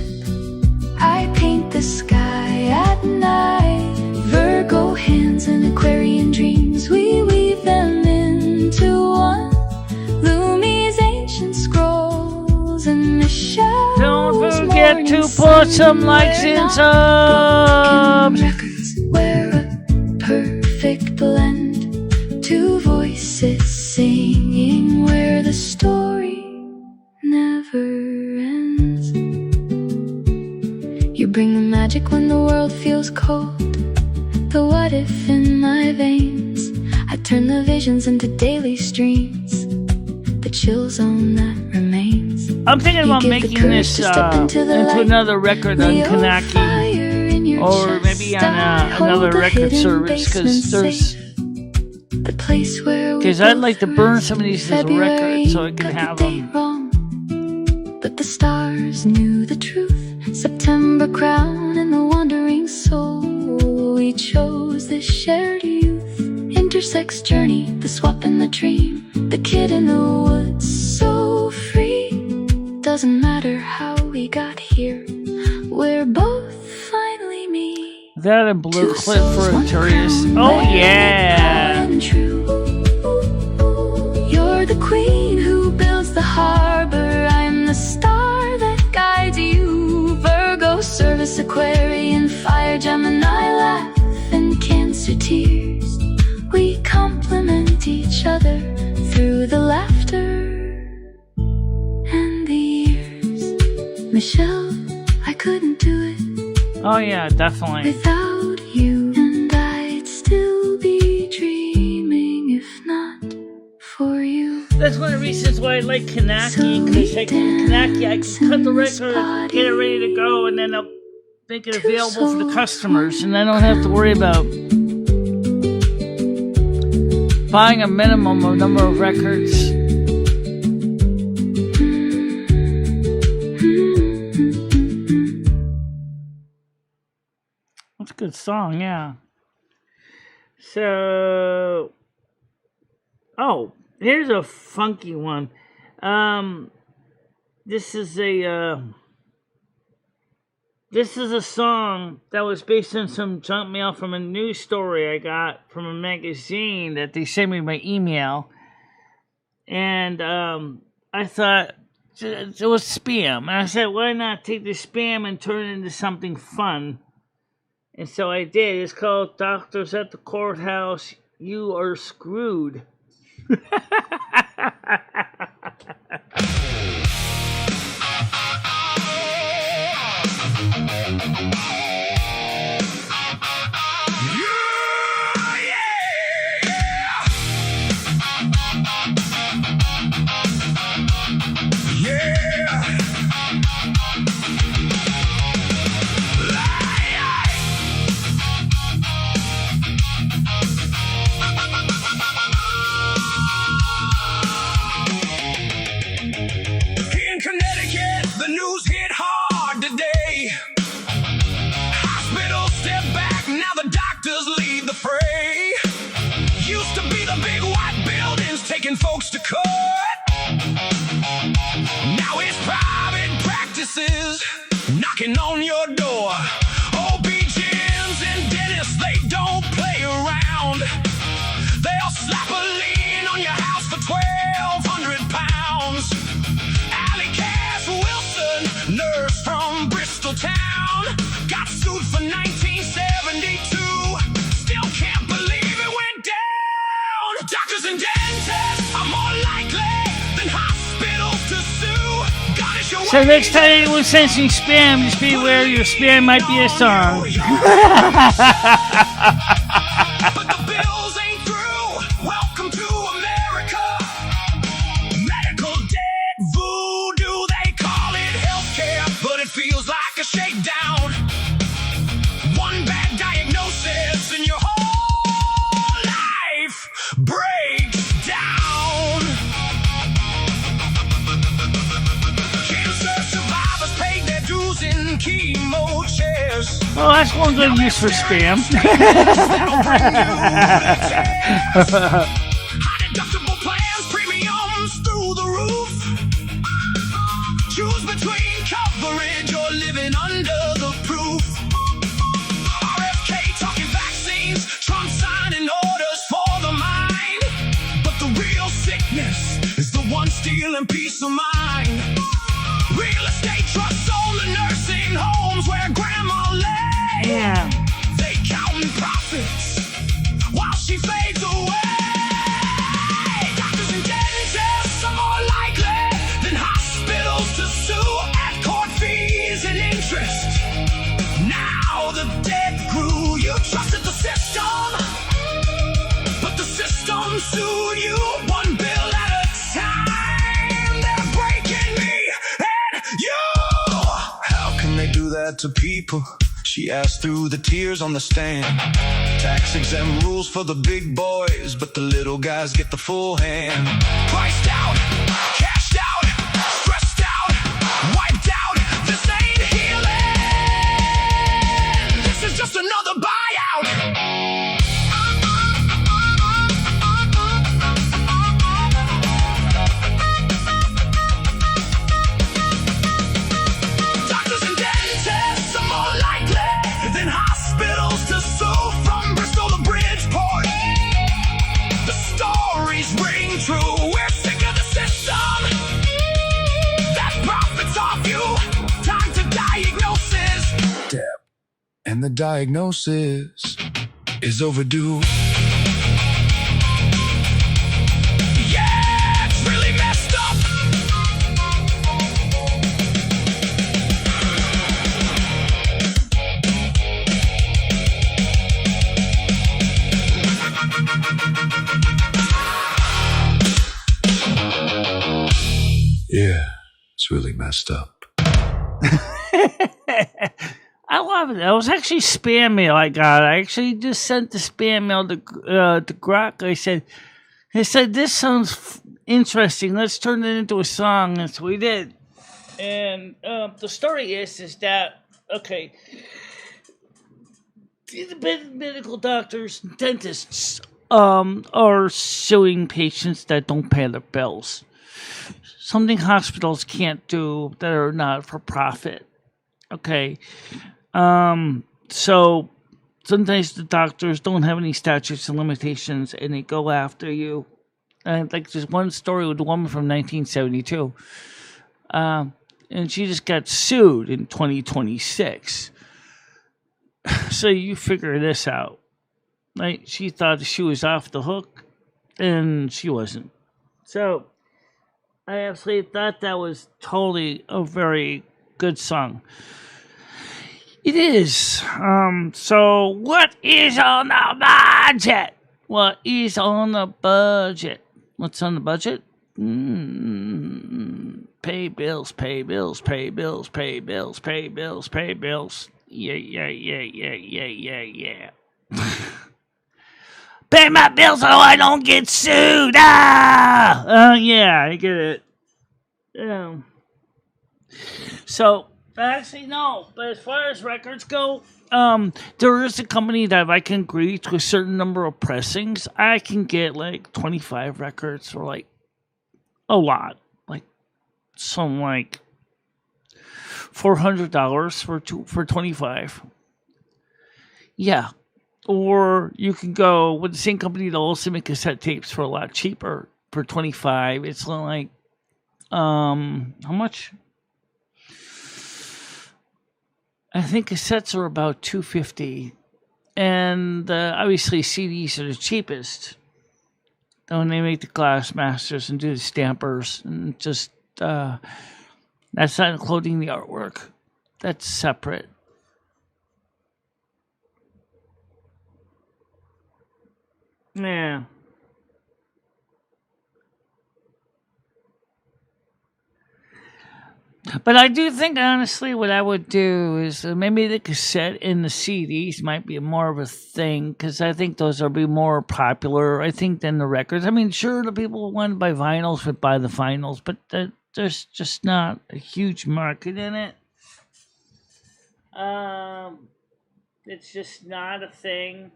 I paint the sky at night, Virgo hands and Aquarian dreams, we weave them into one. Lumi's ancient scrolls and Michelle's don't forget to put some likes and subs. Records where a perfect blend, two voices singing where the story never ends. You bring the magic when the world feels cold, the what if in my veins. I turn the visions into daily streams, the chill zone that remains. I'm thinking about making this into another record on Kanaki, or maybe on another record service, because I'd like to burn some of these as a record so I can have them. But the stars knew the truth. September crown and the wandering soul. We chose this shared youth. Intersex journey, the swap and the dream. The kid in the woods, so free. Doesn't matter how we got here, we're both finally me. That and blue clip for Arthritis. Oh yeah. You're the queen who builds the harbor. I'm the star that guides you. Virgo, service, Aquarian, fire, Gemini, laugh, and Cancer tears. We complement each other through the laughter and the years. Michelle, I couldn't do it. Oh yeah, definitely. Without you, and I'd still be dreaming if not for you. That's one of the reasons why I like Kanaki, because Kanaki, I can cut the record, get it ready to go, and then I'll make it available for the customers, and I don't have to worry about buying a minimum of number of records. That's a good song, yeah. So, oh, here's a funky one. This is a song that was based on some junk mail from a news story I got from a magazine that they sent me by email. And I thought it was spam. And I said, why not take the spam and turn it into something fun? And so I did. It's called Doctors at the Courthouse, You Are Screwed. Folks to court. Now it's private practices knocking on your door. OB-GYNs and dentists, they don't play around. They'll slap a lien on your house for 1,200 pounds. Allie Cass Wilson, nurse from Bristol town, got sued for 1972. Still can't believe it went down. Doctors and dentists are more likely than hospitals to sue. God is your so next time anyone sends you spam, just be aware your spam might be a song. But the bills ain't through. Welcome to America. Medical debt voodoo, they call it healthcare, but it feels like a shakedown. One bad diagnosis and your whole life breaks down. Well, that's one good use for spam. High-deductible plans, premiums through the roof. Choose between coverage or living under the proof. RFK talking vaccines, Trump signing orders for the mind. But the real sickness is the one stealing peace of mind. Real estate trusts own the nursing homes where grandma lay. Yeah. They counting profits while she fades away. Doctors and dentists are more likely than hospitals to sue at court fees and interest. Now the debt grew. You trusted the system, but the system sued you one bill at a time. They're breaking me and you. How can they do that to people? She asked through the tears on the stand. Tax exempt rules for the big boys, but the little guys get the full hand. Priced out, cashed out, stressed out, wiped out. This ain't healing. This is just another buyout. Doctors and dentists are more likely than hospitals to sue from Bristol to Bridgeport. The stories ring true. We're sick of the system that profits off you. Time to diagnosis. Step. And the diagnosis is overdue. Yeah, it's really messed up. Yeah, it's really messed up. I love it. It was actually spam mail I got. I actually just sent the spam mail to Grok. I said, this sounds interesting. Let's turn it into a song. And so we did. And the story is that, okay, the medical doctors, dentists are suing patients that don't pay their bills. Something hospitals can't do that are not for profit. Okay. So sometimes the doctors don't have any statutes and limitations and they go after you. Like there's one story with a woman from 1972. And she just got sued in 2026. So you figure this out. Right? She thought she was off the hook and she wasn't. So I absolutely thought that was totally a very good song. It is. So what is on the budget? What is on the budget? What's on the budget? Pay bills, pay bills, pay bills, pay bills, pay bills, pay bills. Yeah. Pay my bills so I don't get sued. Yeah, I get it. So, actually, no. But as far as records go, there is a company that if I can agree to a certain number of pressings, I can get like 25 records or like a lot. Like some like $400 for 25. Yeah. Or you can go with the same company that also make cassette tapes for a lot cheaper for 25. It's like how much? I think cassettes are about $250, and obviously CDs are the cheapest. When they make the glass masters and do the stampers, and just that's not including the artwork. That's separate. Yeah. But I do think, honestly, what I would do is maybe the cassette and the CDs might be more of a thing, because I think those will be more popular, I think, than the records. I mean, sure, the people who want to buy vinyls would buy the vinyls, but there's just not a huge market in it. It's just not a thing.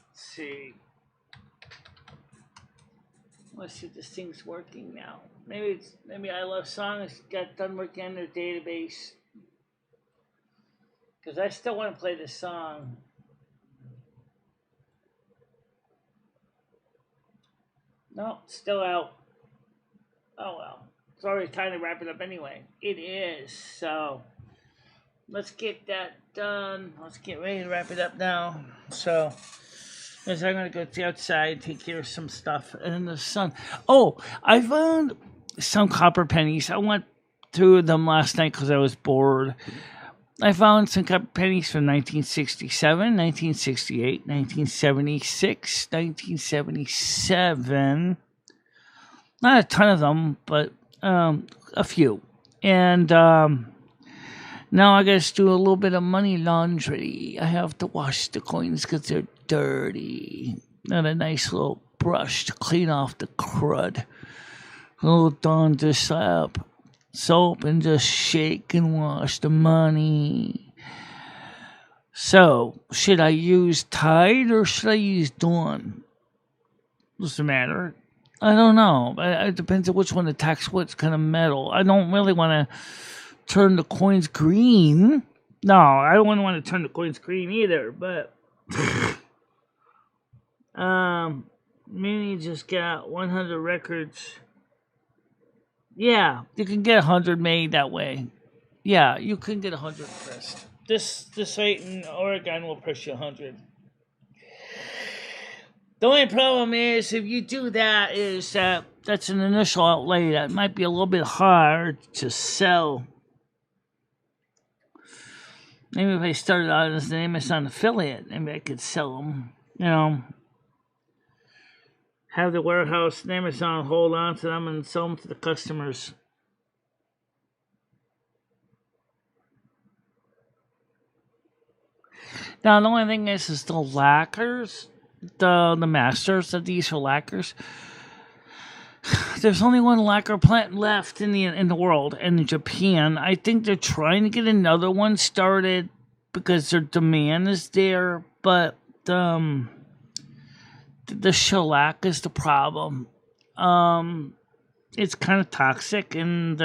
Let's see. Let's see if this thing's working now. Maybe I Love Songs got done working on their database. Because I still want to play this song. No, still out. Oh well. It's already time to wrap it up anyway. It is. So let's get that done. Let's get ready to wrap it up now. So I'm going to go to the outside and take care of some stuff. And in the sun. Oh, I found some copper pennies. I went through them last night because I was bored. I found some copper pennies from 1967, 1968, 1976, 1977. Not a ton of them, but a few. And now I got to do a little bit of money laundry. I have to wash the coins because they're dirty. And a nice little brush to clean off the crud. A little Dawn dish soap and just shake and wash the money. So, should I use Tide or should I use Dawn? What's the matter? I don't know. It depends on which one attacks what kind of metal. I don't really want to turn the coins green. No, I don't want to turn the coins green either, but Mini just got 100 records. Yeah, you can get 100 made that way. Yeah, you can get 100 pressed. This site in Oregon will press you 100. The only problem is if you do that is that's an initial outlay that might be a little bit hard to sell. Maybe if I started out as an Amazon affiliate, maybe I could sell them. You know, have the warehouse and Amazon hold on to them and sell them to the customers. Now, the only thing is the lacquers, the masters of these are lacquers. There's only one lacquer plant left in the world, and in Japan. I think they're trying to get another one started because their demand is there, but the shellac is the problem. It's kind of toxic, and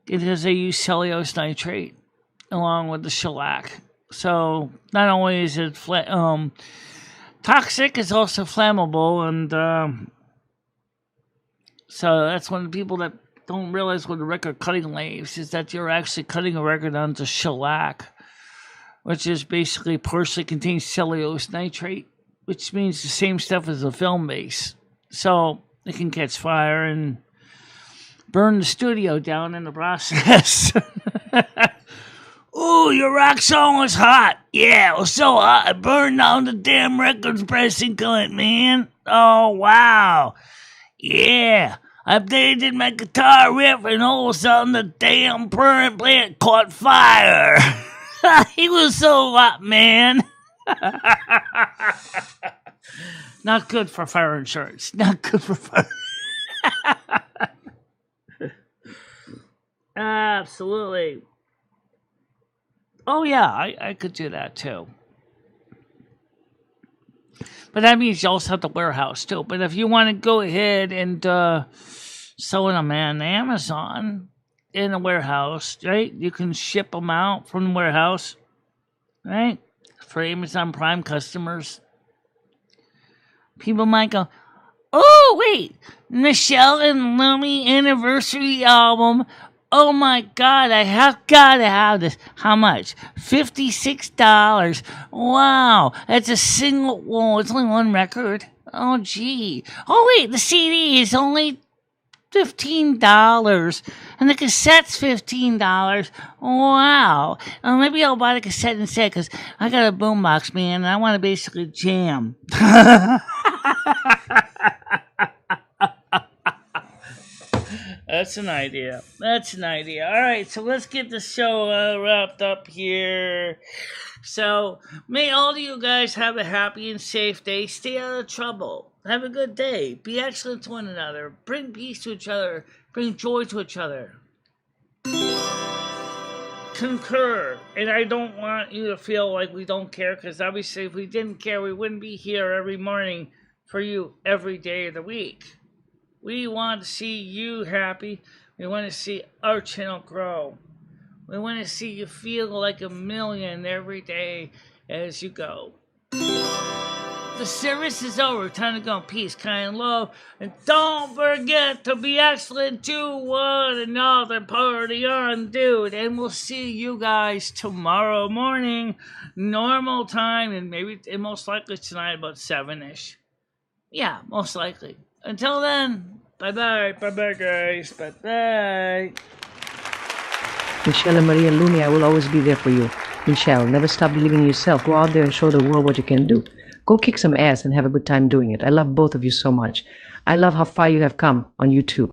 it has a use cellulose nitrate along with the shellac. So not only is it toxic, it's also flammable, and so that's one of the people that don't realize with the record cutting lathes is that you're actually cutting a record onto shellac, which is basically partially contains cellulose nitrate, which means the same stuff as the film base. So it can catch fire and burn the studio down in the process. Ooh, your rock song was hot. Yeah, it was so hot, I burned down the damn records pressing plant, man. Oh, wow. Yeah, I updated my guitar riff, and all of a sudden the damn burnt plant caught fire. He was so hot, man. Not good for fire insurance. Not good for fire. Absolutely. Oh, yeah, I could do that, too. But that means you also have the warehouse, too. But if you want to go ahead and sell them on Amazon in a warehouse, right? You can ship them out from the warehouse, right? For Amazon Prime customers. People might go, oh, wait, Michele and Lumi anniversary album. Oh my God, I have got to have this. How much? $56. Wow, that's a single. Whoa, it's only one record. Oh, gee. Oh, wait, the CD is only $15. And the cassette's $15. Wow. Maybe I'll buy the cassette instead because I got a boombox, man, and I want to basically jam. That's an idea. That's an idea. All right, so let's get the show wrapped up here. So, may all of you guys have a happy and safe day. Stay out of trouble. Have a good day. Be excellent to one another. Bring peace to each other. Bring joy to each other. concur, and I don't want you to feel like we don't care, because obviously if we didn't care, we wouldn't be here every morning for you every day of the week. We want to see you happy. We want to see our channel grow. We want to see you feel like a million every day as you go. The service is over. Time to go in peace, kind love. And don't forget to be excellent to one another. Party on, dude. And we'll see you guys tomorrow morning. Normal time. And most likely tonight about 7-ish. Yeah, most likely. Until then, bye-bye. Bye-bye, guys. Bye-bye. Michele Marie Dalene, I will always be there for you. Michele, never stop believing in yourself. Go out there and show the world what you can do. Go kick some ass and have a good time doing it. I love both of you so much. I love how far you have come on YouTube.